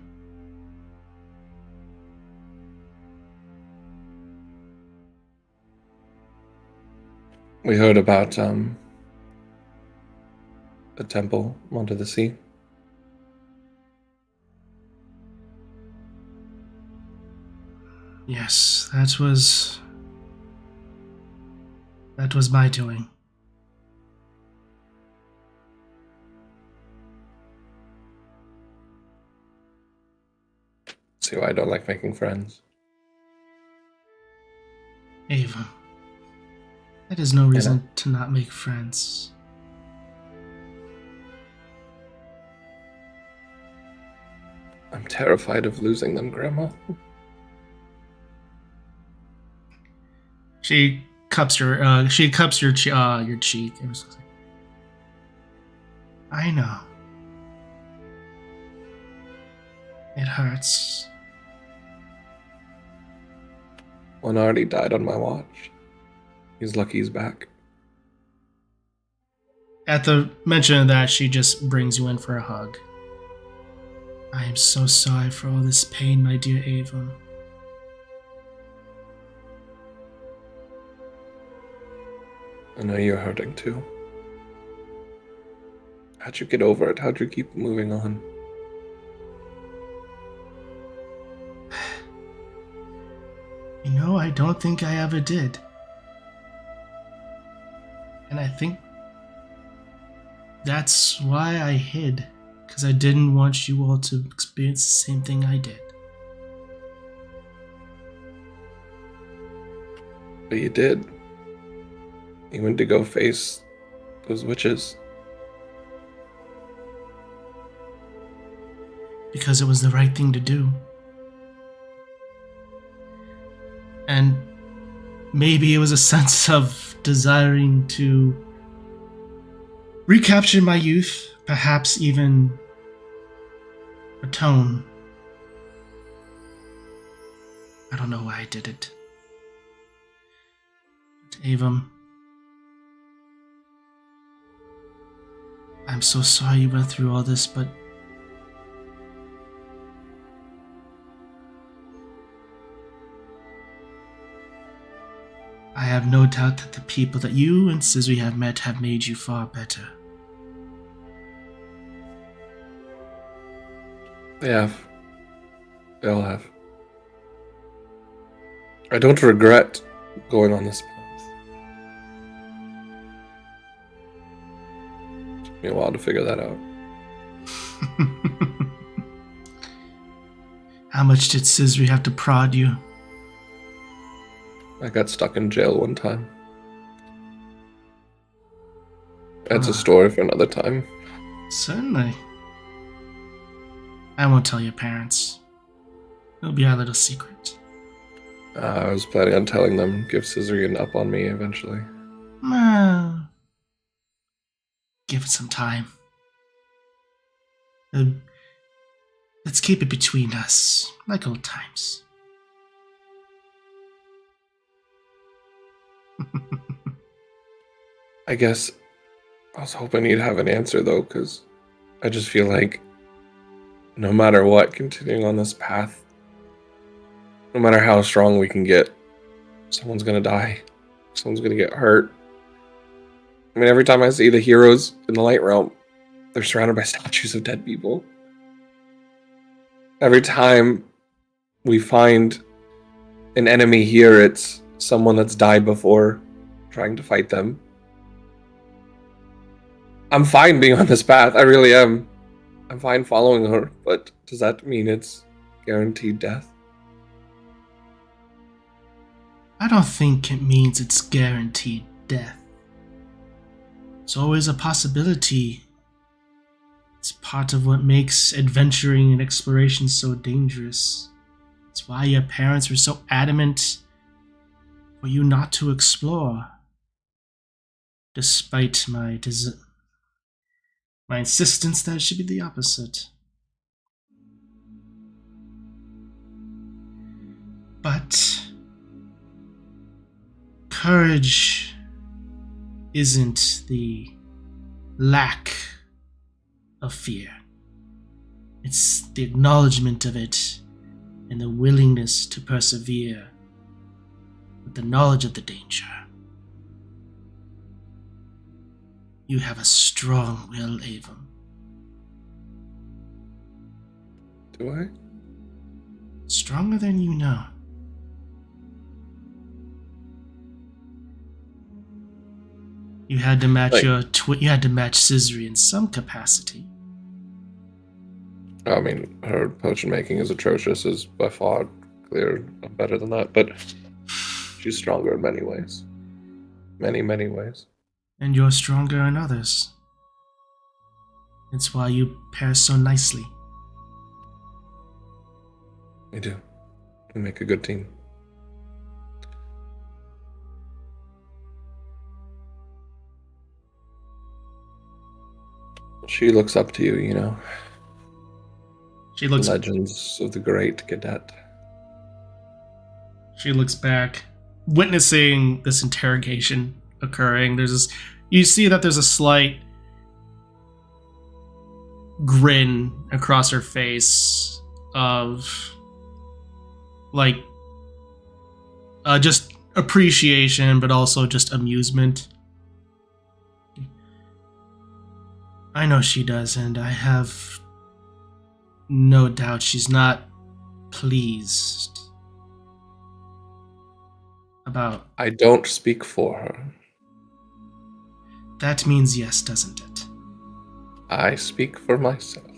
We heard about the temple under the sea. Yes, that was my doing. See why I don't like making friends. Ava, that is no reason to not make friends. I'm terrified of losing them, Grandma. She cups your cheek. I know. It hurts. One already died on my watch. He's lucky he's back. At the mention of that, she just brings you in for a hug. I am so sorry for all this pain, my dear Ava. I know you're hurting too. How'd you get over it? How'd you keep moving on? You know, I don't think I ever did. And I think that's why I hid. Because I didn't want you all to experience the same thing I did. But you did. You went to go face those witches. Because it was the right thing to do. And maybe it was a sense of desiring to recapture my youth, perhaps even atone. I don't know why I did it. But Ava, I'm so sorry you went through all this, but I have no doubt that the people that you and Scissory have met have made you far better. They have. They all have. I don't regret going on this path. Took me a while to figure that out. How much did Scissory have to prod you? I got stuck in jail one time. That's a story for another time. Certainly. I won't tell your parents. It'll be our little secret. I was planning on telling them, give Scissory an up on me eventually. Give it some time. Let's keep it between us, like old times. I guess I was hoping you'd have an answer though, because I just feel like no matter what, continuing on this path, no matter how strong we can get, someone's gonna die. Someone's gonna get hurt. I mean, every time I see the heroes in the Light Realm, they're surrounded by statues of dead people. Every time we find an enemy here, it's someone that's died before trying to fight them. I'm fine being on this path, I really am. I'm fine following her, but does that mean it's guaranteed death? I don't think it means it's guaranteed death. It's always a possibility. It's part of what makes adventuring and exploration so dangerous. It's why your parents were so adamant for you not to explore. despite my insistence that it should be the opposite. But courage isn't the lack of fear. It's the acknowledgement of it and the willingness to persevere with the knowledge of the danger. You have a strong will, Avon. Do I? Stronger than you know. You had to match you had to match Scissory in some capacity. I mean, her potion making is atrocious, is by far clear better than that, but she's stronger in many ways. Many, many ways. And you're stronger in others. It's why you pair so nicely. We do. We make a good team. She looks up to you, you know. She looks. Legends of the Great Cadet. She looks back, witnessing this interrogation occurring. You see that there's a slight grin across her face of just appreciation, but also just amusement. I know she does, and I have no doubt she's not pleased about... I don't speak for her. That means yes, doesn't it? I speak for myself.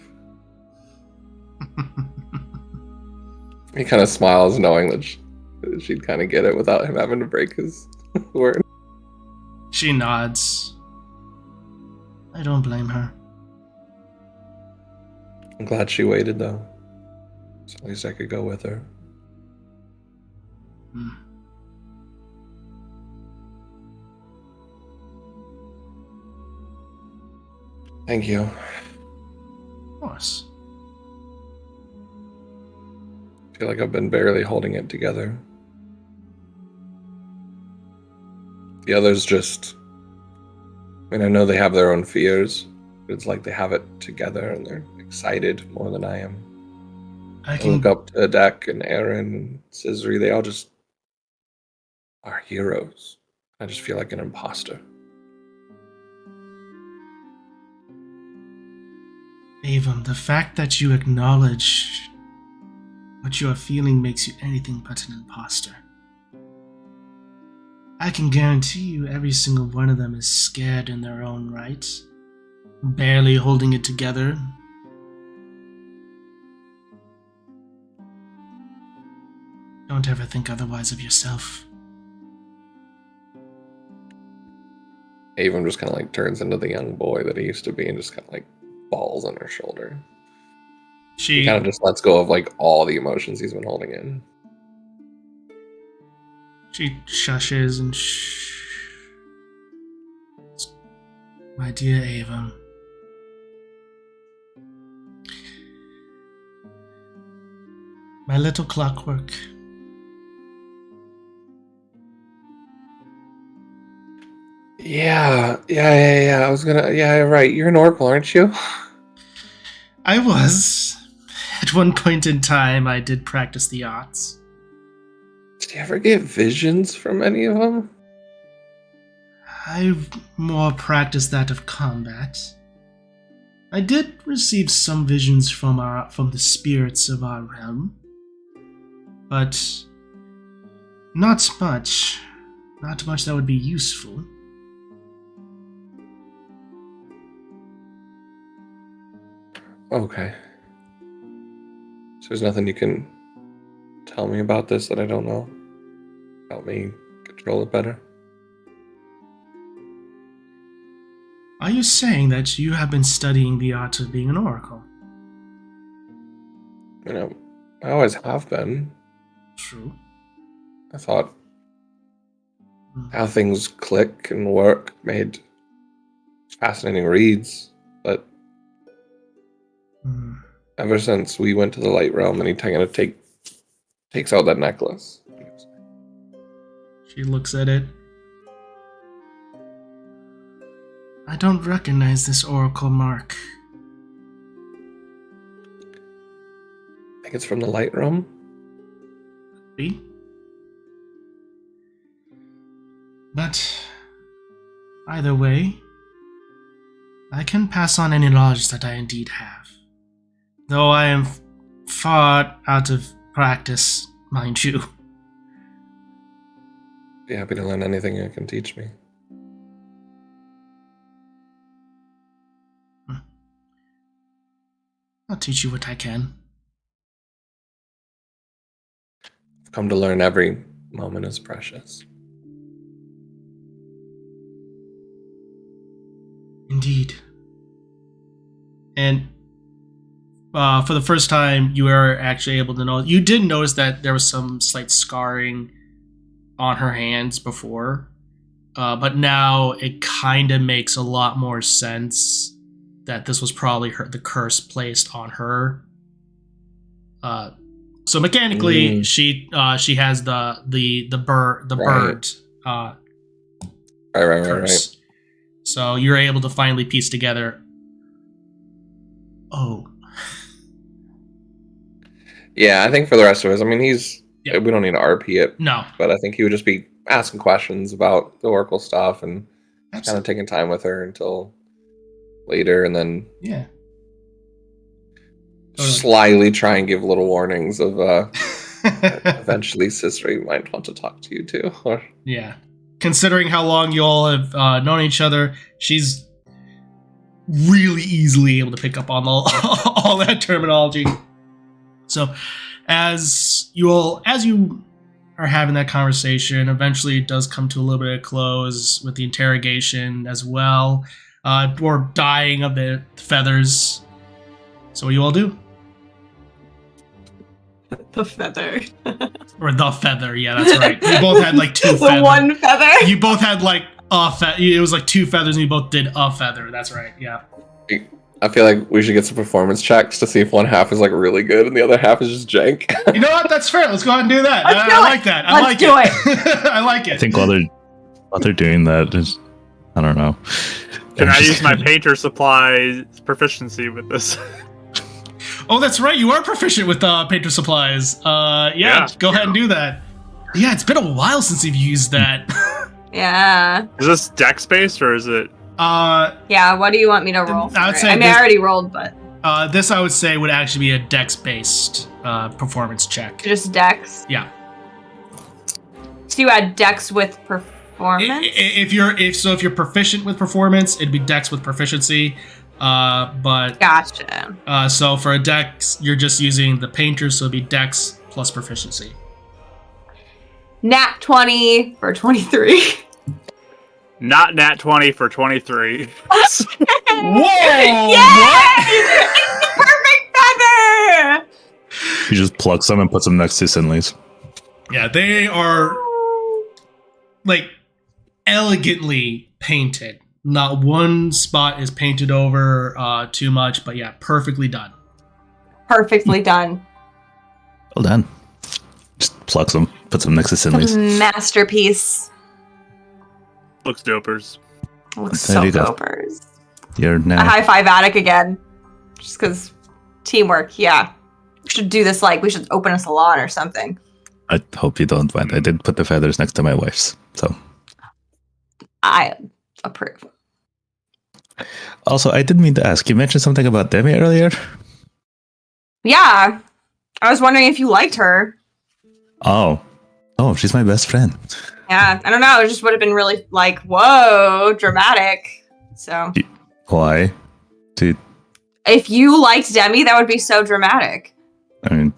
He kind of smiles, knowing that she'd kind of get it without him having to break his word. She nods. I don't blame her. I'm glad she waited, though. So at least I could go with her. Thank you. Of course. I feel like I've been barely holding it together. The others just... I mean, I know they have their own fears, but it's like they have it together and they're excited more than I am. I look up to Deck and Aaron and Scissory. They all just are heroes. I just feel like an imposter. Avon, the fact that you acknowledge what you are feeling makes you anything but an imposter. I can guarantee you every single one of them is scared in their own right, barely holding it together. Don't ever think otherwise of yourself. Avon just kind of like turns into the young boy that he used to be and just kind of like falls on her shoulder. He kind of just lets go of like all the emotions he's been holding in. She shushes and My dear Avon. My little clockwork. Yeah. I was gonna. Yeah, right. You're an oracle, aren't you? I was. At one point in time, I did practice the arts. Did you ever get visions from any of them? I more practiced that of combat. I did receive some visions from the spirits of our realm, but not much. Not much that would be useful. Okay. So there's nothing you can tell me about this that I don't know? Help me control it better? Are you saying that you have been studying the art of being an oracle? You know, I always have been. True. I thought how things click and work made fascinating reads. But ever since we went to the light realm, and he kind of takes out that necklace. She looks at it. I don't recognize this oracle mark. I think it's from the light realm. Be? But either way, I can pass on any knowledge that I indeed have. Though I am far out of practice, mind you. Be happy to learn anything you can teach me. I'll teach you what I can. I've come to learn every moment is precious. Indeed. And for the first time, you are actually able to know. You did notice that there was some slight scarring on her hands before, but now it kind of makes a lot more sense that this was probably the curse placed on her. So mechanically, she has the bird. Curse. So you're able to finally piece together. Oh. Yeah, I think for the rest of us, I mean, we don't need to RP it. No. But I think he would just be asking questions about the Oracle stuff and kind of taking time with her until later, and then slyly try and give little warnings of eventually Sister might want to talk to you too. Yeah. Considering how long you all have known each other, she's really easily able to pick up on all that terminology. So as you are having that conversation, eventually it does come to a little bit of close with the interrogation as well, or dying of the feathers. So what do you all do? The feather. Or the feather, yeah, that's right. You both had like two feathers. The one feather? You both had like a feather. It was like two feathers and you both did a feather. That's right, yeah. I feel like we should get some performance checks to see if one half is like really good and the other half is just jank. You know what? That's fair. Let's go ahead and do that. I like that. I like it. I like it. I think while they're doing that, I don't know. Can I use my painter supply proficiency with this? Oh, that's right. You are proficient with painter supplies. Yeah, go ahead and do that. Yeah, it's been a while since you've used that. Yeah. Is this dex based or is it? Yeah. What do you want me to roll? I would say. I already rolled, but. This I would say would actually be a dex based performance check. Just dex. Yeah. So you add dex with performance. If you're proficient with performance, it'd be dex with proficiency. But gotcha. So for a dex, you're just using the painter, so it'd be dex plus proficiency. Nat 20 for 23. Not nat 20 for 23. Whoa! Yay! It's the perfect feather! He just plucks them and puts them next to Sinley's. Yeah, they are like elegantly painted. Not one spot is painted over too much, but yeah, perfectly done. Perfectly done. Well done. Just plucks them, puts them next to Sinley's. Masterpiece. Looks dopers. Looks There so you go. dopers. You're A now. high five Attic again. Just because teamwork, yeah. We should do this we should open a salon or something. I hope you don't mind. I did put the feathers next to my wife's, so. I approve. Also, I did mean to ask. You mentioned something about Demi earlier. Yeah. I was wondering if you liked her. Oh, she's my best friend. Yeah, I don't know. It just would have been really whoa, dramatic. So. Why? Dude, If you liked Demi, that would be so dramatic. I mean,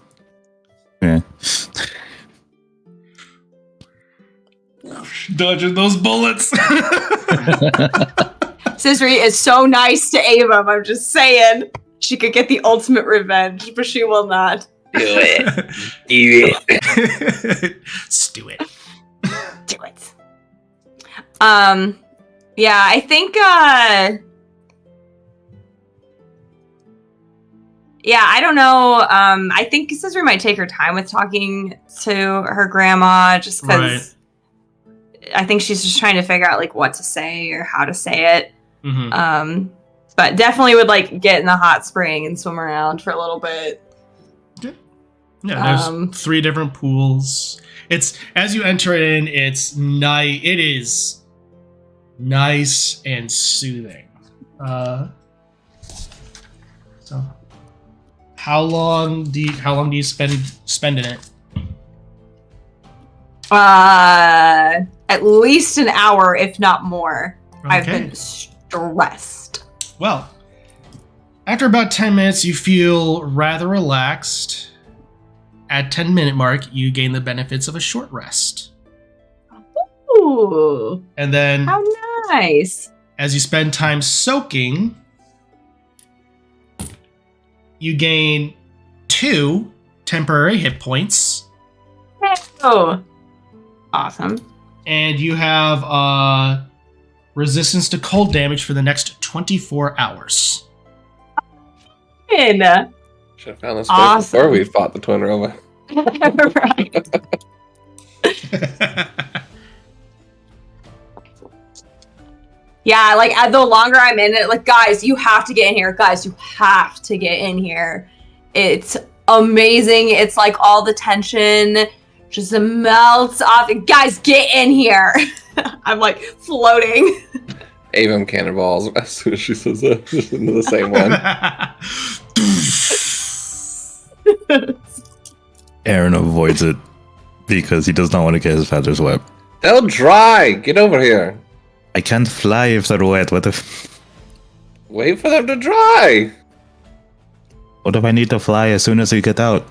yeah. Dodging those bullets. Sisri is so nice to Ava. I'm just saying. She could get the ultimate revenge, but she will not. Do it. Do it. Stew it. Do it. Yeah, I think, yeah, I don't know. I think Scissor might take her time with talking to her grandma just because I think she's just trying to figure out, like, what to say or how to say it. Mm-hmm. But definitely would, like, get in the hot spring and swim around for a little bit. Yeah, there's 3 different pools. It's as you enter in, it's nice. It is nice and soothing. So, how long do you spend in it? At least an hour, if not more. Okay. I've been stressed. Well, after about 10 minutes, you feel rather relaxed. At 10-minute mark, you gain the benefits of a short rest. Ooh. And then, How nice. as you spend time soaking, you gain 2 temporary hit points. Oh. Awesome. And you have resistance to cold damage for the next 24 hours. In. Should have found this place Awesome. before we fought the twin robot. Right. Yeah, like the longer I'm in it, like, guys, you have to get in here. Guys, you have to get in here. It's amazing. It's like all the tension just melts off. Guys, get in here. I'm like floating. Avon cannonballs as soon as she says that, just into the same one. Aaron avoids it because he does not want to get his feathers wet. They'll dry. Get over here. I can't fly if they're wet. What if Wait for them to dry. I need to fly as soon as we get out?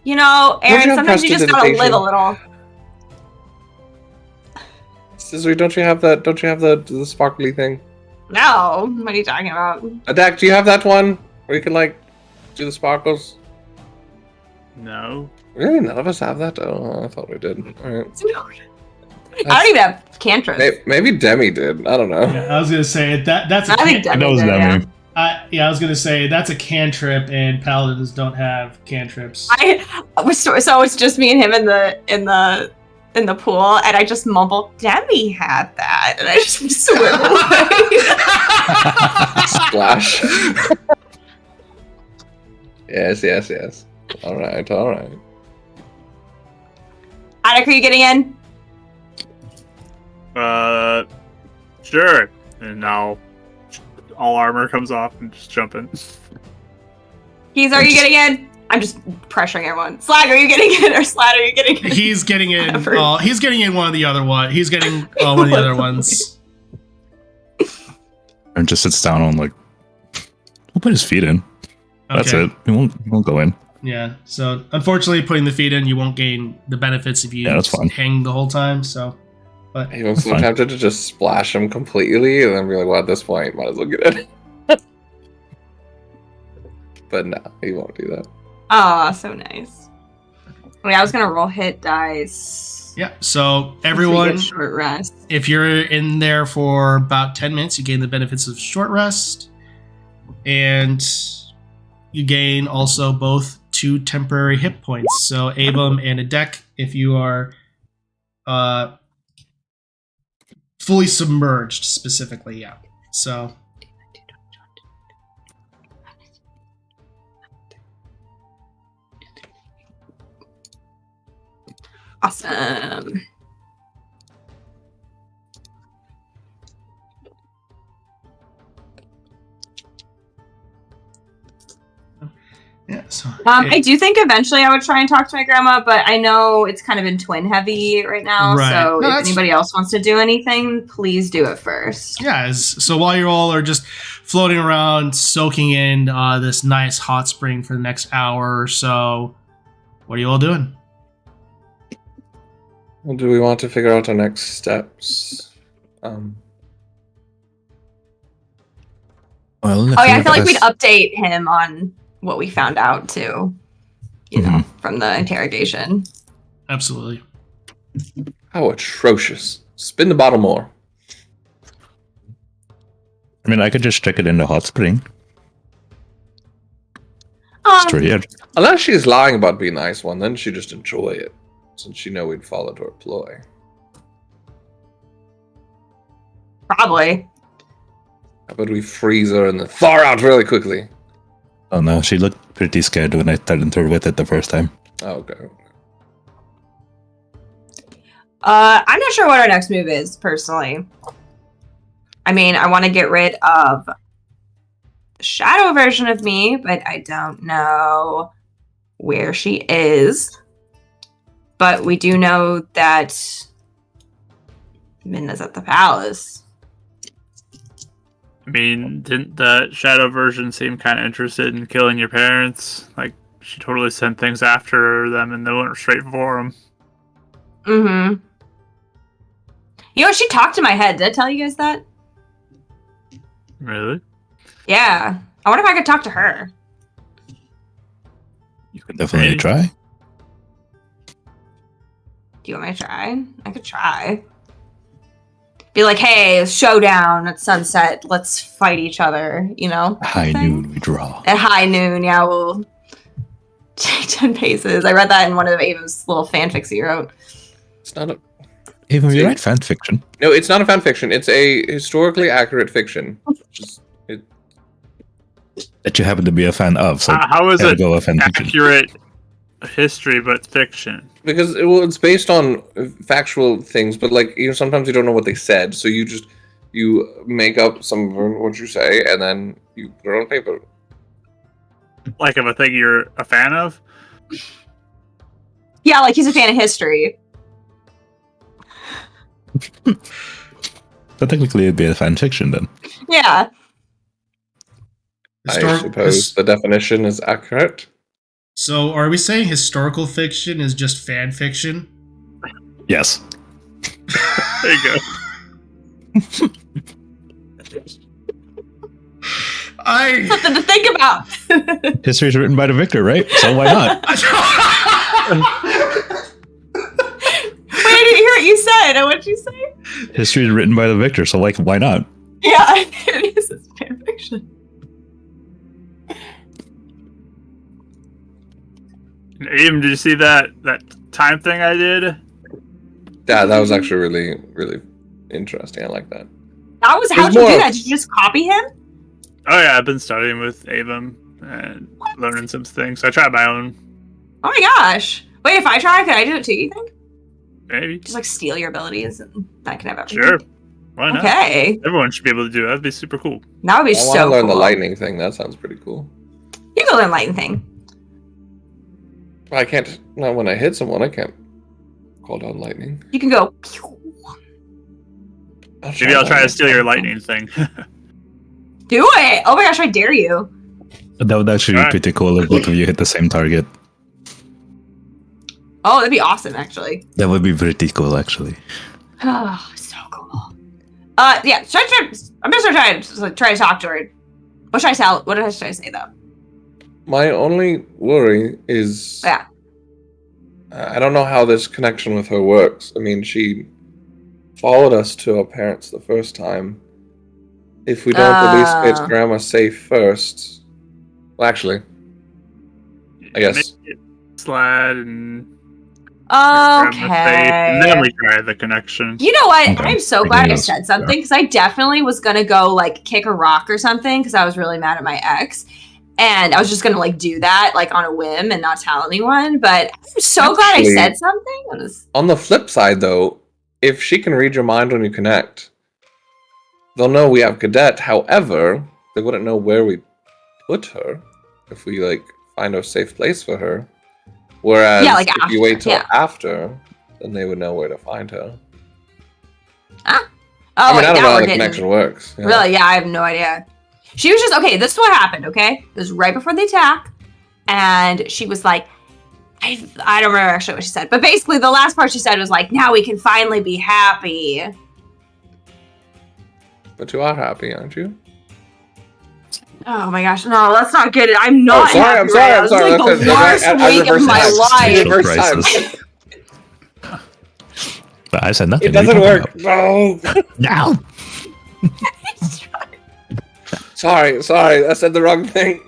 You know, Don't you Aaron, have sometimes you just gotta live a little. Scissor, don't you have that? Don't you have the sparkly thing? No, what are you talking about? Adak, do you have that one where you can like do the sparkles? No. Really, none of us have that. Oh, I thought we did. All right. I don't even have cantrips. Maybe Demi did. I don't know. Yeah, I was gonna say that's. I think Demi That was did, Demi. Yeah, I was gonna say that's a cantrip, and paladins don't have cantrips. So it's just me and him in the pool, and I just mumble, "Demi had that," and I just swim away. Splash. Yes. All right. Attic, are you getting in? Sure. And now all armor comes off and just jump in. Keys, are you getting in? I'm just pressuring everyone. Slag, are you getting in? Or Slat, are you getting in? He's getting in. He's getting in one of the other one. He's getting one of the other ones. And just sits down and like, we'll put his feet in. That's Okay. it. He won't go in. Yeah. So unfortunately, putting the feet in, you won't gain the benefits if you that's fine. hang the whole time. So, but He was so Fine. tempted to just splash him completely and then be like, well, at this point, might as well get in. But no, he won't do that. Oh, so nice. Wait, I was gonna roll hit dice. yeah. So We everyone, get short rest. if you're in there for about 10 minutes, you gain the benefits of short rest, and you gain also both 2 temporary hit points. So Abum and Adek, if you are fully submerged specifically, yeah. So Awesome. yeah. So I do think eventually I would try and talk to my grandma, but I know it's kind of in twin heavy right now. Right. So No, if that's- anybody else wants to do anything, please do it first. yeah, so while you all are just floating around, soaking in this nice hot spring for the next hour or so, what are you all doing? Well, do we want to figure out our next steps? Well, Oh yeah, I feel like we'd update him on what we found out too. You know, from the interrogation. Absolutely. How atrocious. Spin the bottle more. I mean, I could just stick it in the hot spring. Straight. Unless she's lying about being the ice one, then she just enjoy it. Since she know we'd fall into her ploy. Probably. How about we freeze her and then thaw her out really quickly? Oh no, she looked pretty scared when I threatened her with it the first time. Oh, okay. I'm not sure what our next move is, personally. I mean, I want to get rid of the shadow version of me, but I don't know where she is. But we do know that Minna's at the palace. I mean, didn't the shadow version seem kind of interested in killing your parents? Like, she totally sent things after them and they went straight for them. Mm-hmm. You know, she talked to my head. Did I tell you guys that? Really? Yeah. I wonder if I could talk to her. You could definitely try. Do you want me to try? I could try. Be like, hey, showdown at sunset. Let's fight each other, you know? High noon we draw. At high noon, yeah, we'll take 10 paces. I read that in one of Ava's little fanfics he wrote. It's not a... Even you write fan fiction. No, it's not a fan fiction. It's a historically accurate fiction. That you happen to be a fan of. So how is it a fan fiction. accurate history but fiction? Because it's based on factual things, but like, you know, sometimes you don't know what they said, so you make up some of what you say, and then you put it on paper. Like of a thing you're a fan of? Yeah, like he's a fan of history. So technically it'd be a fan fiction then. Yeah. I suppose the definition is accurate. So, are we saying historical fiction is just fan fiction? Yes. There you go. Something to think about. History is written by the victor, right? So why not? Wait, I didn't hear what you said. What'd you say? History is written by the victor, so like, why not? Yeah, it is. It's fan fiction. Aim, did you see that time thing I did? Yeah, that was actually really, really interesting. I like that. That was how'd you do that? Did you just copy him? Oh yeah, I've been studying with Avum and learning some things. I tried my own. Oh my gosh. Wait, if I try, could I do it too, you think? Maybe. Just like steal your abilities and I can have everything. Sure. Why not? Okay. Everyone should be able to do that. That'd be super cool. That would be I so want to learn cool. the lightning thing. That sounds pretty cool. You can learn lightning thing. I can't. Not when I hit someone. I can't call down lightning. You can go. Maybe I'll try to steal your lightning thing. Do it! Oh my gosh, I dare you. That would actually be pretty cool if both of you hit the same target. Oh, that'd be awesome, actually. That would be pretty cool, actually. Oh, so cool. Yeah. I'm just gonna try to talk to her. What should I tell? What should I say though? My only worry is... Yeah. I don't know how this connection with her works. I mean, she followed us to our parents the first time. If we don't release Kate's grandma safe first... Well, actually... I guess... Slide and... Okay. And then we try the connection. You know what? Okay. I'm so glad I said something, because I definitely was gonna go like kick a rock or something, because I was really mad at my ex. And I was just gonna like do that like on a whim and not tell anyone. But I'm so glad I said something. On the flip side, though, if she can read your mind when you connect, they'll know we have Cadet. However, they wouldn't know where we put her if we like find a safe place for her. Whereas like if after, you wait till after, then they would know where to find her. Oh, I mean, I don't know how the connection works. Yeah. Really? Yeah, I have no idea. She was just, okay, this is what happened, okay? It was right before the attack, and she was like, I don't remember actually what she said, but basically the last part she said was like, now we can finally be happy. But you are happy, aren't you? Oh my gosh, no, let's not get it. I'm not happy. I'm sorry. It was like the worst week of my life. But I said nothing. It What are you doesn't talking work. No. about? No. Sorry. I said the wrong thing.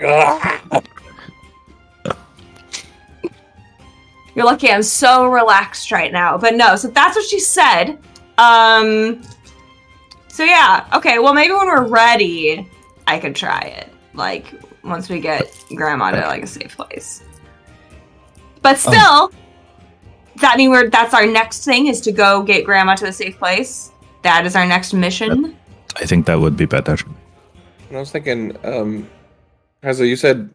You're lucky I'm so relaxed right now. But no, so that's what she said. So yeah, okay, well maybe when we're ready, I could try it. Like, once we get Grandma to like a safe place. But still, that's our next thing is to go get Grandma to a safe place. That is our next mission. I think that would be better. And I was thinking, Hazel, you said,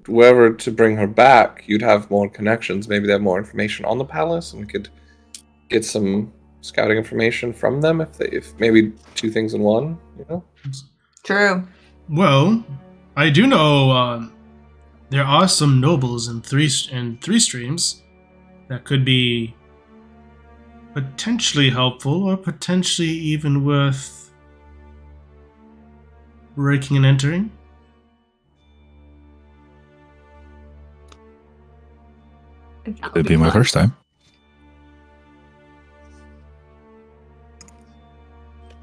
wherever to bring her back, you'd have more connections. Maybe they have more information on the palace, and we could get some scouting information from them if maybe two things in one. True. Well, I do know there are some nobles in three streams that could be potentially helpful or potentially even worth breaking and entering. It'd be my first time.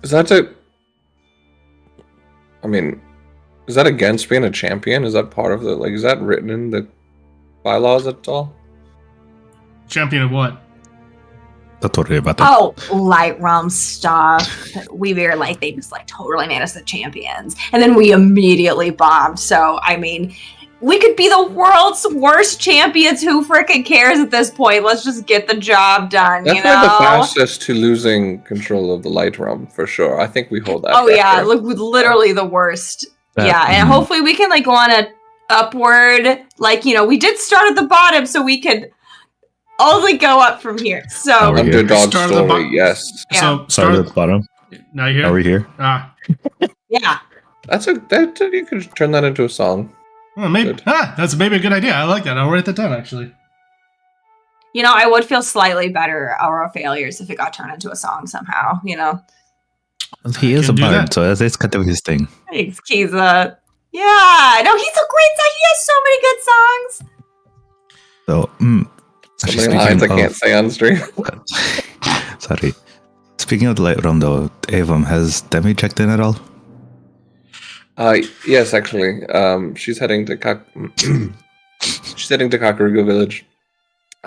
Is that against being a champion? Is that part of is that written in the bylaws at all? Champion of what? Don't worry about that. Oh, light realm stuff. We were like, they just like totally made us the champions. And then we immediately bombed. So, I mean, we could be the world's worst champions. Who frickin' cares at this point? Let's just get the job done, That's the fastest to losing control of the light realm, for sure. I think we hold that. Oh, yeah. Look, literally the worst. And hopefully we can, like, go on a upward, like, we did start at the bottom, so we could only go up from here. So underdog story, yes. Yeah. So Start at the bottom. Now you here? Are we here? Yeah. You could turn that into a song. Well, maybe. Good. That's maybe a good idea. I like that. I'll write that down, actually. I would feel slightly better our failures if it got turned into a song somehow, He is a do bard, that. so that's kind of his thing. Thanks, Kiza. Yeah, no, he's a great singer. He has so many good songs. So, So actually, many lines I can't say on stream. Sorry. Speaking of the light realm, though, Avon, has Demi checked in at all? Yes, actually. She's heading to Kakaruga village.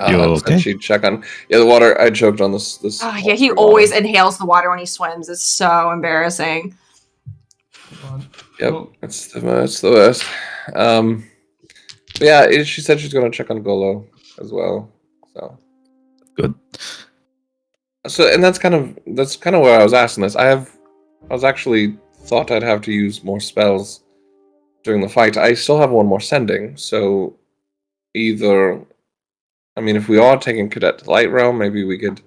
You okay? She'd check on the water. I choked on this. Oh, yeah, he always inhales the water when he swims. It's so embarrassing. Yep, it's the worst. But yeah, she said she's going to check on Golo as well. So Good. So, and that's kind of where I was asking this. I was actually thought I'd have to use more spells during the fight. I still have one more sending, so either, if we are taking Cadet to Light Realm, maybe we could.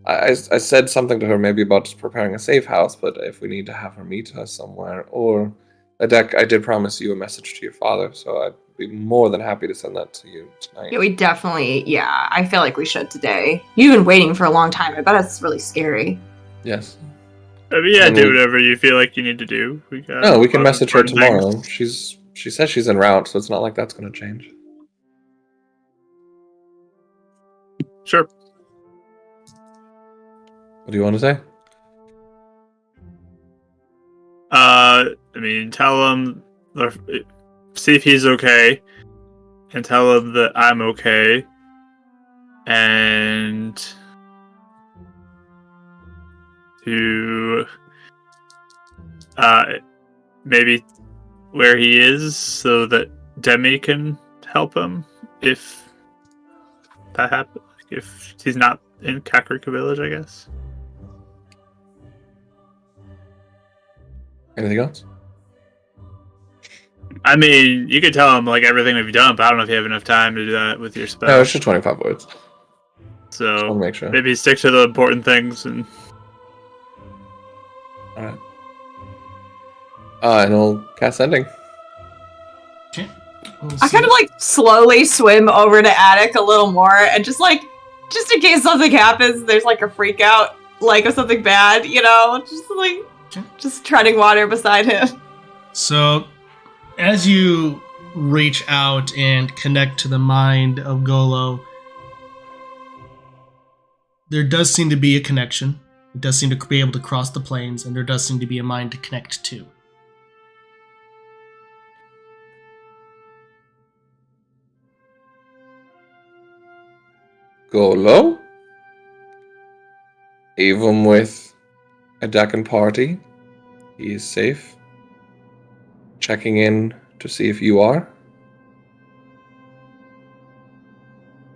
I said something to her maybe about just preparing a safe house, but if we need to have her meet us somewhere, or a deck, I did promise you a message to your father, so I'd be more than happy to send that to you tonight. Yeah, we definitely, I feel like we should today. You've been waiting for a long time. I bet it's really scary. Yes. Do whatever you feel like you need to do. We can message her tomorrow. She says she's en route, so it's not like that's going to change. Sure. What do you want to say? Tell him, see if he's okay, and tell him that I'm okay, and to maybe where he is so that Demi can help him if that happens. If he's not in Kakarika Village, I guess. Anything else? You could tell him everything we've done, but I don't know if you have enough time to do that with your spell. No, it's just 25 words. So Just want to make sure. maybe stick to the important things and. All right. And I'll cast Sending. Okay. I kind of slowly swim over to Attic a little more and just in case something happens, there's a freak out, of something bad, just treading water beside him. So, as you reach out and connect to the mind of Golo, there does seem to be a connection. It does seem to be able to cross the planes, and there does seem to be a mine to connect to. Go low? Even with a Decan party, he is safe. Checking in to see if you are.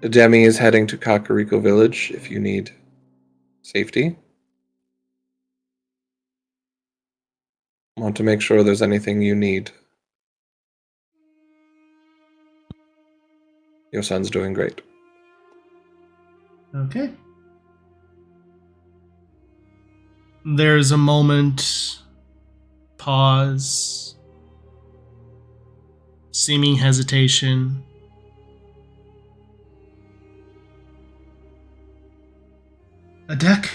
Demi is heading to Kakariko Village if you need safety. Want to make sure there's anything you need. Your son's doing great. Okay. There's a moment, pause, seeming hesitation. Adek?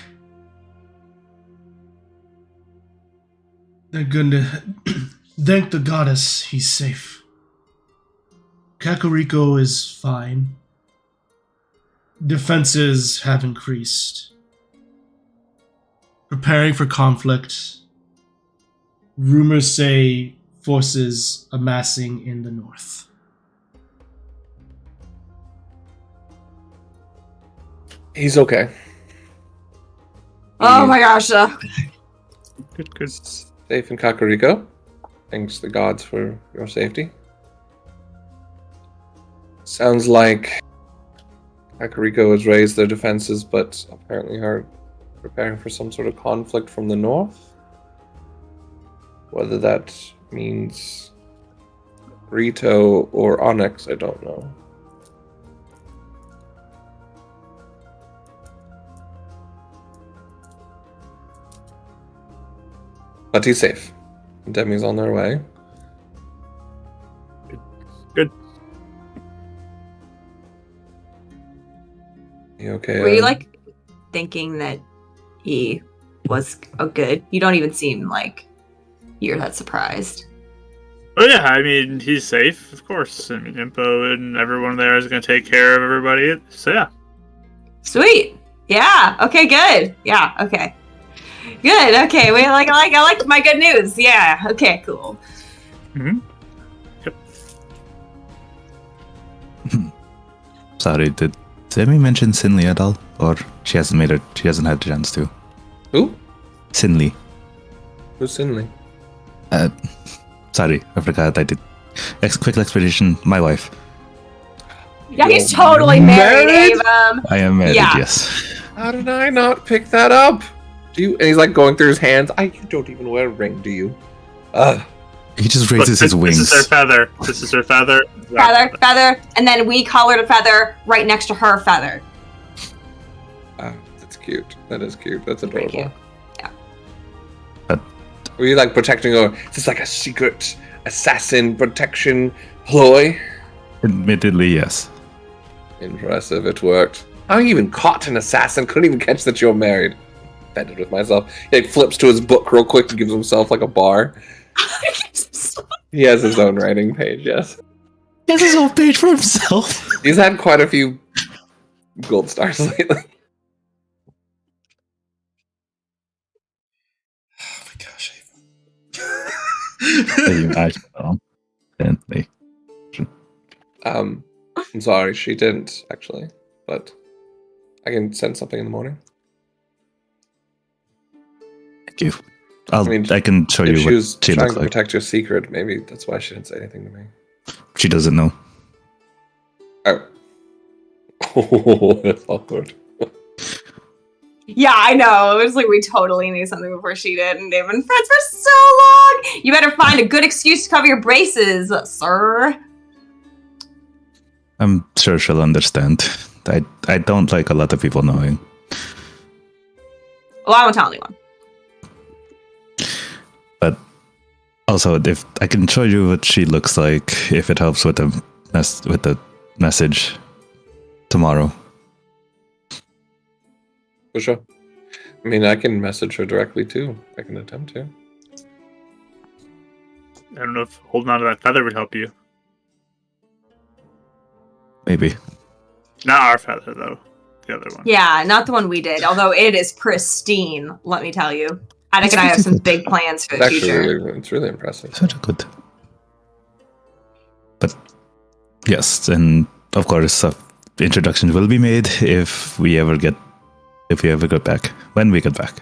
They're going to thank the goddess he's safe. Kakariko is fine. Defenses have increased. Preparing for conflict. Rumors say forces amassing in the north. He's okay. Oh my gosh. Good. Safe in Kakariko. Thanks the gods for your safety. Sounds like Kakariko has raised their defenses, but apparently are preparing for some sort of conflict from the north. Whether that means Rito or Onyx, I don't know. But he's safe. Demi's on their way. Good. You okay? Were you like thinking that he was good? You don't even seem like you're that surprised. Oh yeah, I mean he's safe, of course. I mean Impo and everyone there is going to take care of everybody. So yeah. Sweet. Yeah. Okay. Good. Yeah. Okay. Good. Okay. I like my good news. Yeah. Okay. Cool. Mm-hmm. Yep. Sorry, did Demi mention Sinley at all? Or she hasn't had a chance to? Who? Sinley. Who's Sinley? Sorry, I forgot I did. Quick explanation, my wife. Yeah, he's totally married, Married? Avum. I am married, Yeah. yes. How did I not pick that up? Do you? And he's like going through his hands. You don't even wear a ring, do you? He just raises his wings. This is her feather. Feather, and then we colored a feather right next to her feather. That's cute. That is cute. That's Pretty adorable. cute. Yeah. Were you like protecting her? Is this like a secret assassin protection ploy? Admittedly, yes. Impressive. It worked. How you even caught an assassin? Couldn't even catch that you're married. Offended with myself. He like, flips to his book real quick and gives himself like a bar. He has his own writing page, yes. He has his own page for himself. He's had quite a few gold stars lately. Oh my gosh. I'm sorry, she didn't actually, but I can send something in the morning. Thank you. I can show If you she what was she trying looks to like. protect your secret, maybe that's why she didn't say anything to me. She doesn't know. Oh. Oh, that's awkward. Yeah, I know. It was like we totally knew something before she did, and they've been friends for so long. You better find a good excuse to cover your braces, sir. I'm sure she'll understand. I don't like a lot of people knowing. Well, I won't tell anyone. But also, if I can show you what she looks like, if it helps with the message tomorrow. For sure. I mean, I can message her directly too. I can attempt to. I don't know if holding on to that feather would help you. Maybe. Not our feather, though. the other one. Yeah, not the one we did, although it is pristine, let me tell you. Attic and I have some big plans for the future. It's really impressive. Such a good. But yes, and of course, introduction will be made if we ever get back, when we get back.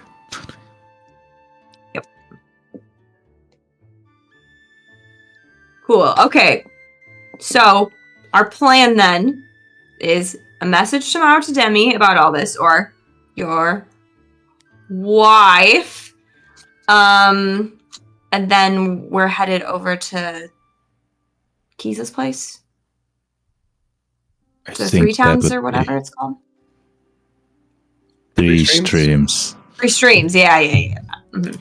Yep. Cool. Okay. So our plan then is a message tomorrow to Demi about all this, or your wife. And then we're headed over to Keys's place. I The think Three Towns that or would whatever be it's called. Three streams. 3 streams, yeah. Mhm.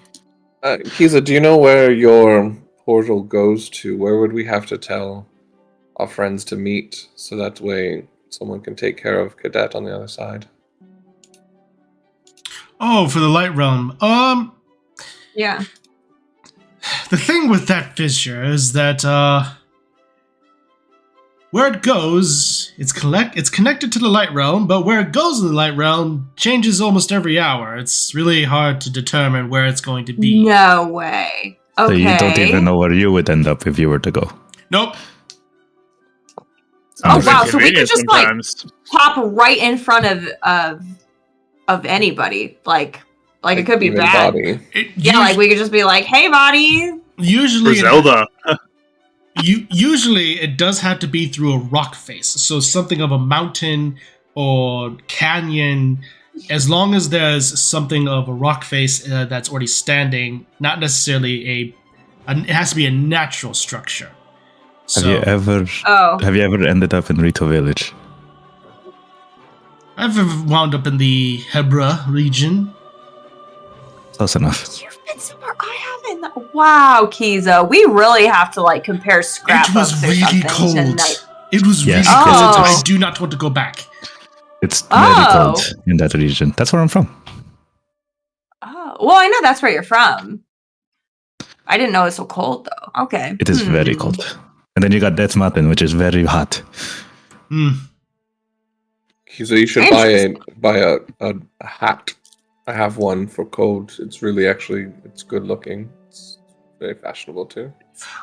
Kiza, do you know where your portal goes to? Where would we have to tell our friends to meet so that way someone can take care of Cadet on the other side? Oh, for the Light Realm. Yeah. The thing with that fissure is that where it goes, it's connected to the Light Realm, but where it goes in the Light Realm changes almost every hour. It's really hard to determine where it's going to be. No way. Okay. So you don't even know where you would end up if you were to go. Nope. Oh Sounds wow! So we inconvenient could just sometimes. pop right in front of anybody. Like it could be Even bad. Body. Yeah, like we could just be like, "Hey, body." For Usually, Zelda. usually it does have to be through a rock face, so something of a mountain or canyon. As long as there's something of a rock face that's already standing, not necessarily it has to be a natural structure. So, Have you ever ended up in Rito Village? I've wound up in the Hebra region. Close enough. You've been somewhere I haven't. Wow, Kiza, we really have to like compare It scrapbooks was or really something cold. tonight. It was Yes. really cold. Oh. I do not want to go back. It's Oh. very cold in that region. That's where I'm from. Oh, well, I know that's where you're from. I didn't know it was so cold though. Okay. It is very cold. And then you got Death Mountain, which is very hot. Hmm. Kiza, you should buy a hat. I have one for cold. It's really it's good looking. It's very fashionable too.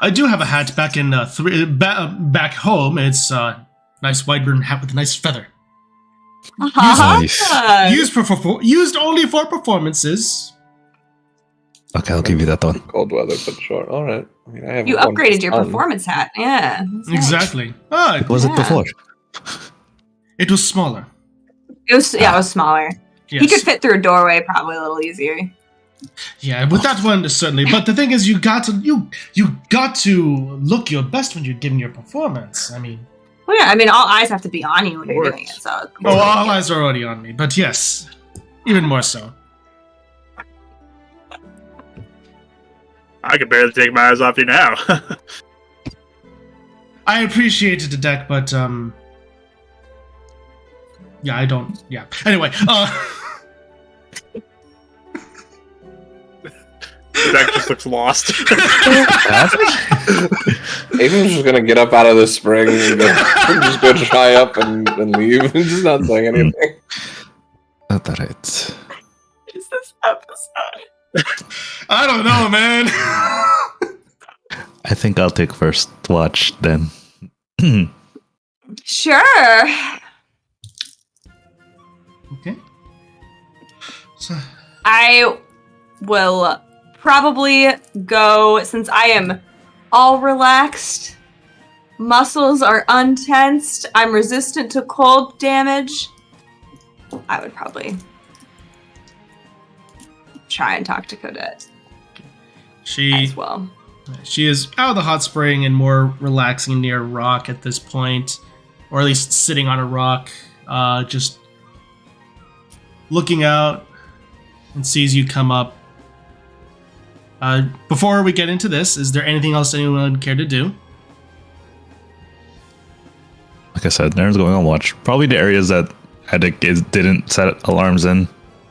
I do have a hat back in back home. It's a nice wide brimmed hat with a nice feather. Uh-huh. Used only for performances. Okay, I'll give you that one. Cold weather, but sure. All right. I mean, I have You one upgraded your for sun. performance hat. Yeah. That's nice. Exactly. Was it Yeah. before? It was smaller. It was smaller. Yes. He could fit through a doorway probably a little easier. Yeah, with that one certainly. But the thing is, you got to look your best when you're giving your performance. I mean, Well, yeah, I mean, all eyes have to be on you when you're doing it. So. all eyes are already on me. But yes, even more so. I could barely take my eyes off you now. I appreciated the deck, but yeah, I don't. Yeah. Anyway, That just looks lost. Avon's just gonna get up out of the spring and just go dry up and leave and just not saying anything. Not that right. Is this episode? I don't know, man. I think I'll take first watch then. Sure. Okay. So, I will probably go, since I am all relaxed, muscles are untensed, I'm resistant to cold damage. I would probably try and talk to Codette as well. She is out of the hot spring and more relaxing near a rock at this point, or at least sitting on a rock, just looking out and sees you come up. Before we get into this, is there anything else anyone would care to do? Like I said, Naren's going on watch. Probably the areas that didn't set alarms in.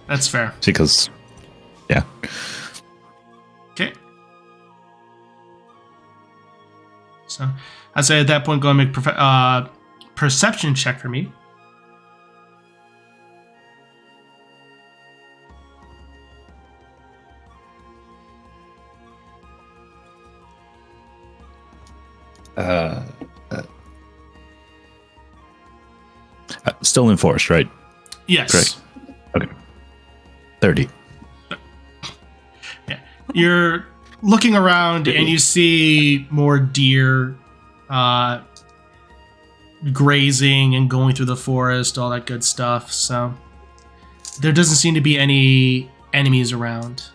That's fair. Because, yeah. Okay. So, I'd say at that point, go and make perception check for me. Uh, still in force, right? Yes. Correct. Okay. 30. Yeah. You're looking around and you see more deer grazing and going through the forest, all that good stuff. So there doesn't seem to be any enemies around.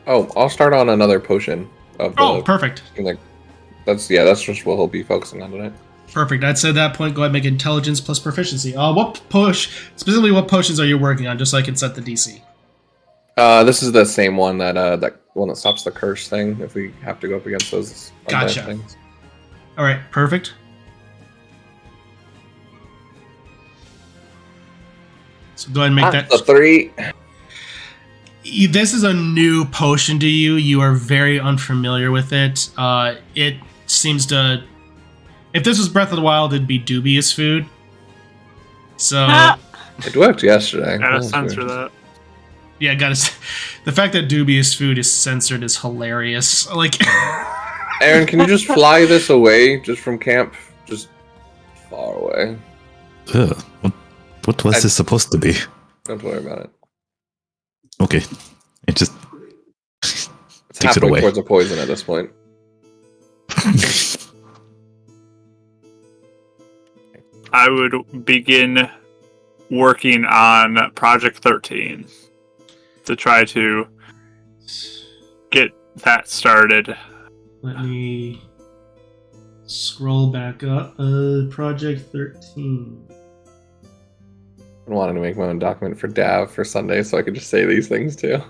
Oh, I'll start on another potion. Perfect. Like, that's just what he'll be focusing on tonight. Perfect. I'd say at that point, go ahead and make intelligence plus proficiency. What potions are you working on, just so I can set the DC? This is the same one that one that stops the curse thing. If we have to go up against those Gotcha. things. All right, perfect. So go ahead and make that. The 3. This is a new potion to you. You are very unfamiliar with it. It seems to. If this was Breath of the Wild, it'd be dubious food. So. It worked yesterday. Gotta censor that. Yeah, the fact that dubious food is censored is hilarious. Like, Aaron, can you just fly this away, just from camp, just far away? Ugh, what was this supposed to be? Don't worry about it. Okay, it just It's takes it halfway away. towards a poison at this point. I would begin working on Project 13 to try to get that started. let me scroll back up. Project 13. I wanted to make my own document for Dav for Sunday so I could just say these things too.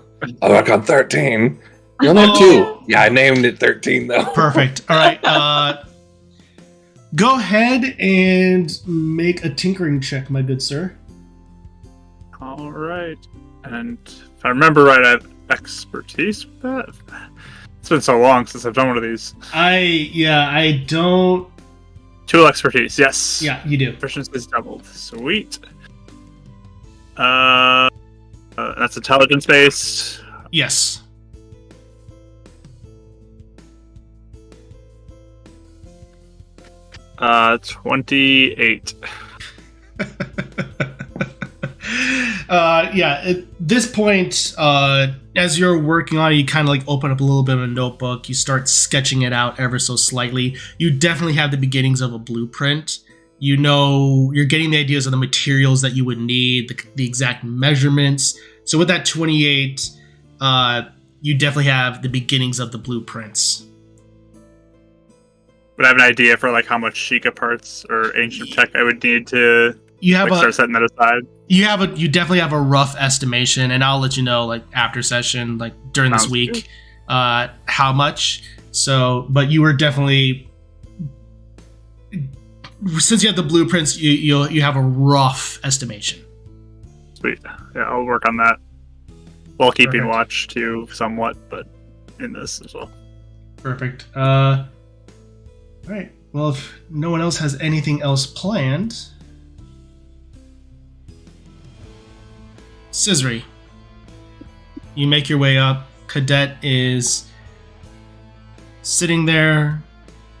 I'll work on 13. You only have 2. Yeah, I named it 13 though. Perfect. All right. Go ahead and make a tinkering check, my good sir. All right. And if I remember right, I have expertise with that. It's been so long since I've done one of these. I don't. 2 expertise, yes. Yeah, you do. Proficiency is doubled. Sweet. That's intelligence based. Yes. Uh, 28. At this point, as you're working on it, you kind of like open up a little bit of a notebook. You start sketching it out ever so slightly. You definitely have the beginnings of a blueprint. You know, you're getting the ideas of the materials that you would need, the exact measurements. So with that 28, you definitely have the beginnings of the blueprints. Would I have an idea for like how much Sheikah parts or ancient tech I would need to start setting that aside? You definitely have a rough estimation, and I'll let you know like after session, like during this week, how much. So, but you were definitely, since you have the blueprints, you have a rough estimation. Sweet. Yeah, I'll work on that while keeping Perfect. watch too, somewhat, but in this as well. Perfect. All right. Well, if no one else has anything else planned, Scissory, you make your way up. Cadet is sitting there.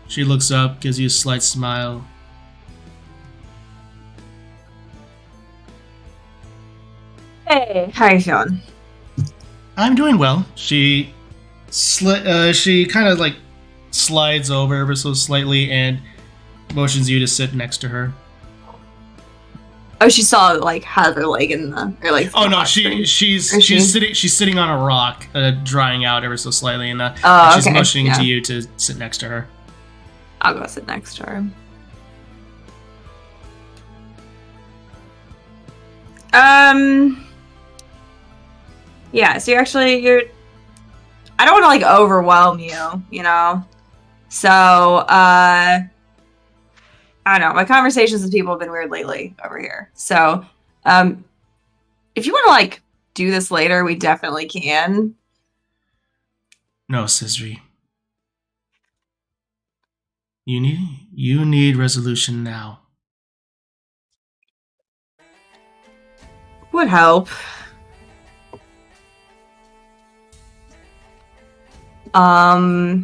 She looks up, gives you a slight smile. Hey, how you feeling? I'm doing well. She kind of like slides over ever so slightly and motions you to sit next to her. Oh, she saw like has her leg in the or like. Oh no, she's sitting on a rock, drying out ever so slightly, and she's okay. motioning to you to sit next to her. I'll go sit next to her. Yeah, so you're I don't want to like overwhelm you, you know? So, I don't know. My conversations with people have been weird lately over here. So, if you want to like do this later, we definitely can. No, Scissory. You need resolution now. Would help. Yeah,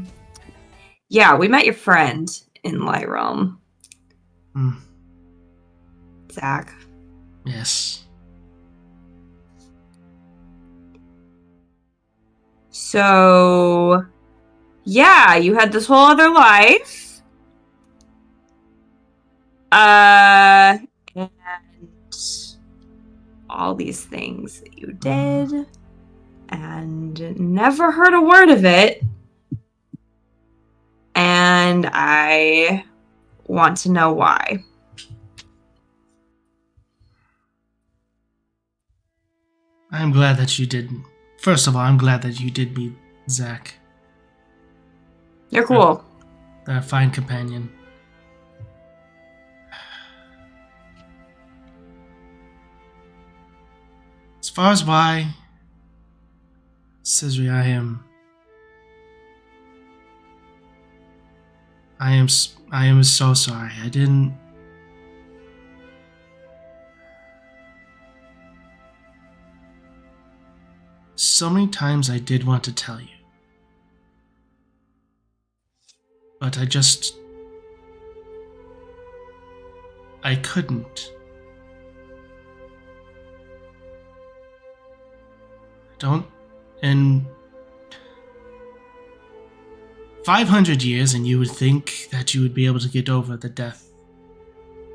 we met your friend in Light Realm. Zach. Yes. So, yeah, you had this whole other life. And all these things that you did, and never heard a word of it. And I want to know why. I'm glad that you did. First of all, I'm glad that you did meet Zach. You're cool. A fine companion. As far as why, Cesare, I am so sorry. I didn't. So many times I did want to tell you, but I couldn't. In 500 years, and you would think that you would be able to get over the death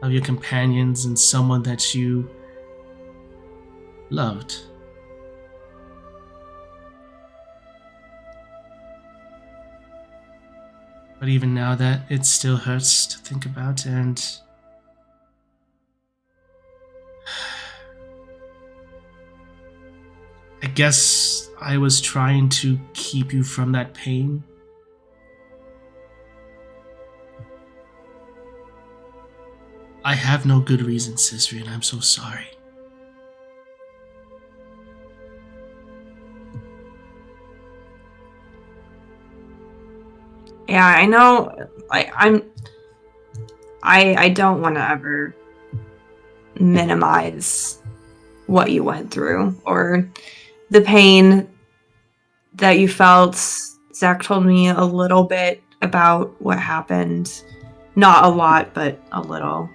of your companions and someone that you loved. But even now, that it still hurts to think about, and I guess I was trying to keep you from that pain. I have no good reason, Cesare, and I'm so sorry. Yeah, I know. I don't want to ever minimize what you went through or the pain that you felt. Zach told me a little bit about what happened. Not a lot, but a little.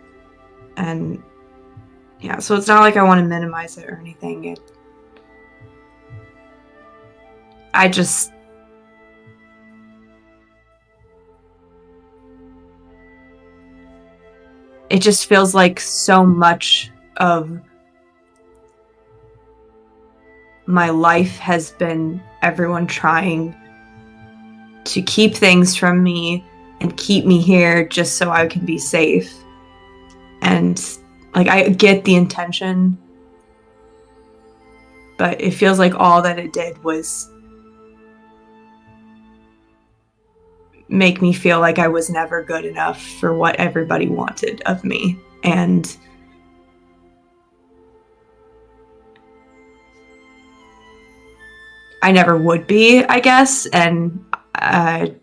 And yeah, so it's not like I want to minimize it or anything. It just feels like so much of my life has been everyone trying to keep things from me and keep me here just so I can be safe. And like, I get the intention, but it feels like all that it did was make me feel like I was never good enough for what everybody wanted of me. And I never would be, I guess. And that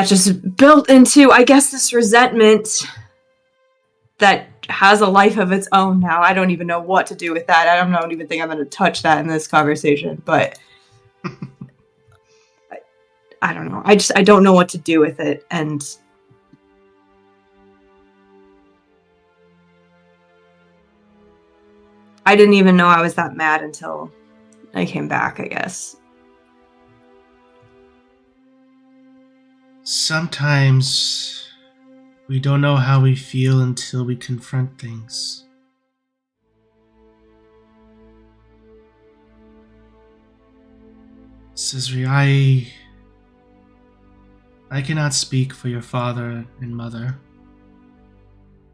just built into, I guess, this resentment that has a life of its own now. I don't even know what to do with that. I don't even think I'm going to touch that in this conversation, but I don't know. I don't know what to do with it. And I didn't even know I was that mad until I came back, I guess. Sometimes we don't know how we feel until we confront things. Cesare, I cannot speak for your father and mother,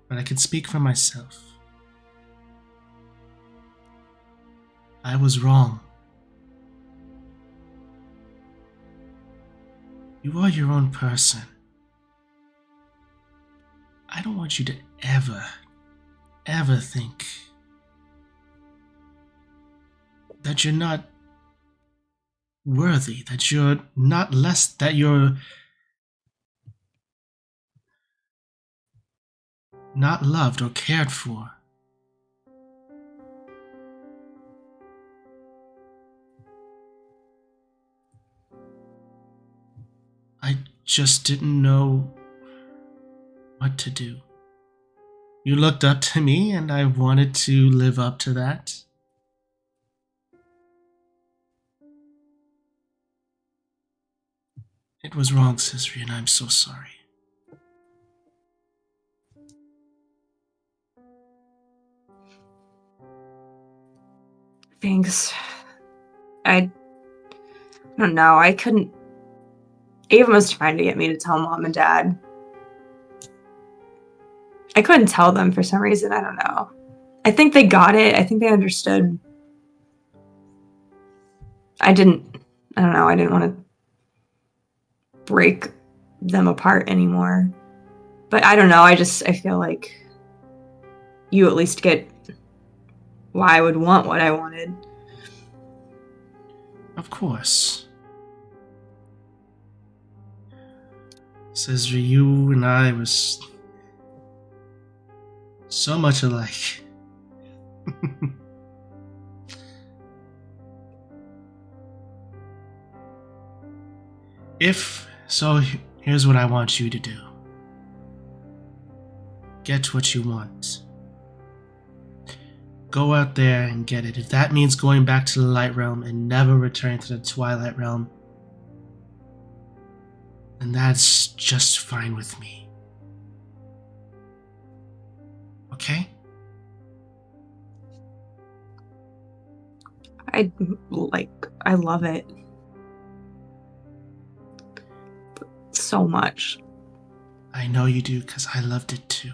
but I can speak for myself. I was wrong. You are your own person. I don't want you to ever think that you're not worthy, that you're not less, that you're not loved or cared for. just didn't know what to do. You looked up to me, and I wanted to live up to that. It was wrong, Cesri, and I'm so sorry. Thanks. I don't know. I couldn't. Ava was trying to get me to tell Mom and Dad. I couldn't tell them for some reason. I don't know. I think they got it. I think they understood. I don't know. I didn't want to break them apart anymore. But I don't know. I feel like you at least get why I would want what I wanted. Of course. Cesri, you and I was so much alike. Here's what I want you to do. Get what you want. Go out there and get it. If that means going back to the Light Realm and never returning to the Twilight Realm, then that's just fine with me. Okay? I love it. So much. I know you do, because I loved it too.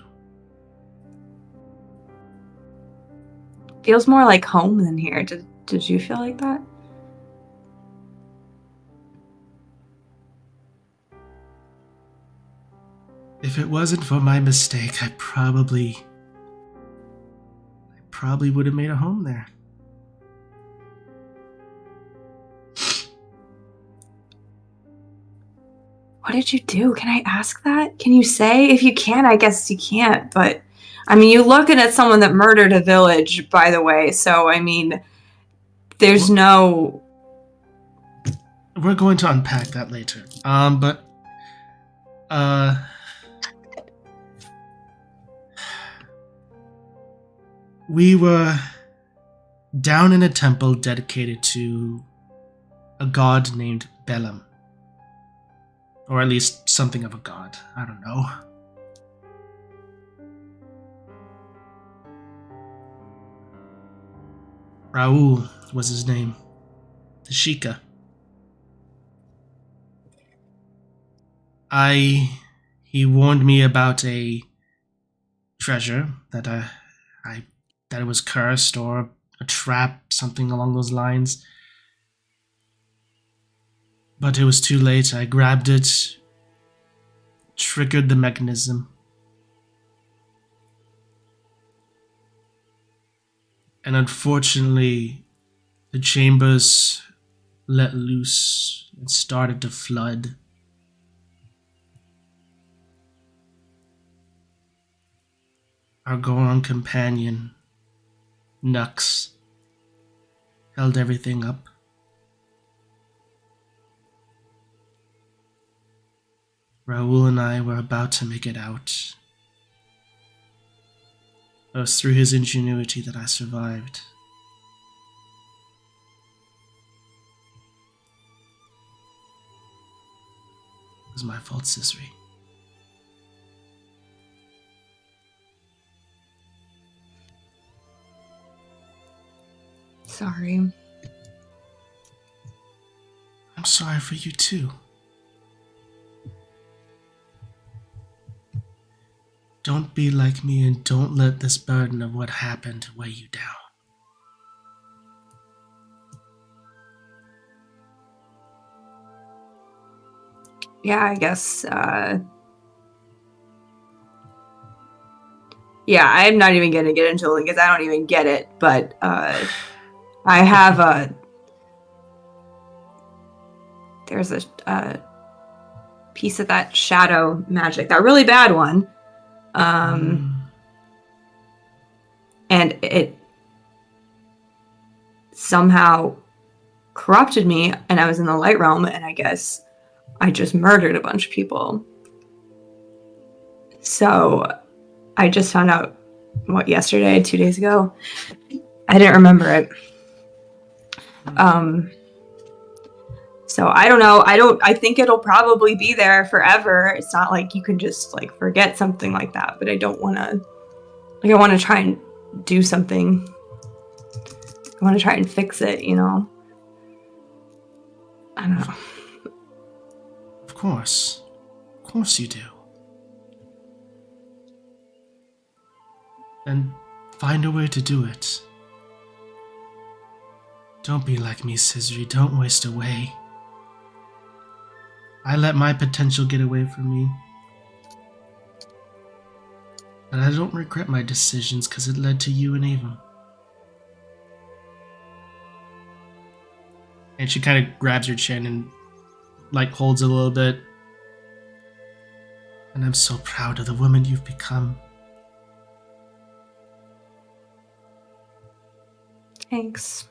Feels more like home than here. Did you feel like that? If it wasn't for my mistake, I probably would have made a home there. What did you do? Can I ask that? Can you say? If you can, I guess you can't. But, I mean, you're looking at someone that murdered a village, by the way. So, I mean, there's no... We're going to unpack that later. We were down in a temple dedicated to a god named Bellum. Or at least something of a god. I don't know. Raoul was his name. The Sheikah. He warned me about a treasure that that it was cursed or a trap, something along those lines. But it was too late. I grabbed it, triggered the mechanism, and unfortunately, the chambers let loose and started to flood. Our Goron companion, Nux, held everything up. Raoul and I were about to make it out. It was through his ingenuity that I survived. It was my fault, Cesri. Sorry. I'm sorry for you too. Don't be like me and don't let this burden of what happened weigh you down. Yeah, I guess, yeah, I'm not even going to get into it because I don't even get it, but I have there's a piece of that shadow magic, that really bad one. And it somehow corrupted me, and I was in the light realm, and I guess I just murdered a bunch of people. So I just found out, yesterday, 2 days ago? I didn't remember it. So I don't know. I think it'll probably be there forever. It's not like you can just like forget something like that, but I don't want to, like, I want to try and do something. I want to try and fix it, you know? I don't know. Of course. Of course you do. And find a way to do it. Don't be like me, Scissory. Don't waste away. I let my potential get away from me. But I don't regret my decisions because it led to you and Ava. And she kind of grabs your chin and like holds it a little bit. And I'm so proud of the woman you've become. Thanks.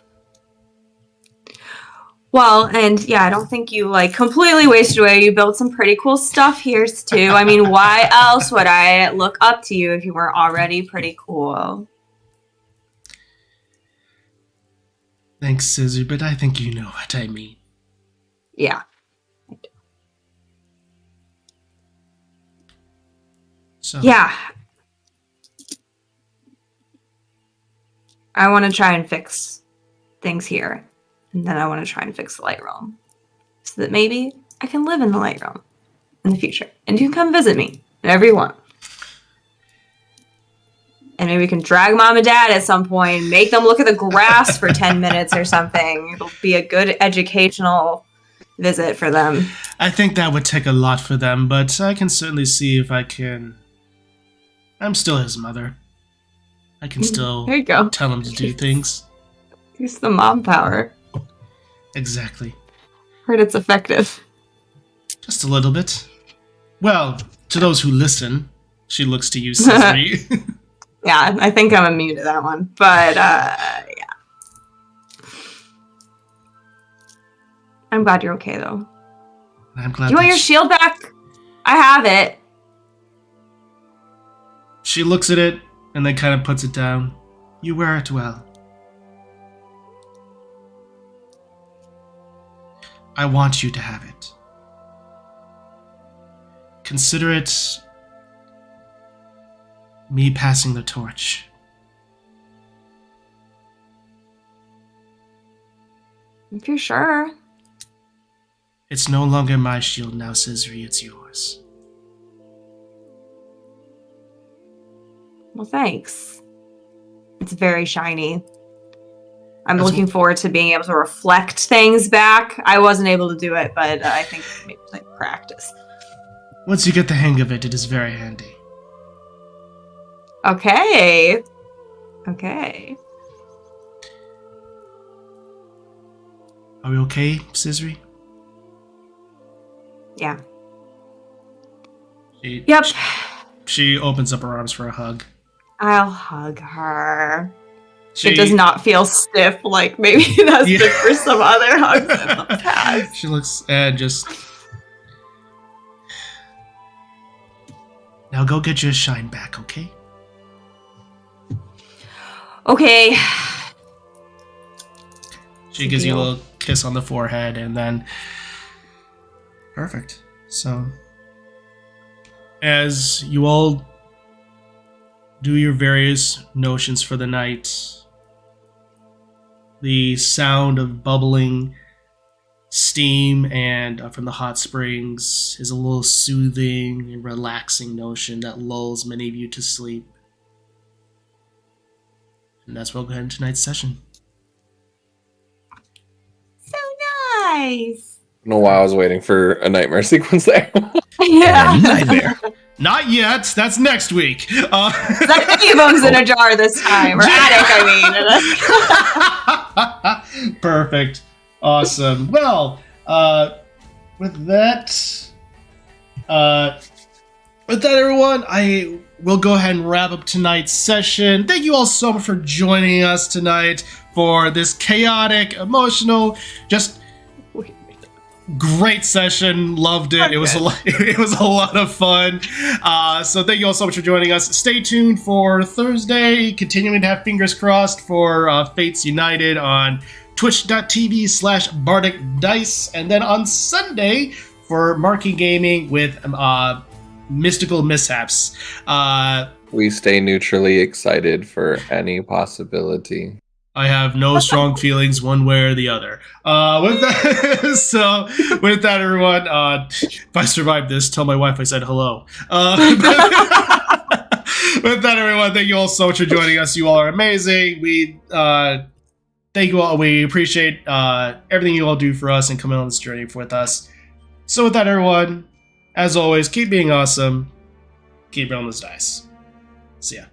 Well, and yeah, I don't think you like completely wasted away. You built some pretty cool stuff here too. I mean, why else would I look up to you if you weren't already pretty cool? Thanks, Scissor, but I think you know what I mean. Yeah. So Yeah. I want to try and fix things here. And then I want to try and fix the light realm. So that maybe I can live in the light realm in the future. And you can come visit me whenever you want. And maybe we can drag mom and dad at some point, make them look at the grass for 10 minutes or something. It'll be a good educational visit for them. I think that would take a lot for them, but I can certainly see if I can. I'm still his mother. I can still There you go. tell him to do things. Use the mom power. Exactly. Heard it's effective. Just a little bit. Well, to those who listen, she looks to you, Scissory. Yeah, I think I'm immune to that one. But, yeah. I'm glad you're okay, though. I'm glad. Do you want your shield back? I have it. She looks at it and then kind of puts it down. You wear it well. I want you to have it. Consider it me passing the torch. If you're sure. It's no longer my shield now, Scissory, it's yours. Well, thanks. It's very shiny. I'm That's looking forward to being able to reflect things back. I wasn't able to do it, but I think maybe like practice. Once you get the hang of it, it is very handy. Okay. Okay. Are we okay, Scissory? Yeah. She, Yep. She opens up her arms for a hug. I'll hug her. She, It does not feel stiff like maybe it has been for some other hugs in the past. She looks and just... Now go get your shine back, okay? Okay. She gives you a little kiss on the forehead and then... Perfect. So... As you all do your various notions for the night, the sound of bubbling steam and from the hot springs is a little soothing and relaxing notion that lulls many of you to sleep. And that's where we'll go ahead in tonight's session. So nice. I don't know why I was waiting for a nightmare sequence there. Yeah. Nightmare. Not yet. That's next week. That bones in a jar this time. Or attic, I mean. Perfect. Awesome. Well, with that, everyone, I will go ahead and wrap up tonight's session. Thank you all so much for joining us tonight for this chaotic, emotional, just Great session, loved it. It was a lot, it was a lot of fun. So thank you all so much for joining us. Stay tuned for Thursday, continuing to have fingers crossed for Fates United on twitch.tv/BardicDice, and then on Sunday for Marking Gaming with Mystical Mishaps. We stay neutrally excited for any possibility. I have no strong feelings one way or the other. With that, everyone, if I survive this, tell my wife I said hello. With that, everyone, thank you all so much for joining us. You all are amazing. We thank you all. We appreciate everything you all do for us and coming on this journey with us. So with that, everyone, as always, keep being awesome. Keep rolling those dice. See ya.